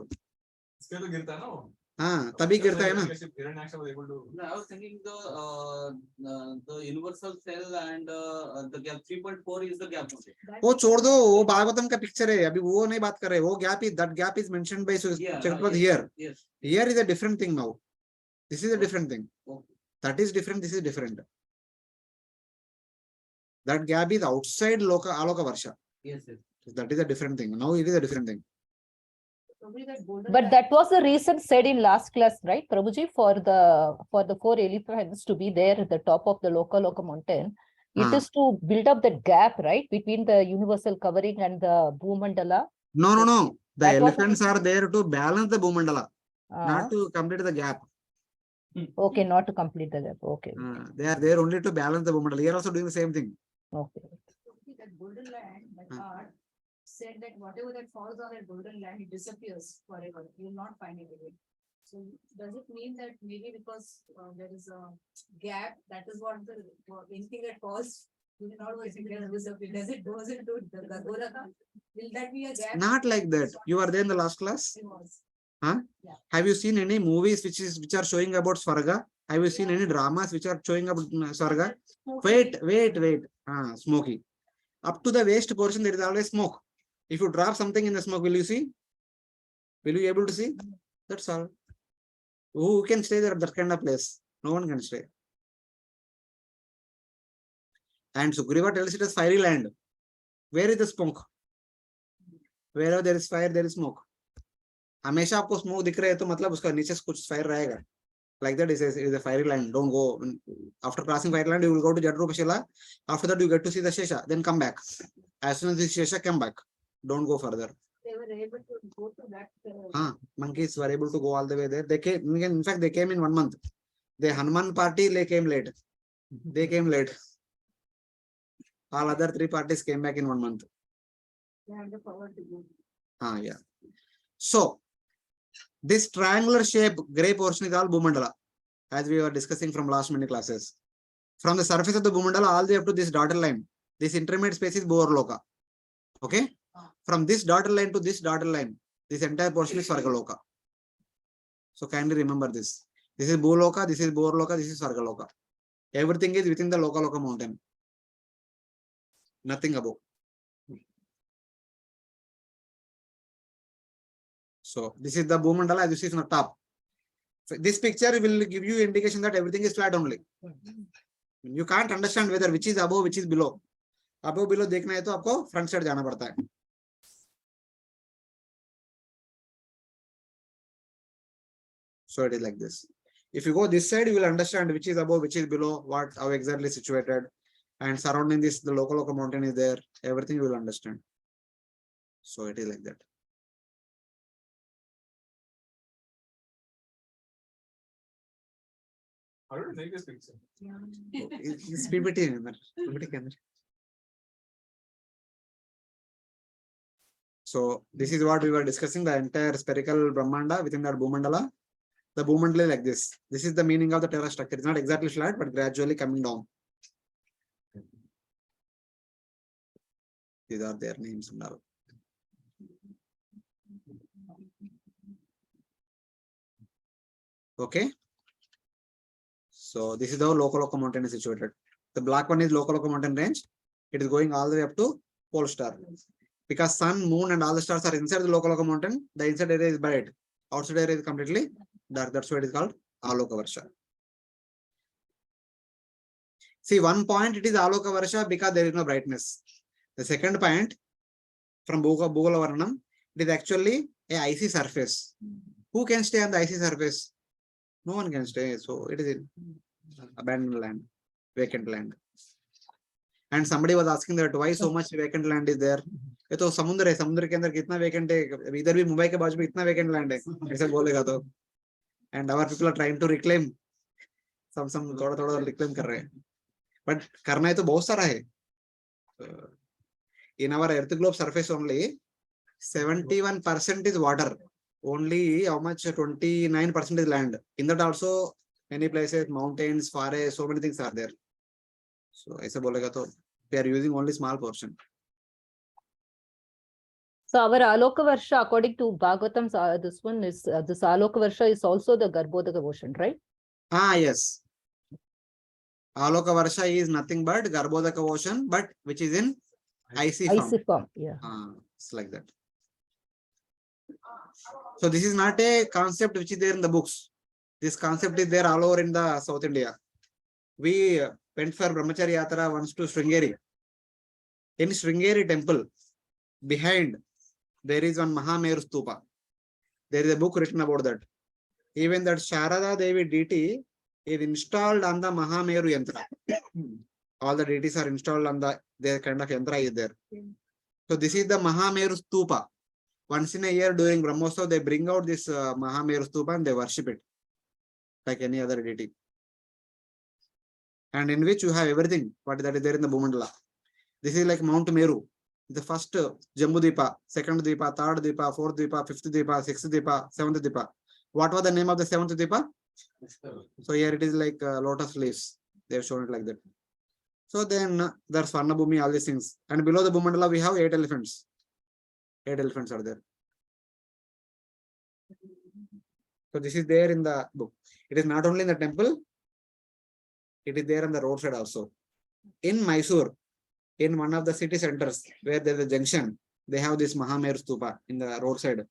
इसके तो गिरता है ना वो। हाँ, तभी गिरता है ना। No, I was thinking the universal cell and the gap 3.4 is the gap. वो छोड़ दो, वो भागवतम का पिक्चर है, अभी वो नहीं बात कर रहे। वो gap is that gap is mentioned by Chakravarti here. Yes. Here is a different thing now. This is a different thing. Okay. That is different. This is different. That gap is outside Aloka Varsha. Yes. That is a different thing. Now it is a different thing. But that was the reason said in last class, right, Prabhuji, for the 4 elephants to be there at the top of the Loka mountain. It is to build up that gap, right, between the universal covering and the Bhumandala. No. The That was elephants are there to balance the Bhumandala, not to complete the gap. Okay, not to complete the gap. Okay. They are there only to balance the Bhumandala. Here also doing the same thing. Okay. That golden land, that art said that whatever that falls on that golden land, it disappears forever. You will not find it again. So does it mean that maybe because there is a gap, that is what anything that falls will not disappear? Does it goes into the Golaka? Will that be a gap? Not like that. You are there in the last class. It was. Huh? Yeah. Have you seen any movies which are showing about Swarga? Have you seen any dramas which are showing about Swarga? Wait. Smoky. Up to the waist portion, there is always smoke. If you drop something in the smoke, will you see? Will you be able to see? That's all. Who can stay there at that kind of place? No one can stay. And Sugriva tells it as fiery land. Where is the smoke? Wherever there is fire, there is smoke. हमेशा आपको smoke दिख रहा है तो मतलब उसका नीचे कुछ फायर रहेगा. Like that is a fiery land. Don't go. After crossing fiery land, you will go to Jadrupashila. After that, you get to see the Shesha. Then come back. As soon as the Shesha, come back. Don't go further. They were able to go to that. Monkeys were able to go all the way there. They came. In fact, they came in 1 month. The Hanuman party they came late. They came late. All other 3 parties came back in 1 month. They have the power to go. Yeah. So this triangular shape gray portion is all Bhumandala, as we were discussing from last many classes. From the surface of the Bhumandala all the way up to this dotted line, this intermediate space is Bhorloka. Okay? From this dotted line to this dotted line, this entire portion is Svargaloka. So kindly remember this. This is Bhuloka, this is Bhorloka, this is Svargaloka. Everything is within the Loka mountain. Nothing above. So this is the Bhumandala, this is on the top. So this picture will give you indication that everything is flat only. You can't understand whether which is above, which is below. Above, below देखना है तो आपको front side जाना पड़ता है. So it is like this. If you go this side, you will understand which is above, which is below, how exactly situated. and surrounding this, the local mountain is there. Everything you will understand. So it is like that. How do you take this picture? It's PPT. PPT. So this is what we were discussing, the entire spherical Brahmanda within that Bhumandala. The Bhumandala is like this. This is the meaning of the terra structure. It's not exactly flat, but gradually coming down. These are their names and all. Okay. So this is how local mountain is situated. The black one is local mountain range. It is going all the way up to pole star. Because sun, moon, and all the stars are inside the local mountain, the inside area is bright. Outside area is completely dark. That's why it is called Aloka Varsha. See, one point it is Aloka Varsha because there is no brightness. The second point from Bhugola Varnanam, it is actually a icy surface. Who can stay on the icy surface? No one can stay. So it is abandoned land, vacant land. And somebody was asking that why so much vacant land is there. ये तो समुद्र है, समुद्र के अंदर कितना vacant है, इधर भी मुंबई के बाजू में इतना vacant land है, ऐसे बोलेगा तो. And our people are trying to reclaim some थोड़ा reclaim कर रहे हैं, but करना है तो बहुत सारा है. In our earth globe surface only 71% is water, only how much 29% is land. In that also many places, mountains, forests, so many things are there. So ऐसे बोलेगा तो they are using only small portion. So our Aloka Varsha, according to Bhagavatam, this one is this Aloka Varsha is also the Garbhodaka ocean, right? Ah, yes. Aloka Varsha is nothing but Garbhodaka ocean, but which is in icy form. Icy form, yeah. It's like that. So this is not a concept which is there in the books. This concept is there all over in the South India. We went for Brahmacharya Yatra once to Sringeri. In Sringeri temple, behind there is one Mahameru Stupa. There is a book written about that. Even that Sharada Devi deity is installed on the Mahameru Yantra. All the deities are installed on their kind of Yantra is there. So this is the Mahameru Stupa. Once in a year during Brahmotsav, they bring out this Mahameru Stupa and they worship it like any other deity. And in which you have everything, what that is there in the Bhumandala. This is like Mount Meru. The first Jambu Dipa, second Dipa, third Dipa, fourth Dipa, fifth Dipa, sixth Dipa, seventh Dipa. What was the name of the seventh Dipa? So here it is like lotus leaves. They have shown it like that. So then there's Varnabhumi, all these things. And below the Bhumandala, we have 8 elephants. 8 elephants are there. So this is there in the book. It is not only in the temple, it is there on the roadside also. In Mysore, in one of the city centers where there is a junction, they have this Mahameru Stupa in the roadside.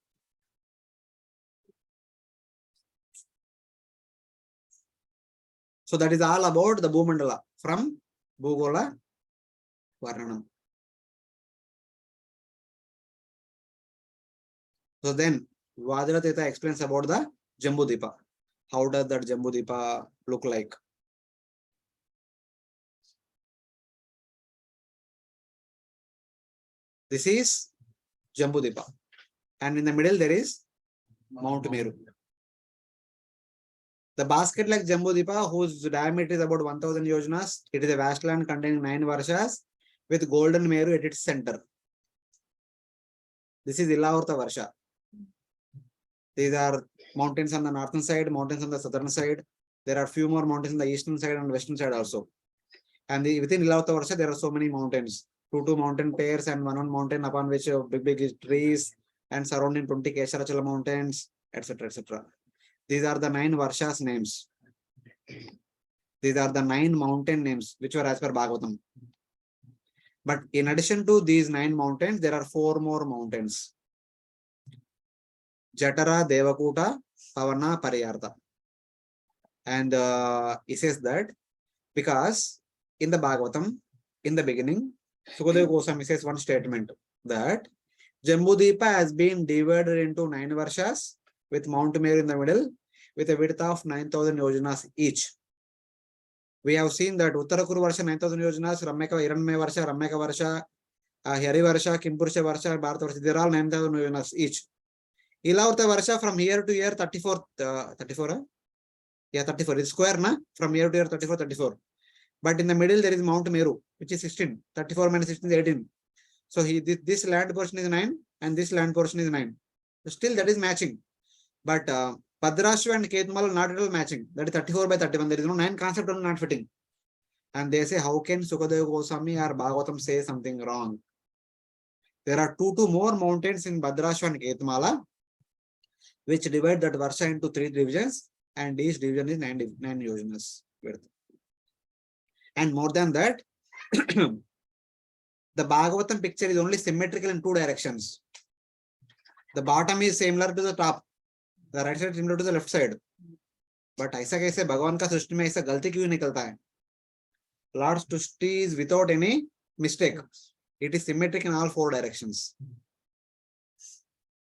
So that is all about the Bhumandala from Bhugola Varnanam. So then Vajrateta explains about the Jambudipa. How does that Jambudipa look like? This is Jambudipa. And in the middle there is Mount Meru. The basket like Jambudipa, whose diameter is about 1000 yojanas, it is a vast land containing 9 varshas with golden Meru at its center. This is Ilavarta Varsha. These are mountains on the northern side, mountains on the southern side. There are few more mountains on the eastern side and western side also. And within Ilavarta Varsha, there are so many mountains. 2 mountain pairs and one mountain upon which big trees and surrounding 20 Kesharachala mountains, etc. etc. These are the 9 Varshas names. These are the 9 mountain names which were as per Bhagavatam. But in addition to these 9 mountains, there are 4 more mountains. Jatara, Devakuta, Pavana, Pariyartha. And he says that because in the Bhagavatam, in the beginning, Sukadeva Goswami says one statement that Jambudipa has been divided into 9 Varshas with Mount Meru in the middle with a width of 9000 yojanas each. We have seen that Uttara Kuru Varsha 9,000 yojanas, Rameka Iranmaya Varsha, Rameka Varsha, Hari Varsha, Kimpurusha Varsha, Bharata Varsha, they're all 9,000 yojanas each. Ilavrta Varsha from year to year 34, 34? Yeah, 34. It's square, na? From year to year 34, 34. But in the middle there is Mount Meru, which is 16. 34 minus 16 is 18. So this land portion is 9 and this land portion is 9. So still that is matching. But Bhadrashva and Ketmala not at all matching. That is 34 by 31. There is no 9 concept of not fitting. And they say, how can Sukadeva Goswami or Bhagavatam say something wrong? There are two more mountains in Bhadrashva and Ketmala, which divide that Varsha into 3 divisions, and each division is 9 yojanas width. And more than that, the Bhagavatam picture is only symmetrical in 2 directions. The bottom is similar to the top. The right side is similar to the left side. But ऐसा कैसे भगवान का सृष्टि में ऐसा गलती क्यों निकलता है? Lord's Srishti is without any mistake. It is symmetric in all 4 directions.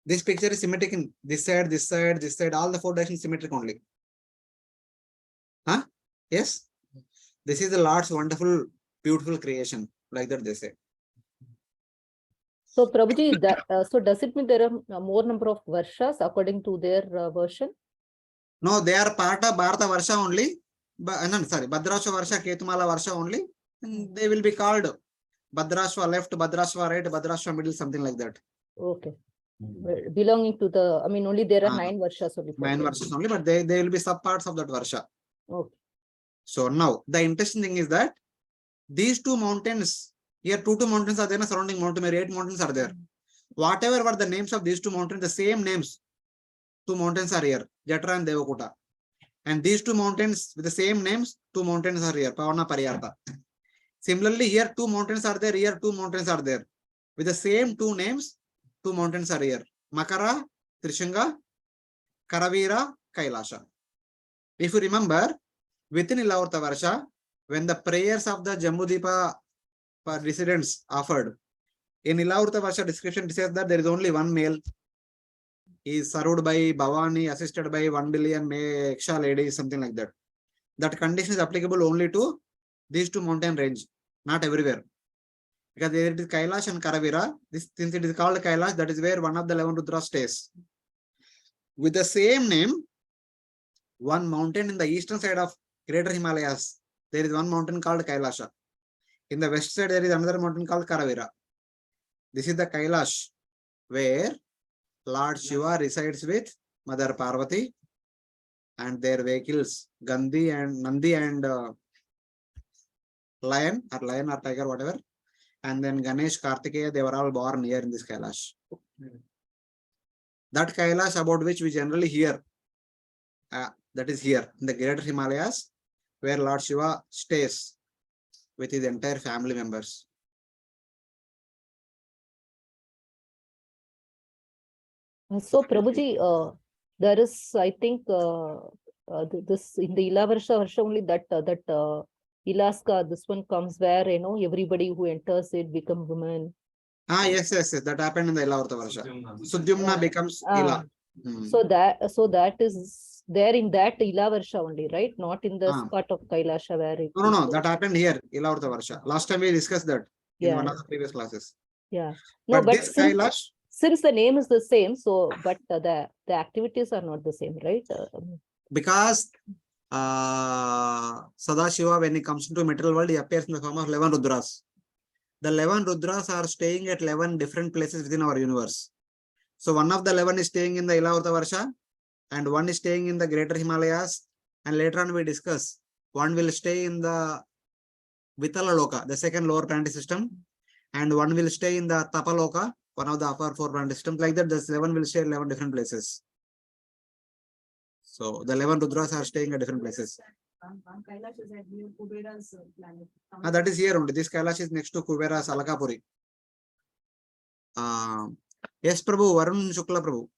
This picture is symmetric in this side, this side, this side, all the 4 directions symmetric only. Huh? Yes? This is the Lord's wonderful, beautiful creation. Like that they say. So Prabhuji, so does it mean there are more number of Varshas according to their version? No, they are part of Bharata Varsha only. No, sorry, Bhadrashva Varsha, Ketumala Varsha only. And they will be called Bhadrashva left, Bhadrashva right, Bhadrashva middle, something like that. Okay. Belonging to the, I mean, only there are 9 Varshas only. 9 Varshas only, but they will be subparts of that Varsha. Okay. So now, the interesting thing is that these 2 mountains, here 2 mountains are there, surrounding Mount Meru, 8 mountains are there. Whatever were the names of these 2 mountains, the same names, 2 mountains are here, Jatra and Devakuta. And these 2 mountains with the same names, 2 mountains are here, Pavana Pariyartha. Similarly, here 2 mountains are there, here 2 mountains are there. With the same 2 names, 2 mountains are here, Makara, Trishanga, Karavira, Kailasha. If you remember, within Ilavrta Varsha, when the prayers of the Jambudipa residents offered, in Ilavrta Varsha description it says that there is only one male. He is served by Bhavani, assisted by 1 billion Meksha ladies, something like that. That condition is applicable only to these 2 mountain range, not everywhere. Because there it is Kailash and Karavira. Since it is called Kailash, that is where one of the 11 Rudras stays. With the same name, one mountain in the eastern side of Greater Himalayas, there is one mountain called Kailasha. In the west side, there is another mountain called Karavira. This is the Kailash, where Lord Shiva resides with Mother Parvati and their vehicles, Gandhi and Nandi and lion or tiger, whatever. And then Ganesh, Kartikeya, they were all born here in this Kailash. That Kailash about which we generally hear, that is here in the Greater Himalayas, where Lord Shiva stays with his entire family members. So Prabhuji, there is, I think, this in the Ila Varsha only that Ilaska, this one comes where, you know, everybody who enters it become woman. Yes. That happened in the Ilavrta Varsha. Sudyumna becomes Ila. So that is there in that Ila Varsha only, right? Not in the part of Kailasha where it. No, that happened here, Ilavrta Varsha. Last time we discussed that in one of the previous classes. Yeah. No, but this Kailash, since the name is the same, so but the activities are not the same, right? Because Sadashiva, when he comes into material world, he appears in the form of 11 Rudras. The 11 Rudras are staying at 11 different places within our universe. So one of the 11 is staying in the Ilavrta Varsha, and one is staying in the Greater Himalayas, and later on we discuss one will stay in the Vitala Loka, the second lower planetary system, and one will stay in the Tapaloka, one of the upper 4 planetary systems. Like that, the 11 will stay in 11 different places. So the 11 Rudras are staying at different places. Kailash is at near Kubera's planet. That is here only. This Kailash is next to Kubera's Alakapuri. Yes, Prabhu, Varun Shukla Prabhu.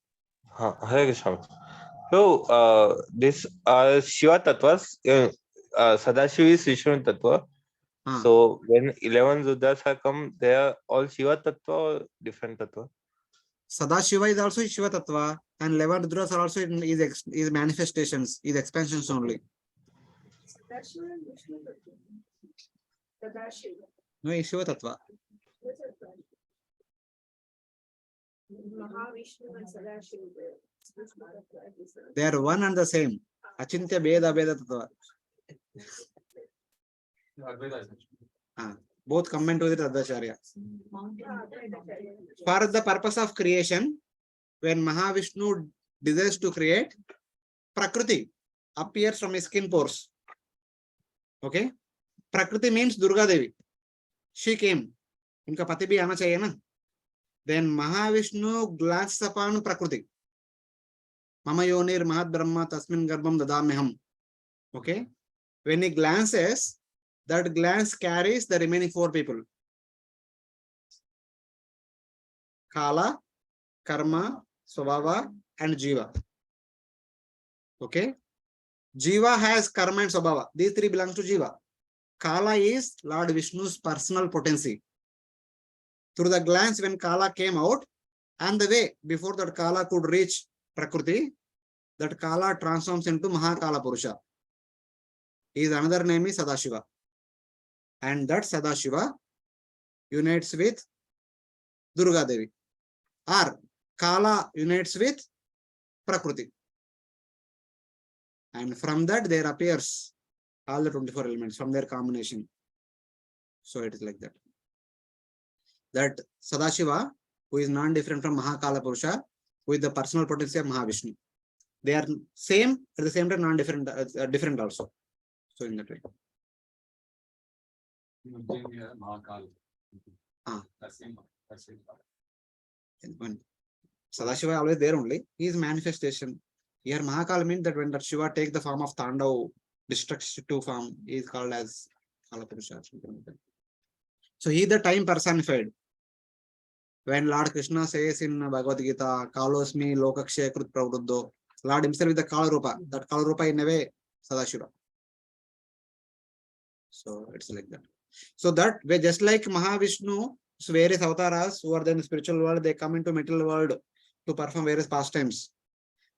Hare Krishna. So, this Shiva Tattvas, Sadashiva is Vishnu Tattva. So, when 11 Rudras have come, they are all Shiva Tattva or different Tattva? Sadashiva is also Shiva Tattva, and 11 Rudras are also his manifestations, his expansions only. No, is Shiva Tattva. They are one and the same. Achintya Beda Beda Tattva. Both come into the Tadacharya. For the purpose of creation, when Mahavishnu desires to create, Prakriti appears from his skin pores. Okay? Prakriti means Durga Devi. She came. Inka pati bhi aana chahiye na. Then Mahavishnu glances upon Prakriti. Mama yonir mahat brahma tasmin garbham dadameham. Okay? When he glances, that glance carries the remaining four people. Kala, Karma, Swabhava, and Jiva. Okay? Jiva has Karma and Swabhava. These three belongs to Jiva. Kala is Lord Vishnu's personal potency. Through the glance when Kala came out, and the way before that Kala could reach Prakriti, that Kala transforms into Mahakala Purusha. His another name is Sadashiva. And that Sadashiva unites with Durga Devi. Or Kala unites with Prakriti. And from that there appears all the 24 elements from their combination. So it is like that. That Sadashiva, who is non-different from Mahakala Purusha, with the personal potency of Mahavishnu. They are same, at the same time non-different, different also. So in that way. When Sadashiva always there only, he is manifestation. Here Mahakala means that when that Shiva takes the form of Tandav, destructive form, he is called as Kala Purusha. So he is the time personified. When Lord Krishna says in Bhagavad Gita, Kalosmi Lokakshay Krut Pravruddho, Lord himself is the Kala Rupa. That Kala Rupa in a way, Sadashiva. So it's like that. So that way, just like Mahavishnu, so various avatars who are there in the spiritual world, they come into material world to perform various pastimes.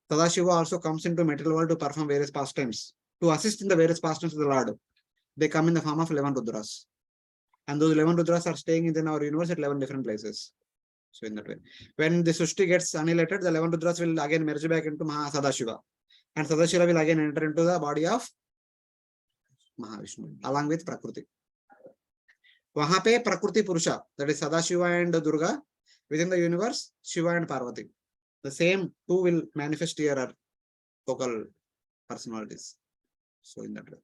Sadashiva also comes into material world to perform various pastimes, to assist in the various pastimes of the Lord. They come in the form of 11 Rudras. And those 11 Rudras are staying in our universe at 11 different places. So in that way, when the Sushti gets annihilated, the 11 Rudras will again merge back into Sadashiva. And Sadashiva will again enter into the body of Mahavishnu, along with Prakriti. Wahan pe Prakriti Purusha, that is Sadashiva and Durga, within the universe, Shiva and Parvati. The same two will manifest here are vocal personalities. So in that way.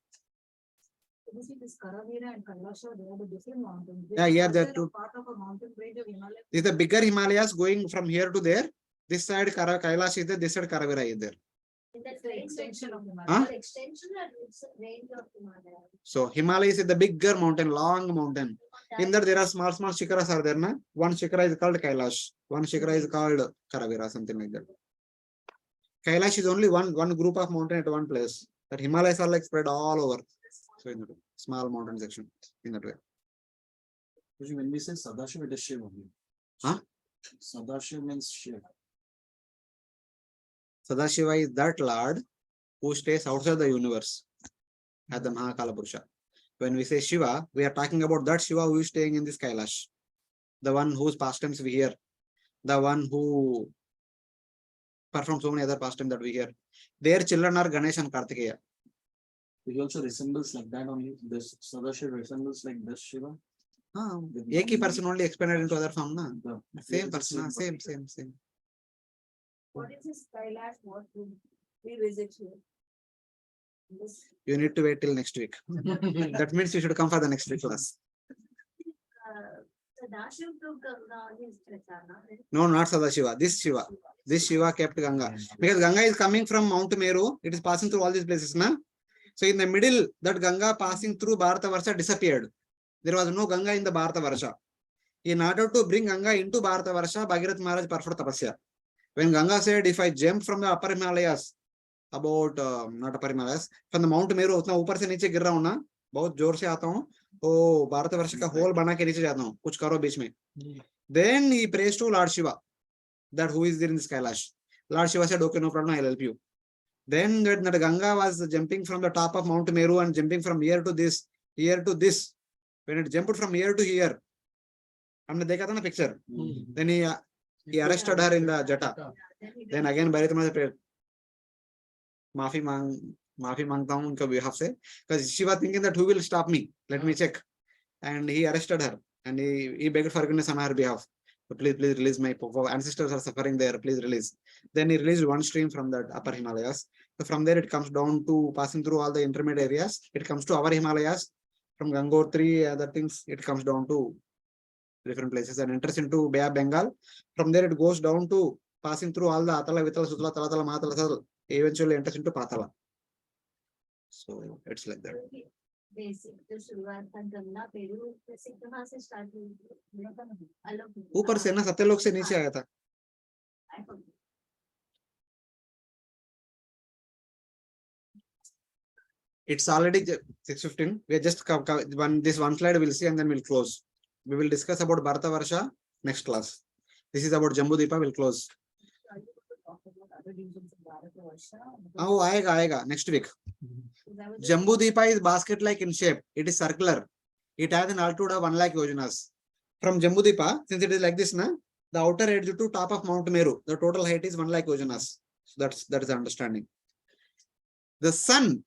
Yeah, here there are two. This is the bigger Himalayas going from here to there. This side Kailash is there, this side Karavira is there. That's the extension of Himalaya. Huh? Extension and it's range of Himalaya. So Himalayas is the bigger mountain, long mountain. In that there are small shikaras are there. Na? One shikara is called Kailash. One shikara is called Karavira, something like that. Kailash is only one group of mountain at one place. But Himalayas are like spread all over. So in that way, small mountain section in that way. When we say Sadashiva, it is Shiva. Huh? Sadashiva means Shiva. Sadashiva is that Lord who stays outside the universe at the Mahakala Purusha. When we say Shiva, we are talking about that Shiva who is staying in this Kailash. The one whose pastimes we hear. The one who performs so many other pastimes that we hear. Their children are Ganesh and Kartikeya. He also resembles like that only. This Sadashiva resembles like this Shiva. Eki person only expanded into other form. Na? Same person, same. What is this Kailash? What will we visit here? You need to wait till next week. That means you should come for the next week class. Sadashiva took his Chachana. No, not Sadashiva. This Shiva. This Shiva kept Ganga. Because Ganga is coming from Mount Meru. It is passing through all these places. Na? So in the middle, that Ganga passing through Bharatavarsha disappeared. There was no Ganga in the Bharatavarsha. In order to bring Ganga into Bharatavarsha, Bhagirath Maharaj performed tapasya. When Ganga said, if I jump from the upper Himalayas, about not upper Himalayas, from the Mount Meru, उतना ऊपर से नीचे गिर रहा हूँ ना, बहुत जोर से आता हूँ, तो भारतवर्ष का होल बना के नीचे जाता हूँ, कुछ करो बीच में. Then he prays to Lord Shiva, that who is there in this Kailash. Lord Shiva said, okay, no problem, I'll help you. Then when the Ganga was jumping from the top of Mount Meru and jumping from here to this, when it jumped from here to here, हमने देखा था ना picture. Then he arrested her in the Jata. Then again Bharatama said, माफी मांगता हूँ उनका behalf से, because she was thinking that who will stop me? Let me check. And he arrested her and he begged forgiveness on her behalf. So please release my ancestors are suffering there. Please release. Then he released one stream from that upper Himalayas. So from there it comes down to passing through all the intermediate areas. It comes to our Himalayas. From Gangotri, other things, it comes down to different places and enters into Bay of Bengal. From there it goes down to passing through all the Atala, Vitala, Sutala, Talatala, Mahatala, eventually enters into Patala. So it's like that. Basic तो शुरुआत था Ganga Peru basic कहाँ से start हुई अलग ऊपर से ना सत्यलोक से नीचे आया था. It's already 6:15. We are just this one slide we'll see and then we'll close. We will discuss about Bharata Varsha next class. This is about Jambudipa. We'll close. Oh, aega next week. Jambudipa is basket-like in shape. It is circular. It has an altitude of 1 lakh yojanas. From Jambudipa, since it is like this, the outer edge to top of Mount Meru, the total height is 1 lakh yojanas. So that is the understanding. The sun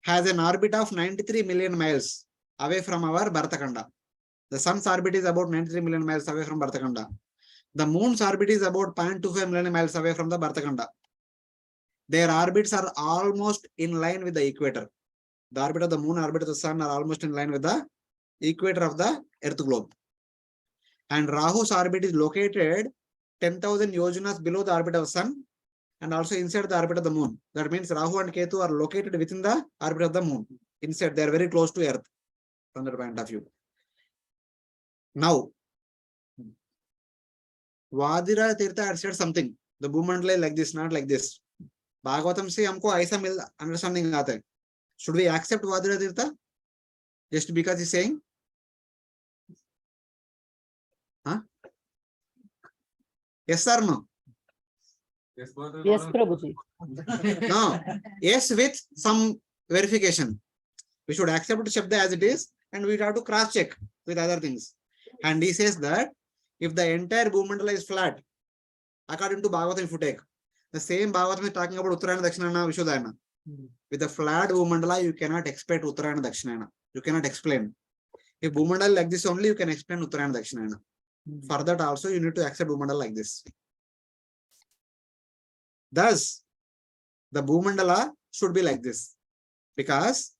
has an orbit of 93 million miles away from our Bharatkhanda. The sun's orbit is about 93 million miles away from Bharatkhanda. The moon's orbit is about 0.25 million miles away from the Bharatkhanda. Their orbits are almost in line with the equator. The orbit of the moon, orbit of the sun are almost in line with the equator of the Earth globe. And Rahu's orbit is located 10,000 yojanas below the orbit of the sun and also inside the orbit of the moon. That means Rahu and Ketu are located within the orbit of the moon. Inside, they are very close to Earth from that point of view. Now, Vadira Tirtha had said something. The Bhumandala like this, not like this. Bhagavatam se humko aisa understanding aata hai. Should we accept Vadira Tirtha just because he's saying? Huh? Yes or no? Yes, Prabhuji. No. Yes, with some verification. We should accept Shabda as it is and we have to cross check with other things. And he says that if the entire Bhumandala is flat, according to Bhagavatam, if you take the same Bhagavatam is talking about Uttarayana, Dakshinayana, Vishuddhayana. With a flat Bhumandala, you cannot expect Uttarayana, Dakshinayana. You cannot explain. If Bhumandala like this only, you can explain Uttarayana, Dakshinayana. For that also, you need to accept Bhumandala like this. Thus, the Bhumandala should be like this. Because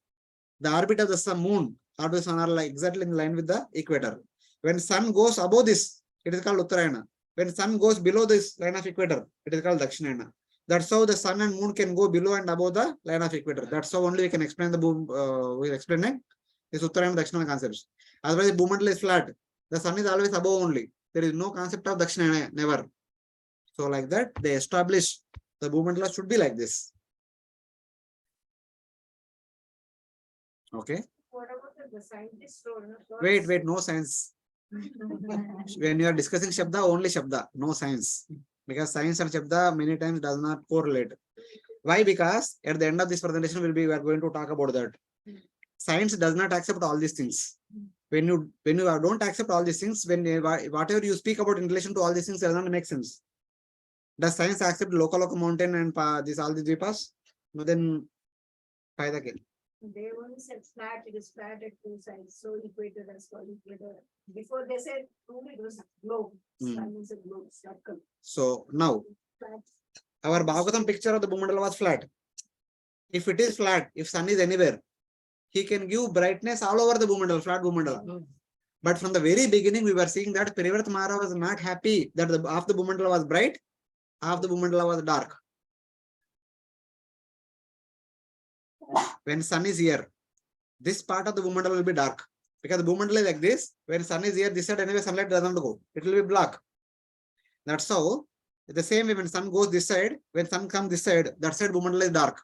the orbit of the sun, moon, orbit of the sun are like exactly in line with the equator. When sun goes above this, it is called Uttarayana. When sun goes below this line of equator, it is called Dakshinayana. That's how the sun and moon can go below and above the line of equator. That's how only we can explain the we're explaining this Uttarayana Dakshinayana concepts. Otherwise, the Bhumandala is flat. The sun is always above only. There is no concept of Dakshinayana, never. So like that, they establish the Bhumandala should be like this. Okay. What about the scientist role? Wait, no science. When you are discussing Shabda, only Shabda, no science. Because science and Shabda many times does not correlate. Why? Because at the end of this presentation, we are going to talk about that. Science does not accept all these things. When you don't accept all these things, when whatever you speak about in relation to all these things does not make sense. Does science accept local mountain and all these dvipas? No, then fayda kya? They only said flat, it is flat at two sides, so equator as well, equator. Before they said only it was globe, sun is a globe, circle. So now, our Bhagavatam picture of the Bhumandala was flat. If it is flat, if sun is anywhere, he can give brightness all over the Bhumandala, flat Bhumandala. But from the very beginning, we were seeing that Parivarta Mahara was not happy that half the Bhumandala was bright, half the Bhumandala was dark. When sun is here, this part of the Bhumandala will be dark. Because the Bhumandala is like this, when sun is here, this side anyway sunlight doesn't go. It will be black. That's how, the same way when sun goes this side, when sun comes this side, that side Bhumandala is dark.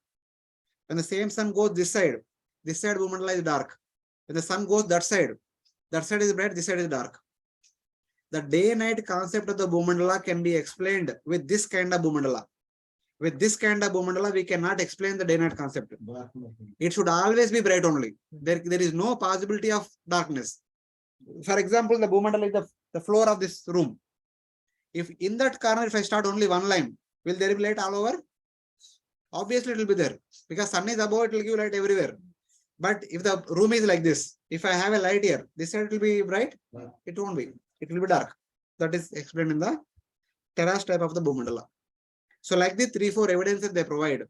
When the same sun goes this side Bhumandala is dark. When the sun goes that side is bright, this side is dark. The day-night concept of the Bhumandala can be explained with this kind of Bhumandala. With this kind of Bhumandala, we cannot explain the day-night concept. It should always be bright only. There is no possibility of darkness. For example, the Bhumandala is the floor of this room. If in that corner, if I start only one line, will there be light all over? Obviously, it will be there. Because sun is above, it will give light everywhere. But if the room is like this, if I have a light here, this side will be bright? It won't be. It will be dark. That is explained in the terrace type of the Bhumandala. So like the 3-4 evidences they provide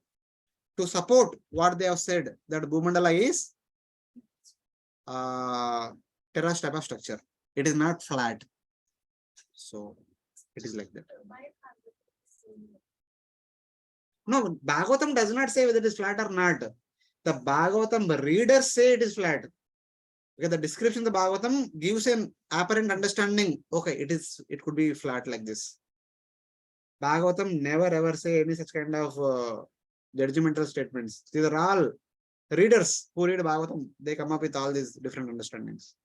to support what they have said, that Bhumandala is terrace type of structure. It is not flat. So it is like that. No, Bhagavatam does not say whether it is flat or not. The Bhagavatam readers say it is flat. Because the description of the Bhagavatam gives an apparent understanding. Okay, it could be flat like this. Bhagavatam never ever say any such kind of judgmental statements. These are all readers who read Bhagavatam. They come up with all these different understandings.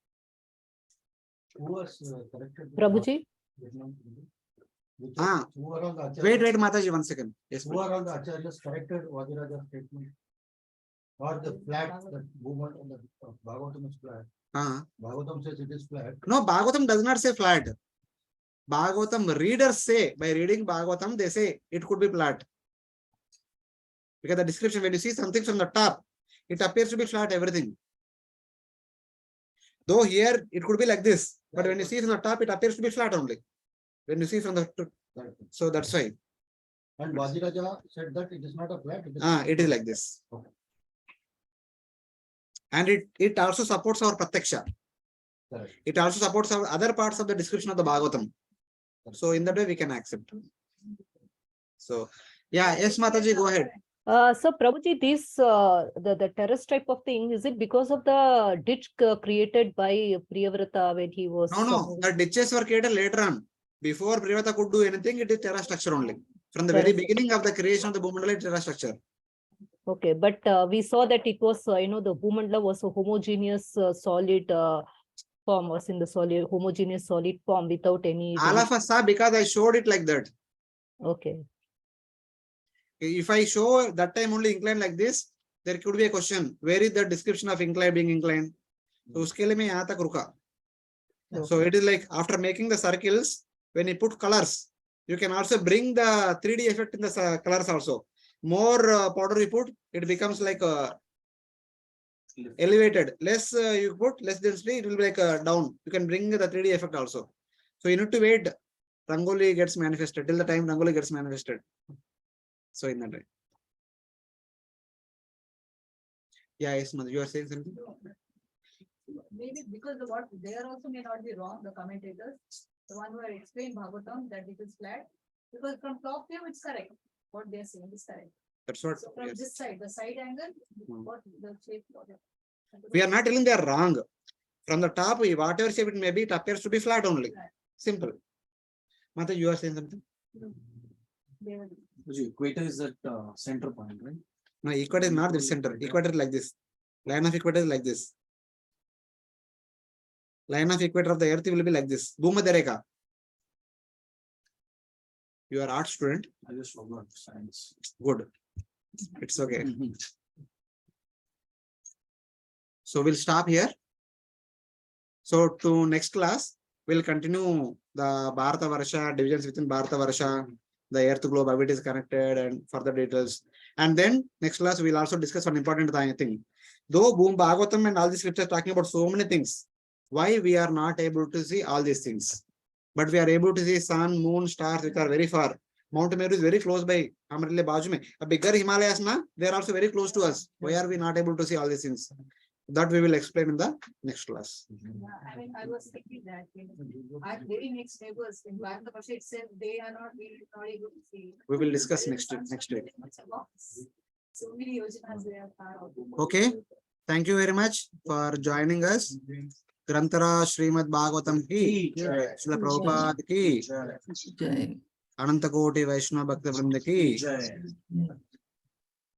Who was corrected? Prabhuji? Wait, Mataji, 1 second. Yes, who are all the acharyas corrected Vajraja's statement? Or the flat that Bhagavatam is flat. Bhagavatam says it is flat. No, Bhagavatam does not say flat. Bhagavatam readers say, by reading Bhagavatam, they say it could be flat. Because the description, when you see something from the top, it appears to be flat, everything. Though here it could be like this, but when you see from the top, it appears to be flat only. When you see from the so that's why. And Vajraja said that it is not a flat. It is like this. Okay. And it also supports our Pratyaksha. Correct. It also supports our other parts of the description of the Bhagavatam. So in that way we can accept. So yeah, yes, Mataji, go ahead. So Prabhuji, this the terrace type of thing, is it because of the ditch created by Priyavrata when he was? No, the ditches were created later on. Before Priyavrata could do anything, it is terrace structure only. From the very beginning of the creation of the Bhumandala, it is terrace structure. Okay, but we saw that it was, the Bhumandala was a homogeneous solid form, was in the solid homogeneous solid form without any. All of us saw because I showed it like that. Okay. If I show that time only inclined like this, there could be a question. Where is the description of inclined being inclined? So uske liye main yahan tak ruka. So it is like after making the circles, when you put colors, you can also bring the 3D effect in the colors also. More powder you put, it becomes like elevated. Less you put, less density, it will be like down. You can bring the 3D effect also. So you need to wait. Rangoli gets manifested till the time Rangoli gets manifested. So in that way. Yeah, yes, you are saying something? Maybe because the what they are also may not be wrong, the commentators, the one who had explained Bhagavatam that it is flat, because from top view it's correct. What they are saying is correct. That's what. So from Yes. this side, the side angle, what the shape of it. We are not telling they are wrong. From the top, whatever shape it may be, it appears to be flat only. Simple. Mata, you are saying something? The equator is at center point, right? No, equator is not this center. Equator is like this. Line of equator is like this. Line of equator of the earth will be like this. Bhumadareka. You are art student. I just forgot science. Good. It's okay. So we'll stop here. So to next class, we'll continue the Bharata Varsha, divisions within Bharata Varsha, the earth globe, how it is connected, and further details. And then next class, we'll also discuss one important thing. Though Bhagavatam and all these scriptures talking about so many things, why we are not able to see all these things? But we are able to see sun, moon, stars, which are very far. Mount Meru is very close by. A bigger Himalayas, they are also very close to us. Why are we not able to see all these things? That we will explain in the next class. I mean, I was thinking that our very next neighbors in Bharata Varsha itself, they are not able to see. We will discuss next week. So many yojanas they are far out. Okay. Thank you very much for joining us. Grantara Srimad Bhagavatam ki, Srila Prabhupada ki, Jai. Anantakoti Vaishnava Bhakta Vrinda ki.